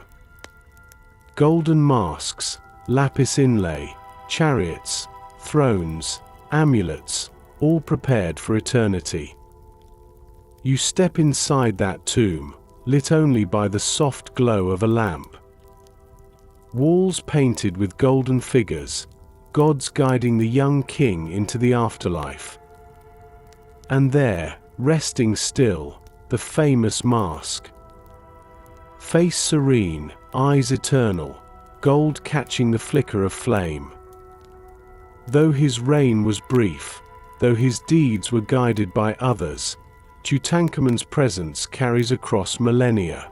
Speaker 1: Golden masks, lapis inlay, chariots, thrones, amulets, all prepared for eternity. You step inside that tomb, lit only by the soft glow of a lamp. Walls painted with golden figures, gods guiding the young king into the afterlife. And there, resting still, the famous mask. Face serene, eyes eternal, gold catching the flicker of flame. Though his reign was brief, though his deeds were guided by others, Tutankhamun's presence carries across millennia.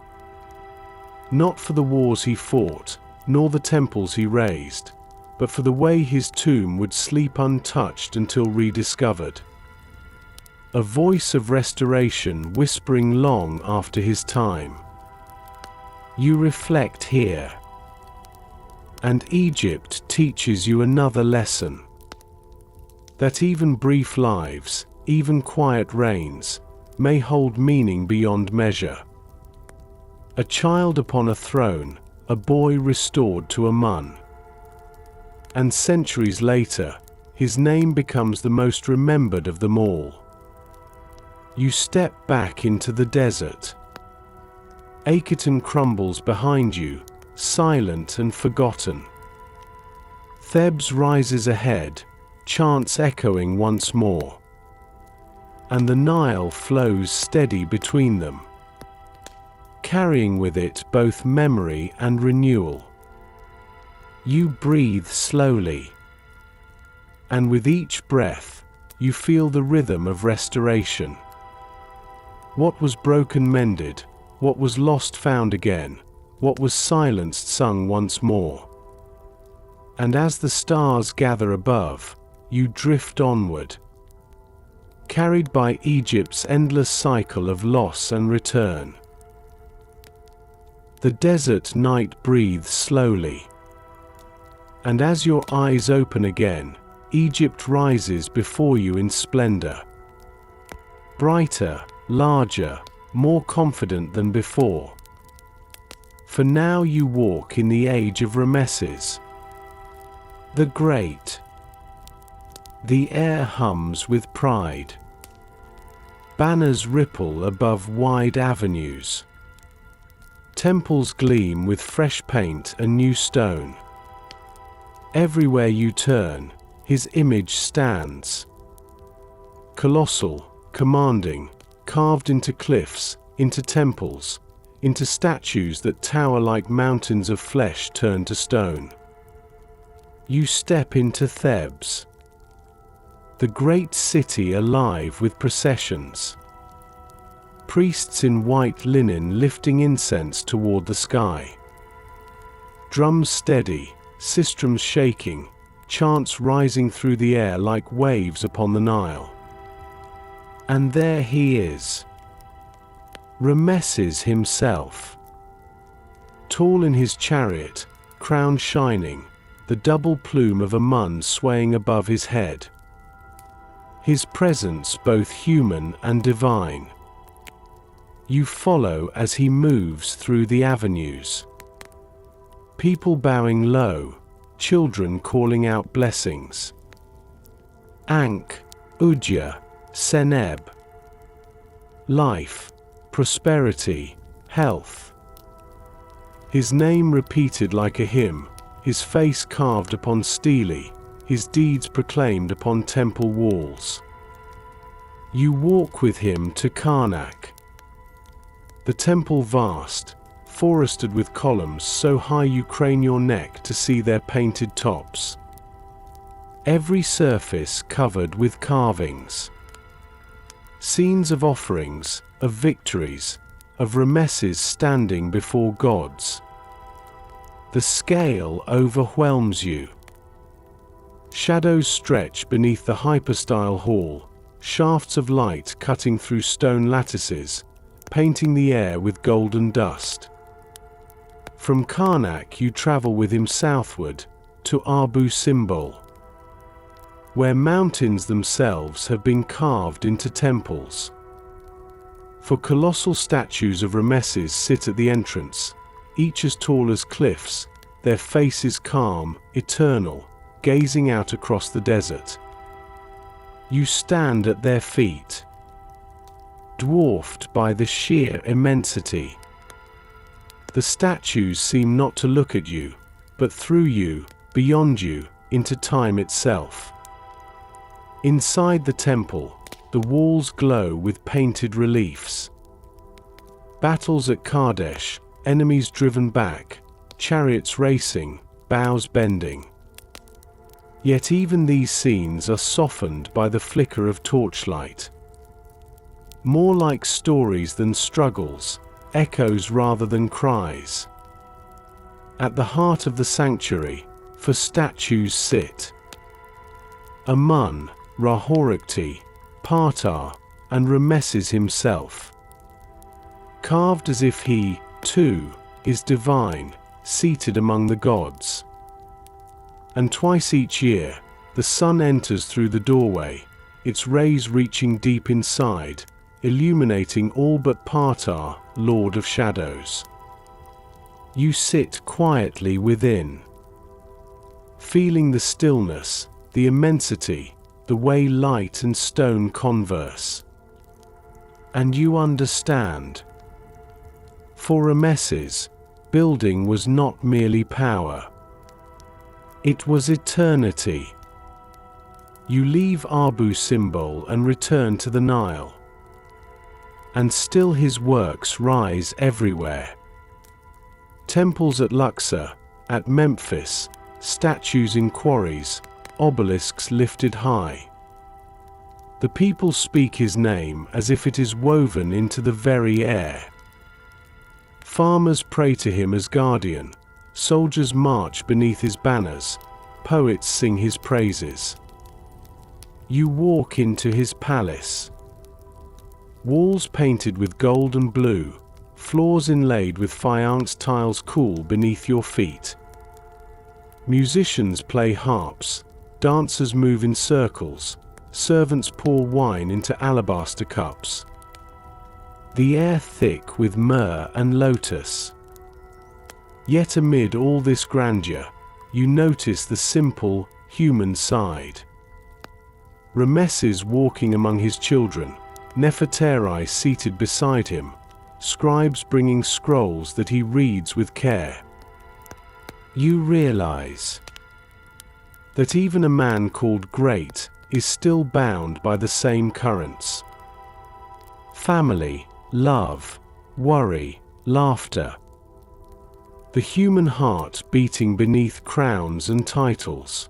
Speaker 1: Not for the wars he fought, nor the temples he raised, but for the way his tomb would sleep untouched until rediscovered. A voice of restoration whispering long after his time. You reflect here. And Egypt teaches you another lesson. That even brief lives, even quiet reigns, may hold meaning beyond measure. A child upon a throne, a boy restored to Amun. And centuries later, his name becomes the most remembered of them all. You step back into the desert. Aketon crumbles behind you, silent and forgotten. Thebes rises ahead, chants echoing once more. And the Nile flows steady between them, carrying with it both memory and renewal. You breathe slowly. And with each breath, you feel the rhythm of restoration. What was broken mended, what was lost found again, what was silenced sung once more. And as the stars gather above, you drift onward, carried by Egypt's endless cycle of loss and return. The desert night breathes slowly. And as your eyes open again, Egypt rises before you in splendor. Brighter, larger, more confident than before. For now you walk in the age of Rameses the Great. The air hums with pride. Banners ripple above wide avenues. Temples gleam with fresh paint and new stone. Everywhere you turn, his image stands. Colossal, commanding, carved into cliffs, into temples, into statues that tower like mountains of flesh turned to stone. You step into Thebes, the great city alive with processions. Priests in white linen lifting incense toward the sky. Drums steady, sistrums shaking, chants rising through the air like waves upon the Nile. And there he is, Rameses himself. Tall in his chariot, crown shining, the double plume of Amun swaying above his head. His presence both human and divine. You follow as he moves through the avenues. People bowing low, children calling out blessings. Ankh, Udja, Seneb. Life, prosperity, health. His name repeated like a hymn, his face carved upon stele, his deeds proclaimed upon temple walls. You walk with him to Karnak. The temple vast, forested with columns so high you crane your neck to see their painted tops. Every surface covered with carvings. Scenes of offerings, of victories, of Rameses standing before gods. The scale overwhelms you. Shadows stretch beneath the hypostyle hall, shafts of light cutting through stone lattices, painting the air with golden dust. From Karnak you travel with him southward, to Abu Simbel, where mountains themselves have been carved into temples. For colossal statues of Rameses sit at the entrance, each as tall as cliffs, their faces calm, eternal, gazing out across the desert. You stand at their feet, dwarfed by the sheer immensity. The statues seem not to look at you, but through you, beyond you, into time itself. Inside the temple, the walls glow with painted reliefs. Battles at Kadesh, enemies driven back, chariots racing, bows bending. Yet even these scenes are softened by the flicker of torchlight. More like stories than struggles, echoes rather than cries. At the heart of the sanctuary, for statues sit Amun, Ra-Horekti, Partar, and Rameses himself. Carved as if he, too, is divine, seated among the gods. And twice each year, the sun enters through the doorway, its rays reaching deep inside, illuminating all but Partar, Lord of Shadows. You sit quietly within, feeling the stillness, the immensity, the way light and stone converse. And you understand. For Rameses, building was not merely power. It was eternity. You leave Abu Simbel and return to the Nile. And still his works rise everywhere. Temples at Luxor, at Memphis, statues in quarries, obelisks lifted high. The people speak his name as if it is woven into the very air. Farmers pray to him as guardian, soldiers march beneath his banners, poets sing his praises. You walk into his palace. Walls painted with gold and blue, floors inlaid with faience tiles cool beneath your feet. Musicians play harps, dancers move in circles, servants pour wine into alabaster cups. The air thick with myrrh and lotus. Yet amid all this grandeur, you notice the simple, human side. Ramesses walking among his children, Nefertari seated beside him, scribes bringing scrolls that he reads with care. You realize that even a man called great is still bound by the same currents. Family, love, worry, laughter. The human heart beating beneath crowns and titles.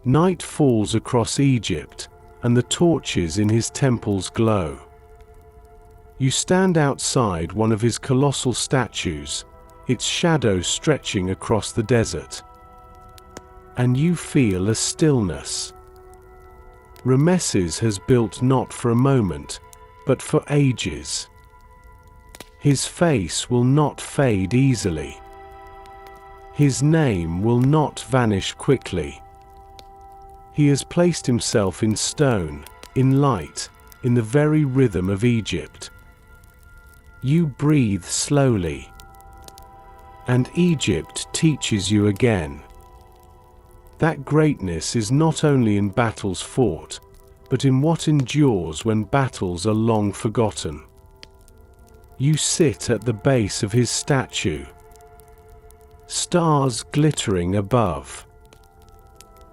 Speaker 1: Night falls across Egypt, and the torches in his temples glow. You stand outside one of his colossal statues, its shadow stretching across the desert. And you feel a stillness. Ramesses has built not for a moment, but for ages. His face will not fade easily. His name will not vanish quickly. He has placed himself in stone, in light, in the very rhythm of Egypt. You breathe slowly. And Egypt teaches you again. That greatness is not only in battles fought, but in what endures when battles are long forgotten. You sit at the base of his statue. Stars glittering above.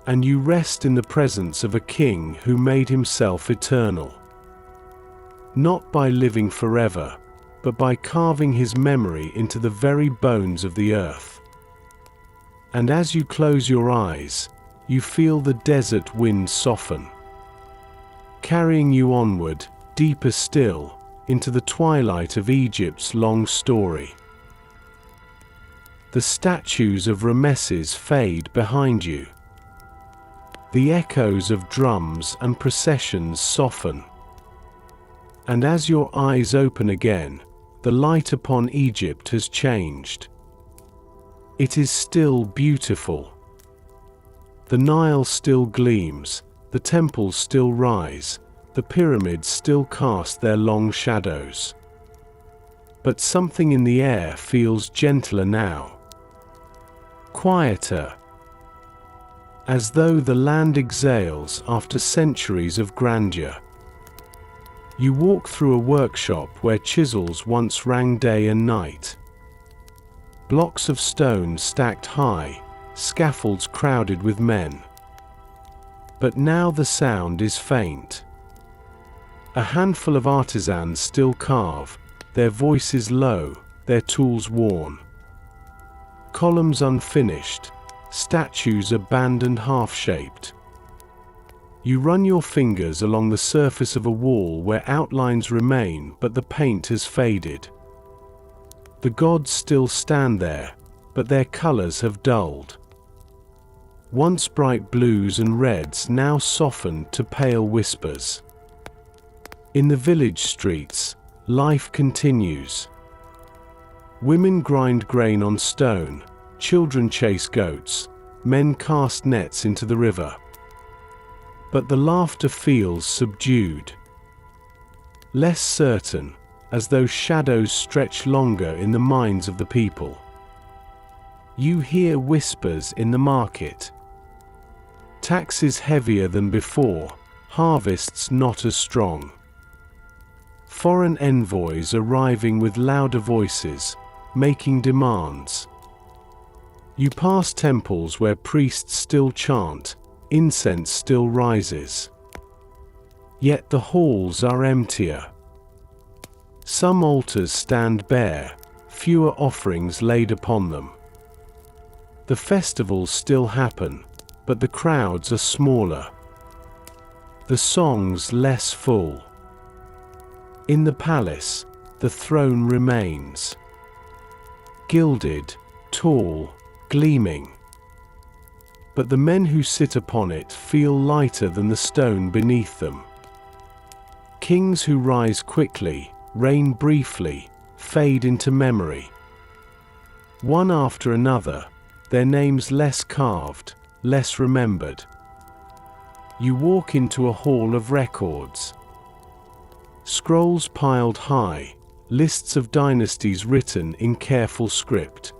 Speaker 1: And you rest in the presence of a king who made himself eternal. Not by living forever, but by carving his memory into the very bones of the earth. And as you close your eyes, you feel the desert wind soften, carrying you onward, deeper still, into the twilight of Egypt's long story. The statues of Ramesses fade behind you. The echoes of drums and processions soften. And as your eyes open again, the light upon Egypt has changed. It is still beautiful. The Nile still gleams, the temples still rise, the pyramids still cast their long shadows. But something in the air feels gentler now. Quieter. As though the land exhales after centuries of grandeur. You walk through a workshop where chisels once rang day and night. Blocks of stone stacked high, scaffolds crowded with men. But now the sound is faint. A handful of artisans still carve, their voices low, their tools worn. Columns unfinished, statues abandoned half-shaped. You run your fingers along the surface of a wall where outlines remain but the paint has faded. The gods still stand there, but their colors have dulled. Once bright blues and reds now softened to pale whispers. In the village streets, life continues. Women grind grain on stone, children chase goats, men cast nets into the river. But the laughter feels subdued. Less certain, as though shadows stretch longer in the minds of the people. You hear whispers in the market. Taxes heavier than before, harvests not as strong. Foreign envoys arriving with louder voices, making demands. You pass temples where priests still chant, incense still rises. Yet the halls are emptier. Some altars stand bare, fewer offerings laid upon them. The festivals still happen, but the crowds are smaller. The songs less full. In the palace, the throne remains. Gilded, tall, gleaming. But the men who sit upon it feel lighter than the stone beneath them. Kings who rise quickly, reign briefly, fade into memory. One after another, their names less carved, less remembered. You walk into a hall of records. Scrolls piled high, lists of dynasties written in careful script.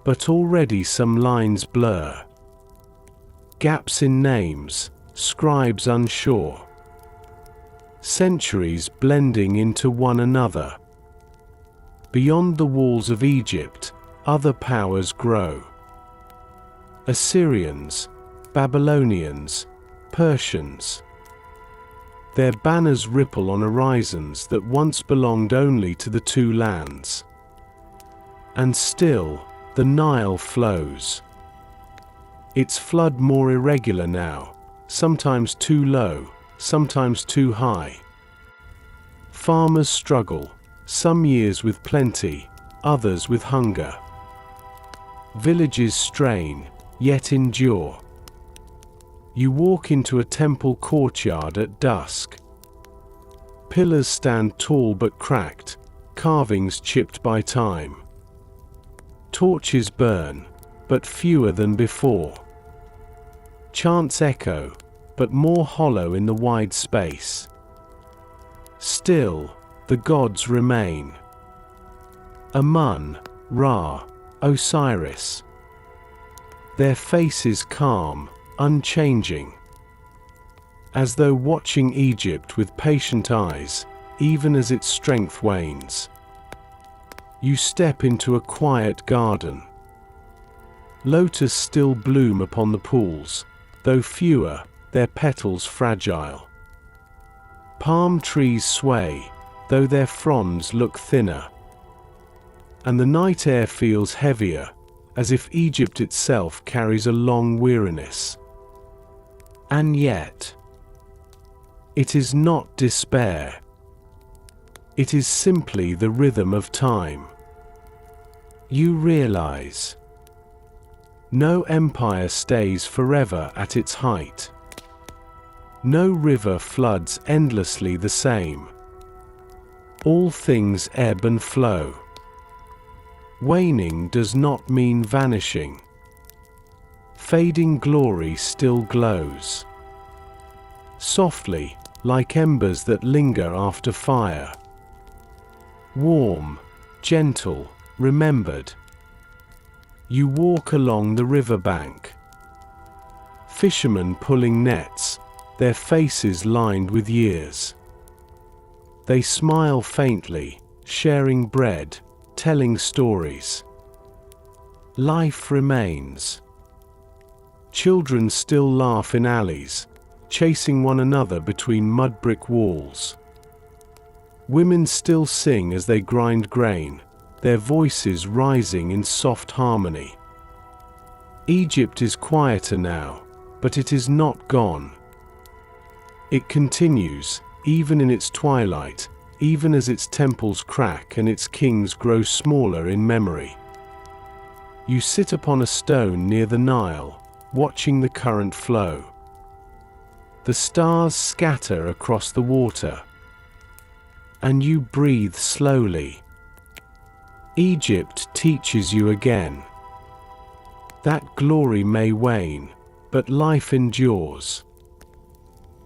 Speaker 1: But already some lines blur. Gaps in names, scribes unsure. Centuries blending into one another. Beyond the walls of Egypt, other powers grow. Assyrians, Babylonians, Persians. Their banners ripple on horizons that once belonged only to the two lands. And still, the Nile flows. Its flood more irregular now, sometimes too low, sometimes too high. Farmers struggle, some years with plenty, others with hunger. Villages strain, yet endure. You walk into a temple courtyard at dusk. Pillars stand tall but cracked, carvings chipped by time. Torches burn, but fewer than before. Chants echo, but more hollow in the wide space. Still, the gods remain. Amun, Ra, Osiris. Their faces calm, unchanging. As though watching Egypt with patient eyes, even as its strength wanes. You step into a quiet garden. Lotus still bloom upon the pools, though fewer, their petals fragile. Palm trees sway, though their fronds look thinner. And the night air feels heavier, as if Egypt itself carries a long weariness. And yet, it is not despair. It is simply the rhythm of time. You realize, no empire stays forever at its height. No river floods endlessly the same. All things ebb and flow. Waning does not mean vanishing. Fading glory still glows. Softly, like embers that linger after fire. Warm, gentle, remembered. You walk along the riverbank. Fishermen pulling nets, their faces lined with years. They smile faintly, sharing bread, telling stories. Life remains. Children still laugh in alleys, chasing one another between mud brick walls. Women still sing as they grind grain, their voices rising in soft harmony. Egypt is quieter now, but it is not gone. It continues, even in its twilight, even as its temples crack and its kings grow smaller in memory. You sit upon a stone near the Nile, watching the current flow. The stars scatter across the water. And you breathe slowly. Egypt teaches you again. That glory may wane, but life endures.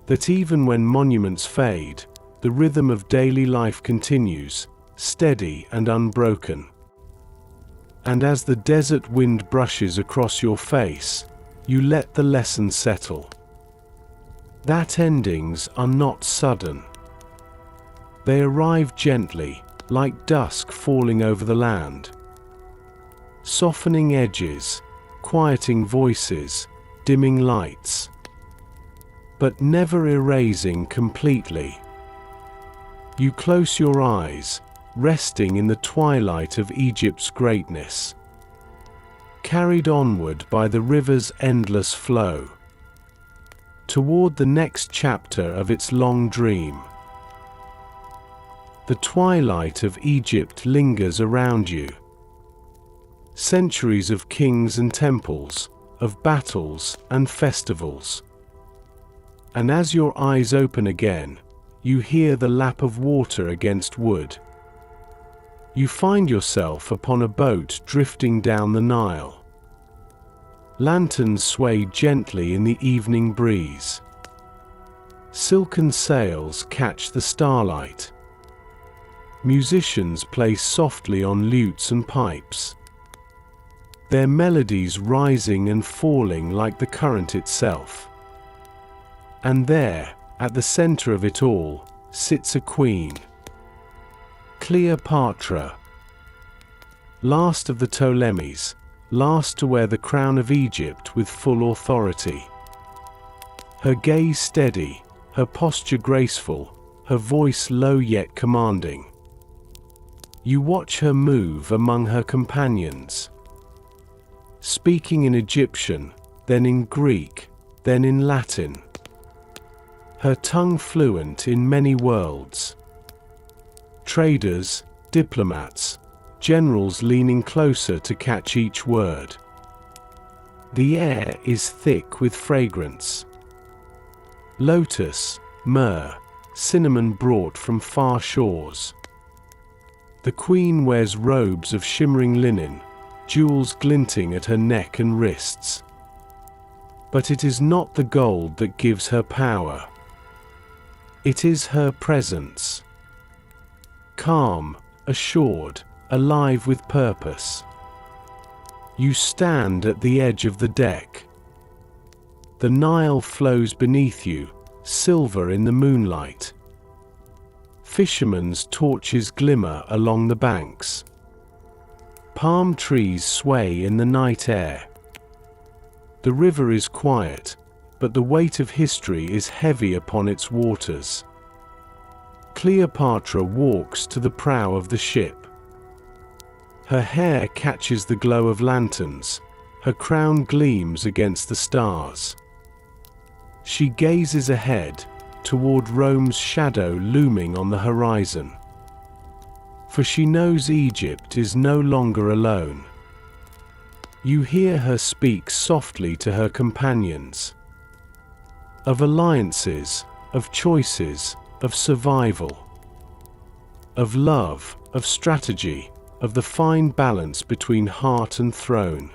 Speaker 1: That even when monuments fade, the rhythm of daily life continues, steady and unbroken. And as the desert wind brushes across your face, you let the lesson settle. That endings are not sudden. They arrive gently, like dusk falling over the land. Softening edges, quieting voices, dimming lights. But never erasing completely. You close your eyes, resting in the twilight of Egypt's greatness. carried onward by the river's endless flow, toward the next chapter of its long dream. The twilight of Egypt lingers around you. Centuries of kings and temples, of battles and festivals. And as your eyes open again, you hear the lap of water against wood. You find yourself upon a boat drifting down the Nile. Lanterns sway gently in the evening breeze. Silken sails catch the starlight. Musicians play softly on lutes and pipes, their melodies rising and falling like the current itself. And there, at the center of it all, sits a queen, Cleopatra, last of the Ptolemies, last to wear the crown of Egypt with full authority. Her gaze steady, her posture graceful, her voice low yet commanding. You watch her move among her companions, speaking in Egyptian, then in Greek, then in Latin. Her tongue fluent in many worlds. Traders, diplomats, generals leaning closer to catch each word. The air is thick with fragrance. Lotus, myrrh, cinnamon brought from far shores. The queen wears robes of shimmering linen, jewels glinting at her neck and wrists. But it is not the gold that gives her power. It is her presence. Calm, assured, alive with purpose. You stand at the edge of the deck. The Nile flows beneath you, silver in the moonlight. Fishermen's torches glimmer along the banks. Palm trees sway in the night air. The river is quiet, but the weight of history is heavy upon its waters. Cleopatra walks to the prow of the ship. Her hair catches the glow of lanterns, her crown gleams against the stars. She gazes ahead, toward Rome's shadow looming on the horizon. For she knows Egypt is no longer alone. You hear her speak softly to her companions. Of alliances, of choices, of survival. Of love, of strategy, of the fine balance between heart and throne.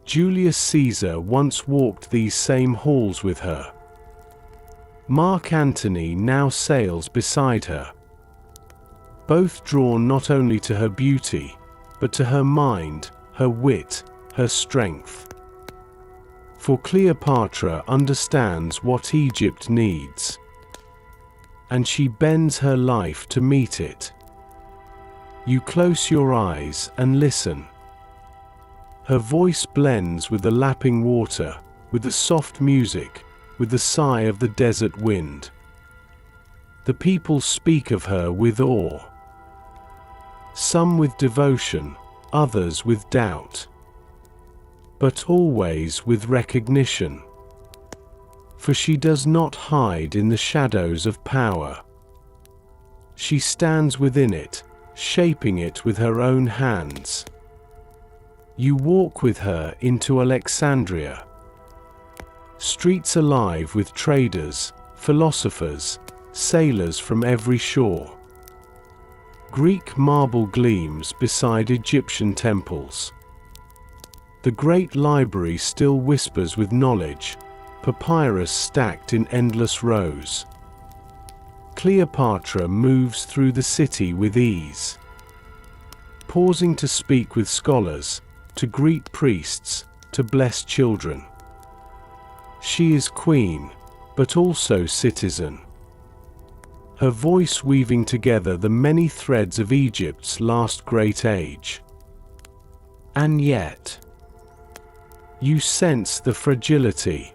Speaker 1: Julius Caesar once walked these same halls with her. Mark Antony now sails beside her. Both drawn not only to her beauty, but to her mind, her wit, her strength. For Cleopatra understands what Egypt needs, and she bends her life to meet it. You close your eyes and listen. Her voice blends with the lapping water, with the soft music, with the sigh of the desert wind. The people speak of her with awe. Some with devotion, others with doubt. But always with recognition. For she does not hide in the shadows of power. She stands within it, shaping it with her own hands. You walk with her into Alexandria. Streets alive with traders, philosophers, sailors from every shore. Greek marble gleams beside Egyptian temples. The great library still whispers with knowledge, papyrus stacked in endless rows. Cleopatra moves through the city with ease, pausing to speak with scholars, to greet priests, to bless children. She is queen, but also citizen. Her voice weaving together the many threads of Egypt's last great age. And yet, you sense the fragility.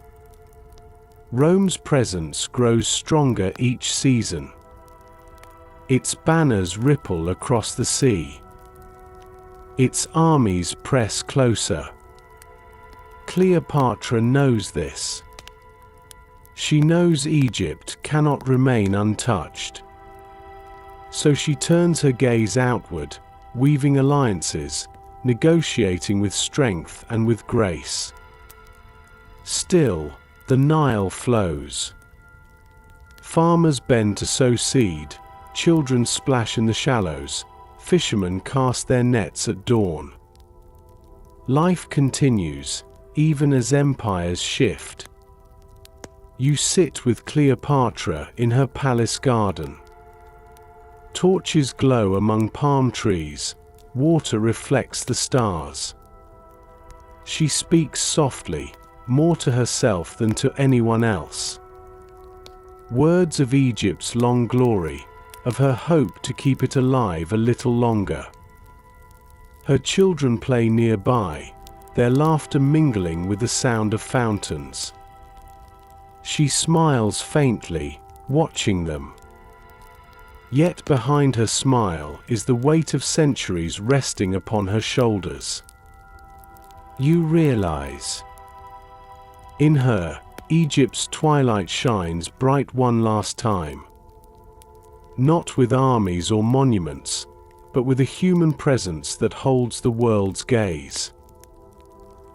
Speaker 1: Rome's presence grows stronger each season. Its banners ripple across the sea. Its armies press closer. Cleopatra knows this. She knows Egypt cannot remain untouched. So she turns her gaze outward, weaving alliances, negotiating with strength and with grace. Still, the Nile flows. Farmers bend to sow seed, children splash in the shallows, fishermen cast their nets at dawn. Life continues, even as empires shift. You sit with Cleopatra in her palace garden. Torches glow among palm trees, water reflects the stars. She speaks softly, more to herself than to anyone else. Words of Egypt's long glory, of her hope to keep it alive a little longer. Her children play nearby, their laughter mingling with the sound of fountains. She smiles faintly, watching them. Yet behind her smile is the weight of centuries resting upon her shoulders. You realize. In her, Egypt's twilight shines bright one last time. Not with armies or monuments, but with a human presence that holds the world's gaze.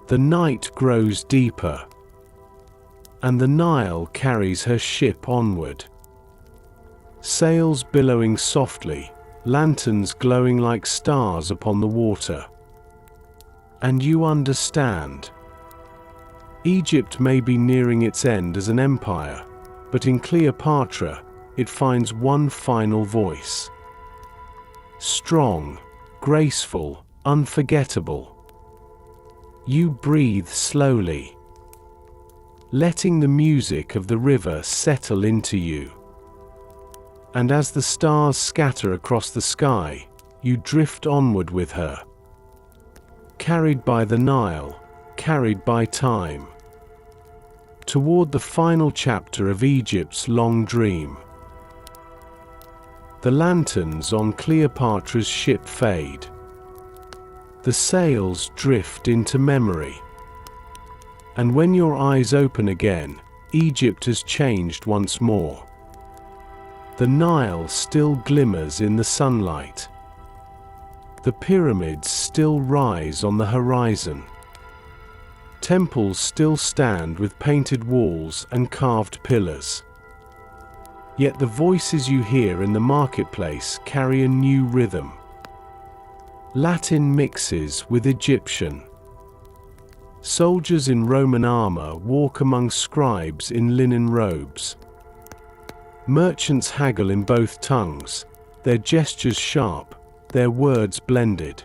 Speaker 1: The night grows deeper, and the Nile carries her ship onward. Sails billowing softly, lanterns glowing like stars upon the water. And you understand. Egypt may be nearing its end as an empire, but in Cleopatra, it finds one final voice. Strong, graceful, unforgettable. You breathe slowly, letting the music of the river settle into you. And as the stars scatter across the sky, you drift onward with her. Carried by the Nile, carried by time. Toward the final chapter of Egypt's long dream. The lanterns on Cleopatra's ship fade. The sails drift into memory. And when your eyes open again, Egypt has changed once more. The Nile still glimmers in the sunlight. The pyramids still rise on the horizon. Temples still stand with painted walls and carved pillars. Yet the voices you hear in the marketplace carry a new rhythm. Latin mixes with Egyptian. Soldiers in Roman armor walk among scribes in linen robes. Merchants haggle in both tongues, their gestures sharp, their words blended.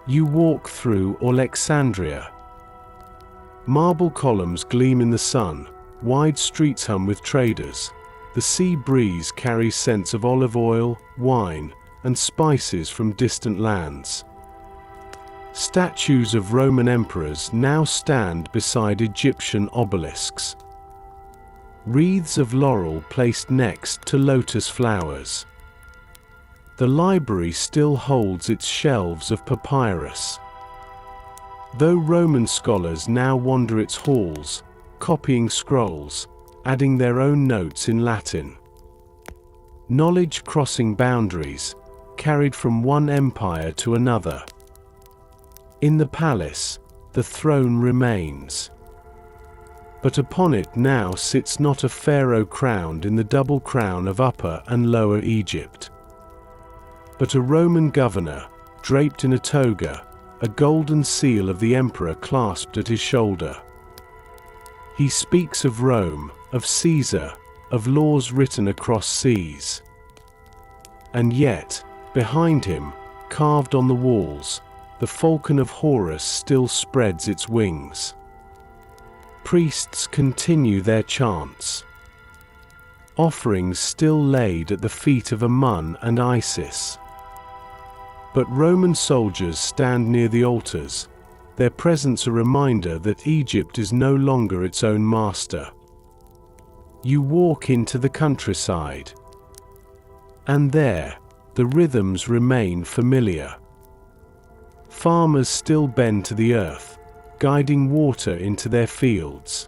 Speaker 1: You walk through Alexandria. Marble columns gleam in the sun, wide streets hum with traders. The sea breeze carries scents of olive oil, wine, and spices from distant lands. Statues of Roman emperors now stand beside Egyptian obelisks. Wreaths of laurel placed next to lotus flowers. The library still holds its shelves of papyrus. Though Roman scholars now wander its halls, copying scrolls, adding their own notes in Latin. Knowledge crossing boundaries, carried from one empire to another. In the palace, the throne remains. But upon it now sits not a pharaoh crowned in the double crown of Upper and Lower Egypt, but a Roman governor, draped in a toga, a golden seal of the emperor clasped at his shoulder. He speaks of Rome, of Caesar, of laws written across seas. And yet, behind him, carved on the walls, the falcon of Horus still spreads its wings. Priests continue their chants. Offerings still laid at the feet of Amun and Isis. But Roman soldiers stand near the altars, their presence a reminder that Egypt is no longer its own master. You walk into the countryside. And there, the rhythms remain familiar. Farmers still bend to the earth, guiding water into their fields.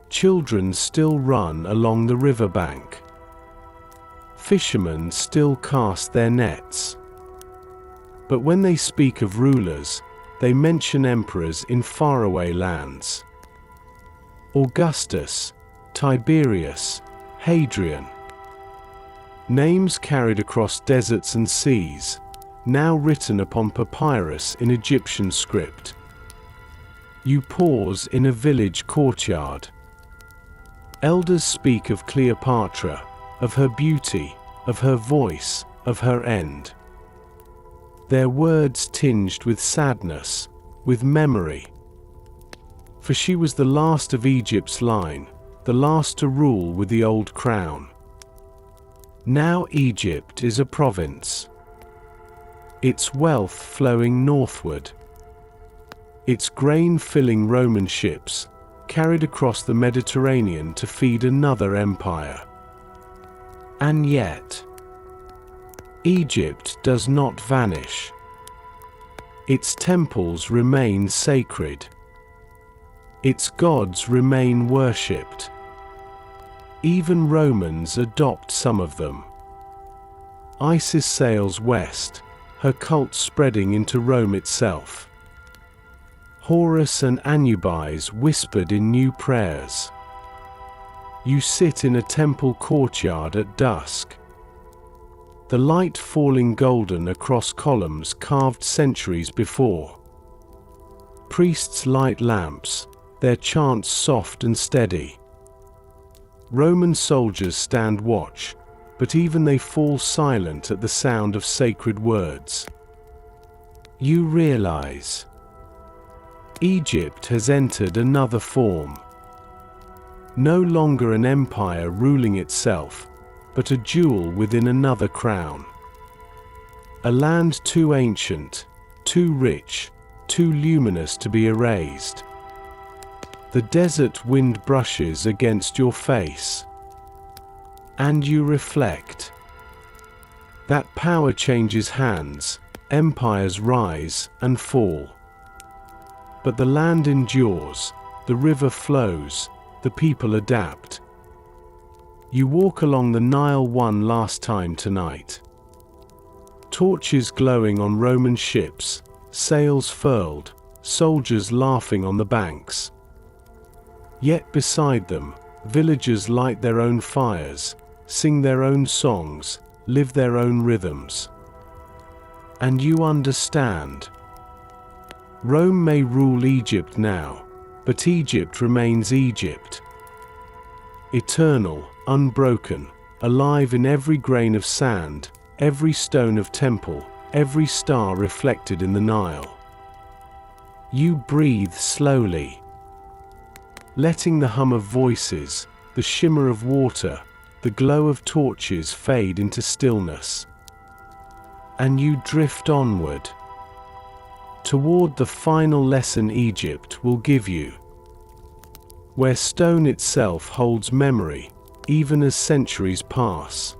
Speaker 1: Children still run along the riverbank. Fishermen still cast their nets. But when they speak of rulers, they mention emperors in faraway lands. Augustus, Tiberius, Hadrian. Names carried across deserts and seas, now written upon papyrus in Egyptian script. You pause in a village courtyard. Elders speak of Cleopatra, of her beauty, of her voice, of her end. Their words tinged with sadness, with memory. For she was the last of Egypt's line, the last to rule with the old crown. Now Egypt is a province, its wealth flowing northward, its grain filling Roman ships, carried across the Mediterranean to feed another empire. And yet, Egypt does not vanish. Its temples remain sacred. Its gods remain worshipped. Even Romans adopt some of them. Isis sails west, her cult spreading into Rome itself. Horus and Anubis whispered in new prayers. You sit in a temple courtyard at dusk. The light falling golden across columns carved centuries before. Priests light lamps, their chants soft and steady. Roman soldiers stand watch, but even they fall silent at the sound of sacred words. You realize Egypt has entered another form. No longer an empire ruling itself, but a jewel within another crown. A land too ancient, too rich, too luminous to be erased. The desert wind brushes against your face. And you reflect. That power changes hands, empires rise and fall. But the land endures, the river flows, the people adapt. You walk along the Nile one last time tonight. Torches glowing on Roman ships, sails furled, soldiers laughing on the banks. Yet beside them, villagers light their own fires, sing their own songs, live their own rhythms. And you understand. Rome may rule Egypt now, but Egypt remains Egypt. Eternal, unbroken, alive in every grain of sand, every stone of temple, every star reflected in the Nile. You breathe slowly, letting the hum of voices, the shimmer of water, the glow of torches fade into stillness. And you drift onward, toward the final lesson Egypt will give you, where stone itself holds memory, even as centuries pass.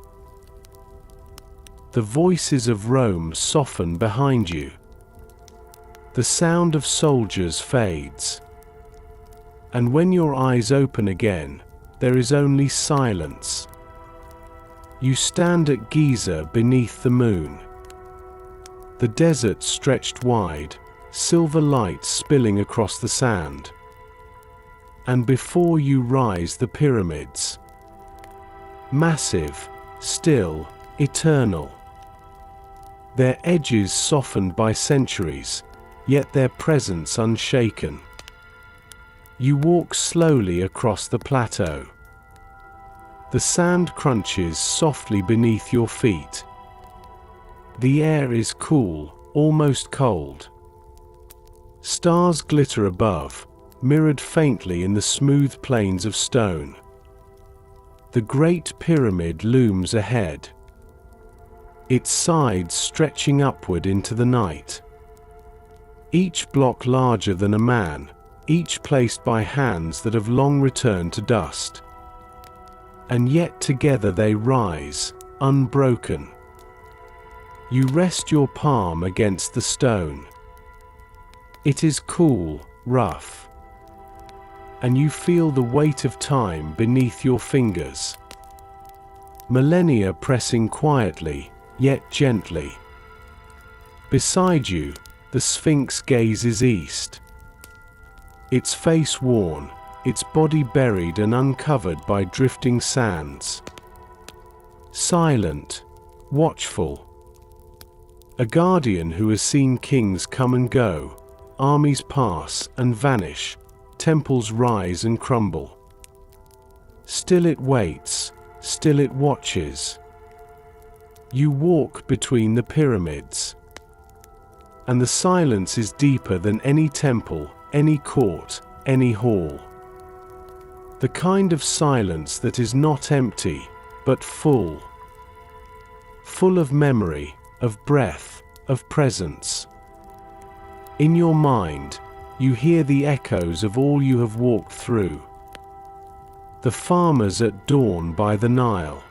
Speaker 1: The voices of Rome soften behind you. The sound of soldiers fades. And when your eyes open again, there is only silence. You stand at Giza beneath the moon. The desert stretched wide, silver light spilling across the sand. And before you rise the pyramids. Massive, still, eternal. Their edges softened by centuries, yet their presence unshaken. You walk slowly across the plateau. The sand crunches softly beneath your feet. The air is cool, almost cold. Stars glitter above, mirrored faintly in the smooth plains of stone. The Great Pyramid looms ahead, its sides stretching upward into the night. Each block larger than a man, each placed by hands that have long returned to dust. And yet together they rise, unbroken. You rest your palm against the stone. It is cool, rough, and you feel the weight of time beneath your fingers. Millennia pressing quietly, yet gently. Beside you, the Sphinx gazes east. Its face worn, its body buried and uncovered by drifting sands. Silent, watchful. A guardian who has seen kings come and go, armies pass and vanish, temples rise and crumble. Still it waits, still it watches. You walk between the pyramids, and the silence is deeper than any temple, any court, any hall. The kind of silence that is not empty, but full. Full of memory, of breath, of presence. In your mind, you hear the echoes of all you have walked through. The farmers at dawn by the Nile.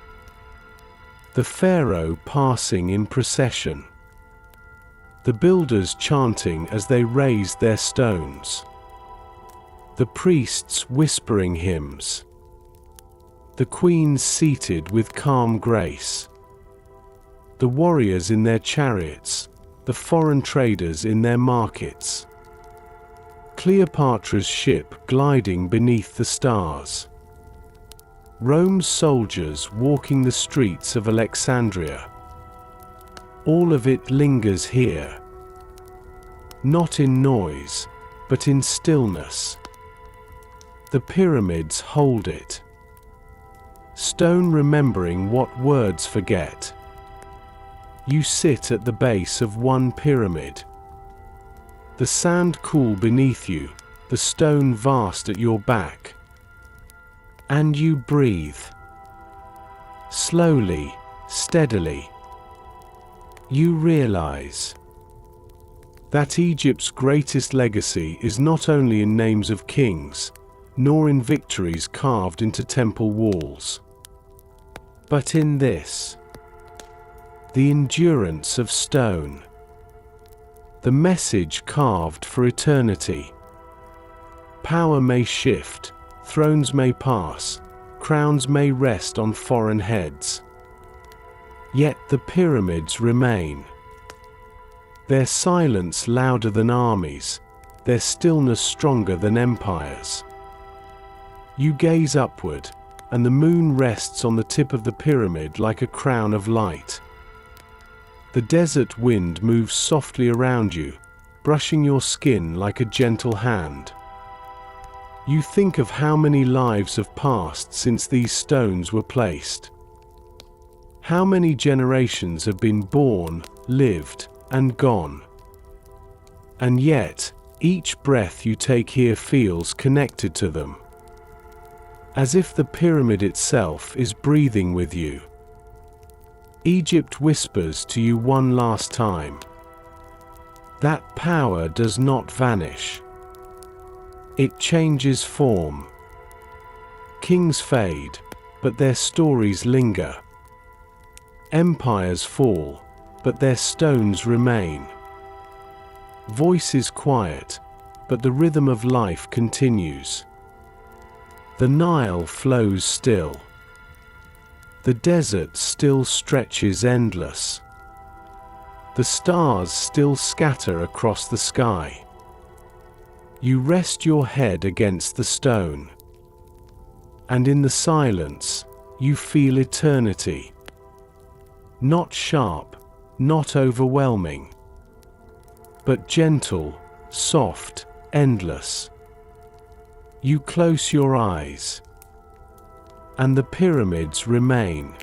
Speaker 1: The pharaoh passing in procession. The builders chanting as they raised their stones. The priests whispering hymns. The queens seated with calm grace. The warriors in their chariots, the foreign traders in their markets. Cleopatra's ship gliding beneath the stars. Rome's soldiers walking the streets of Alexandria. All of it lingers here. Not in noise, but in stillness. The pyramids hold it. Stone remembering what words forget. You sit at the base of one pyramid. The sand cool beneath you, the stone vast at your back. And you breathe. Slowly, steadily. You realize that Egypt's greatest legacy is not only in names of kings, nor in victories carved into temple walls, but in this. The endurance of stone. The message carved for eternity. Power may shift, thrones may pass, crowns may rest on foreign heads. Yet the pyramids remain. Their silence louder than armies, their stillness stronger than empires. You gaze upward, and the moon rests on the tip of the pyramid like a crown of light. The desert wind moves softly around you, brushing your skin like a gentle hand. You think of how many lives have passed since these stones were placed. How many generations have been born, lived, and gone. And yet, each breath you take here feels connected to them. As if the pyramid itself is breathing with you. Egypt whispers to you one last time. That power does not vanish. It changes form. Kings fade, but their stories linger. Empires fall, but their stones remain. Voices quiet, but the rhythm of life continues. The Nile flows still. The desert still stretches endless. The stars still scatter across the sky. You rest your head against the stone. And in the silence, you feel eternity. Not sharp, not overwhelming. But gentle, soft, endless. You close your eyes. And the pyramids remain.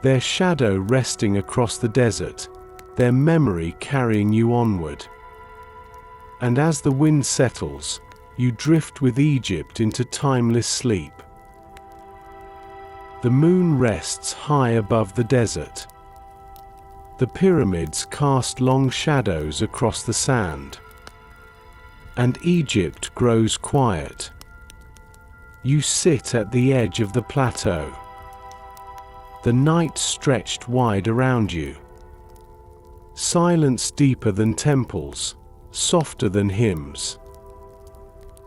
Speaker 1: Their shadow resting across the desert, their memory carrying you onward. And as the wind settles, you drift with Egypt into timeless sleep. The moon rests high above the desert. The pyramids cast long shadows across the sand. And Egypt grows quiet. You sit at the edge of the plateau. The night stretched wide around you, silence deeper than temples, softer than hymns.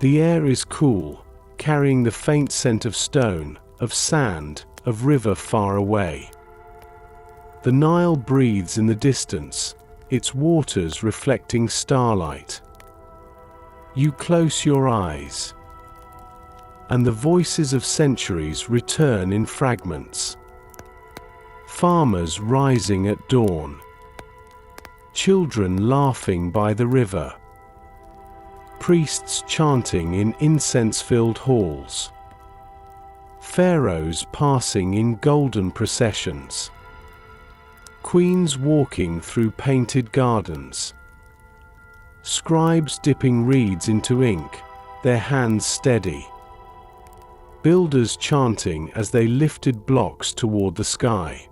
Speaker 1: The air is cool, carrying the faint scent of stone, of sand, of river far away. The Nile breathes in the distance, its waters reflecting starlight. You close your eyes, and the voices of centuries return in fragments. Farmers rising at dawn, children laughing by the river, priests chanting in incense-filled halls, pharaohs passing in golden processions, queens walking through painted gardens, scribes dipping reeds into ink, their hands steady, builders chanting as they lifted blocks toward the sky.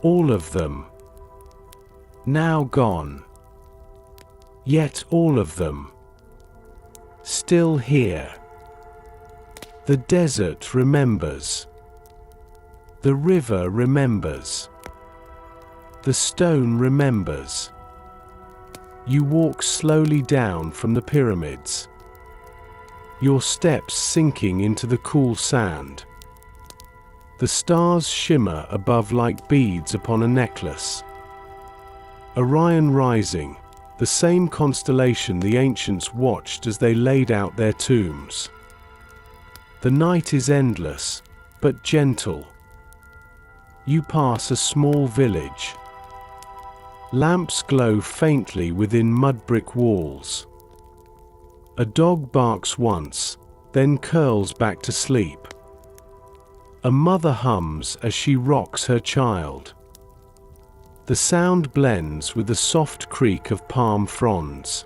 Speaker 1: All of them now gone, yet all of them still here. The desert remembers, the river remembers, the stone remembers. You walk slowly down from the pyramids, your steps sinking into the cool sand. The stars shimmer above like beads upon a necklace. Orion rising, the same constellation the ancients watched as they laid out their tombs. The night is endless, but gentle. You pass a small village. Lamps glow faintly within mud-brick walls. A dog barks once, then curls back to sleep. A mother hums as she rocks her child. The sound blends with the soft creak of palm fronds.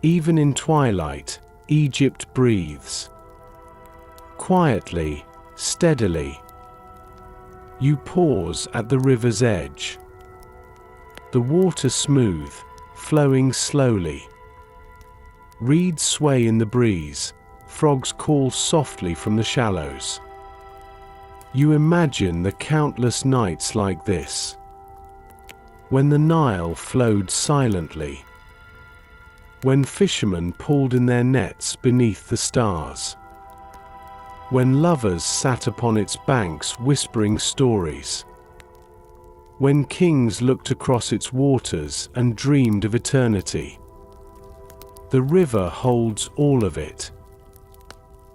Speaker 1: Even in twilight, Egypt breathes. Quietly, steadily. You pause at the river's edge. The water smooth, flowing slowly. Reeds sway in the breeze, frogs call softly from the shallows. You imagine the countless nights like this, when the Nile flowed silently, when fishermen pulled in their nets beneath the stars, when lovers sat upon its banks whispering stories, when kings looked across its waters and dreamed of eternity. The river holds all of it,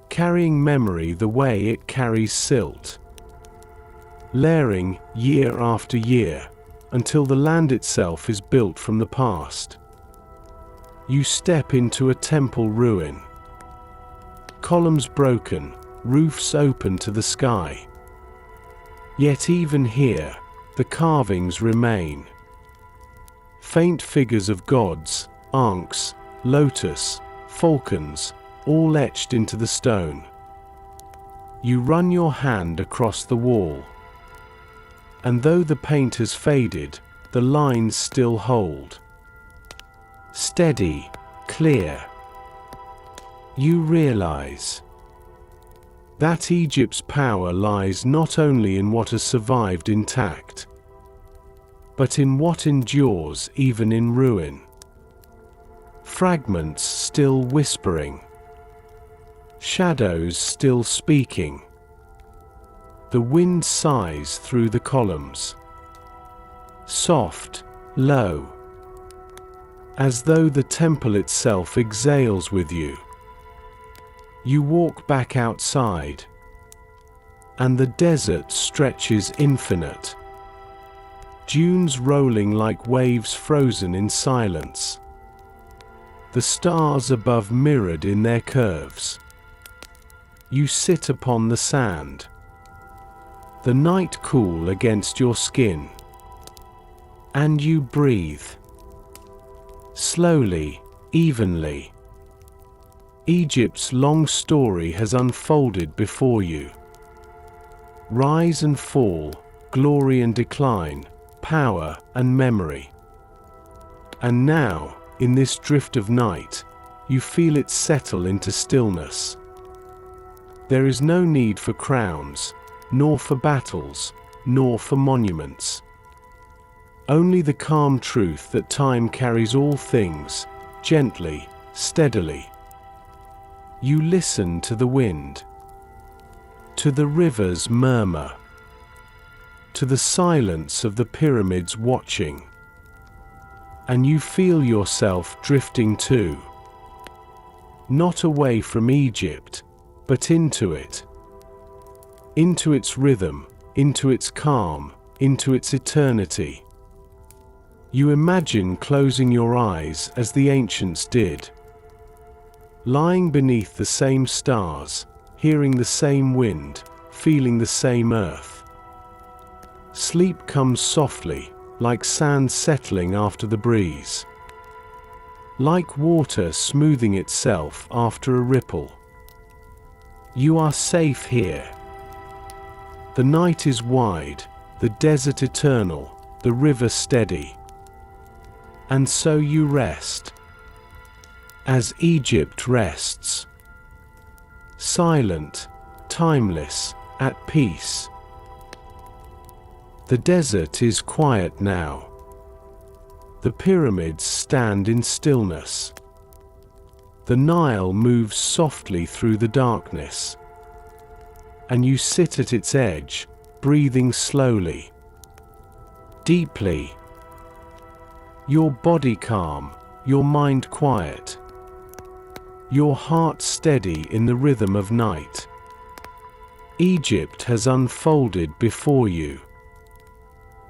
Speaker 1: carrying memory the way it carries silt, layering year after year, until the land itself is built from the past. You step into a temple ruin. Columns broken, roofs open to the sky. Yet even here, the carvings remain. Faint figures of gods, ankhs, lotus, falcons, all etched into the stone. You run your hand across the wall, and though the paint has faded, the lines still hold. Steady, clear. You realize that Egypt's power lies not only in what has survived intact, but in what endures even in ruin. Fragments still whispering, shadows still speaking. The wind sighs through the columns, soft, low, as though the temple itself exhales with you. You walk back outside, and the desert stretches infinite, dunes rolling like waves frozen in silence. The stars above mirrored in their curves. You sit upon the sand, the night cool against your skin, and you breathe. Slowly, evenly. Egypt's long story has unfolded before you. Rise and fall, glory and decline, power and memory. And now, in this drift of night, you feel it settle into stillness. There is no need for crowns, nor for battles, nor for monuments. Only the calm truth that time carries all things, gently, steadily. You listen to the wind, to the river's murmur, to the silence of the pyramids watching, and you feel yourself drifting too. Not away from Egypt, but into it. Into its rhythm, into its calm, into its eternity. You imagine closing your eyes as the ancients did, lying beneath the same stars, hearing the same wind, feeling the same earth. Sleep comes softly, like sand settling after the breeze, like water smoothing itself after a ripple. You are safe here. The night is wide, the desert eternal, the river steady. And so you rest, as Egypt rests, silent, timeless, at peace. The desert is quiet now. The pyramids stand in stillness. The Nile moves softly through the darkness, and you sit at its edge, breathing slowly, deeply. Your body calm, your mind quiet, your heart steady in the rhythm of night. Egypt has unfolded before you.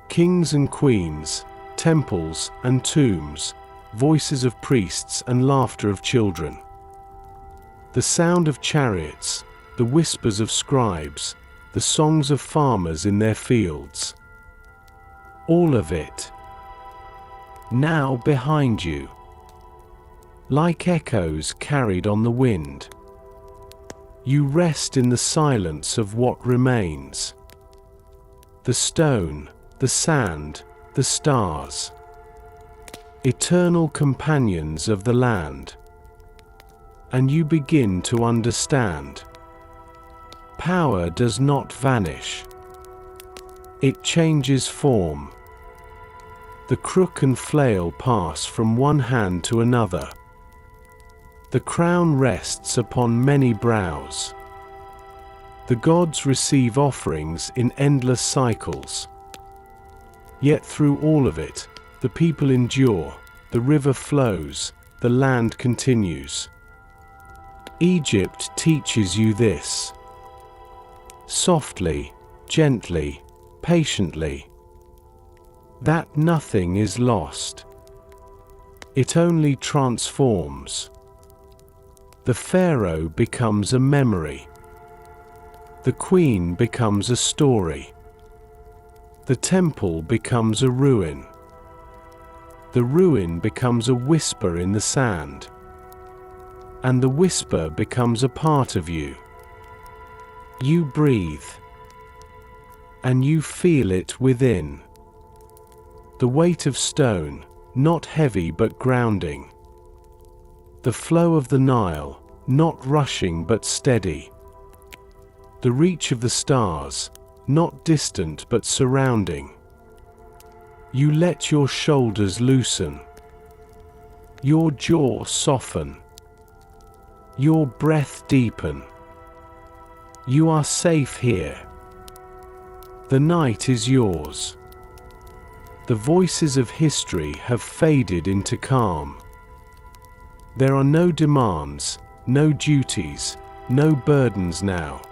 Speaker 1: Kings and queens, temples and tombs, voices of priests and laughter of children. The sound of chariots, the whispers of scribes, the songs of farmers in their fields. All of it now behind you, like echoes carried on the wind. You rest in the silence of what remains. The stone, the sand, the stars, eternal companions of the land. And you begin to understand. Power does not vanish. It changes form. The crook and flail pass from one hand to another. The crown rests upon many brows. The gods receive offerings in endless cycles. Yet through all of it, the people endure, the river flows, the land continues. Egypt teaches you this. Softly, gently, patiently. That nothing is lost. It only transforms. The pharaoh becomes a memory. The queen becomes a story. The temple becomes a ruin. The ruin becomes a whisper in the sand. And the whisper becomes a part of you. You breathe. And you feel it within. The weight of stone, not heavy but grounding. The flow of the Nile, not rushing but steady. The reach of the stars, not distant but surrounding. You let your shoulders loosen. Your jaw soften. Your breath deepen. You are safe here. The night is yours. The voices of history have faded into calm. There are no demands, no duties, no burdens now.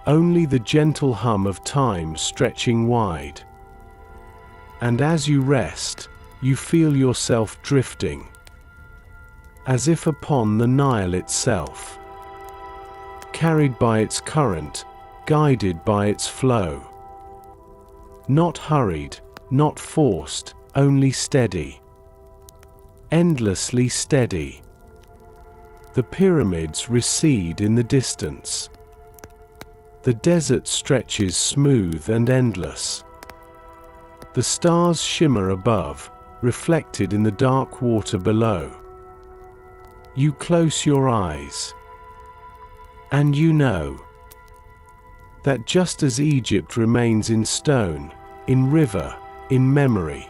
Speaker 1: Only the gentle hum of time stretching wide. And as you rest, you feel yourself drifting, as if upon the Nile itself, carried by its current, guided by its flow. Not hurried, not forced, only steady. Endlessly steady. The pyramids recede in the distance. The desert stretches smooth and endless. The stars shimmer above, reflected in the dark water below. You close your eyes. And you know that just as Egypt remains in stone, in river, in memory.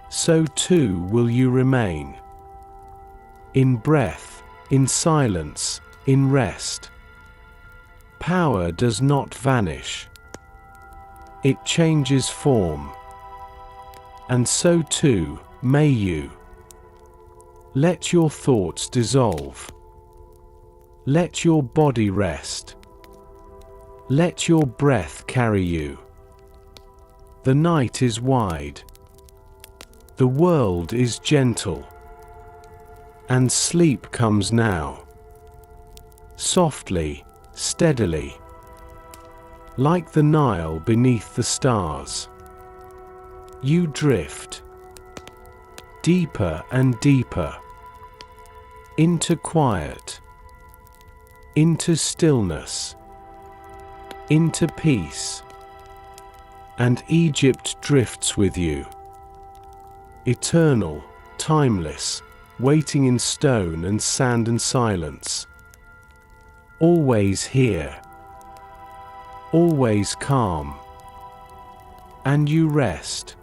Speaker 1: So too will you remain. In breath, in silence, in rest. Power does not vanish. It changes form. And so too, may you. Let your thoughts dissolve. Let your body rest. Let your breath carry you. The night is wide. The world is gentle. And sleep comes now. Softly, steadily. Like the Nile beneath the stars. You drift. Deeper and deeper. Into quiet. Into stillness. Into peace. And Egypt drifts with you. Eternal, timeless, waiting in stone and sand and silence. Always here. Always calm. And you rest.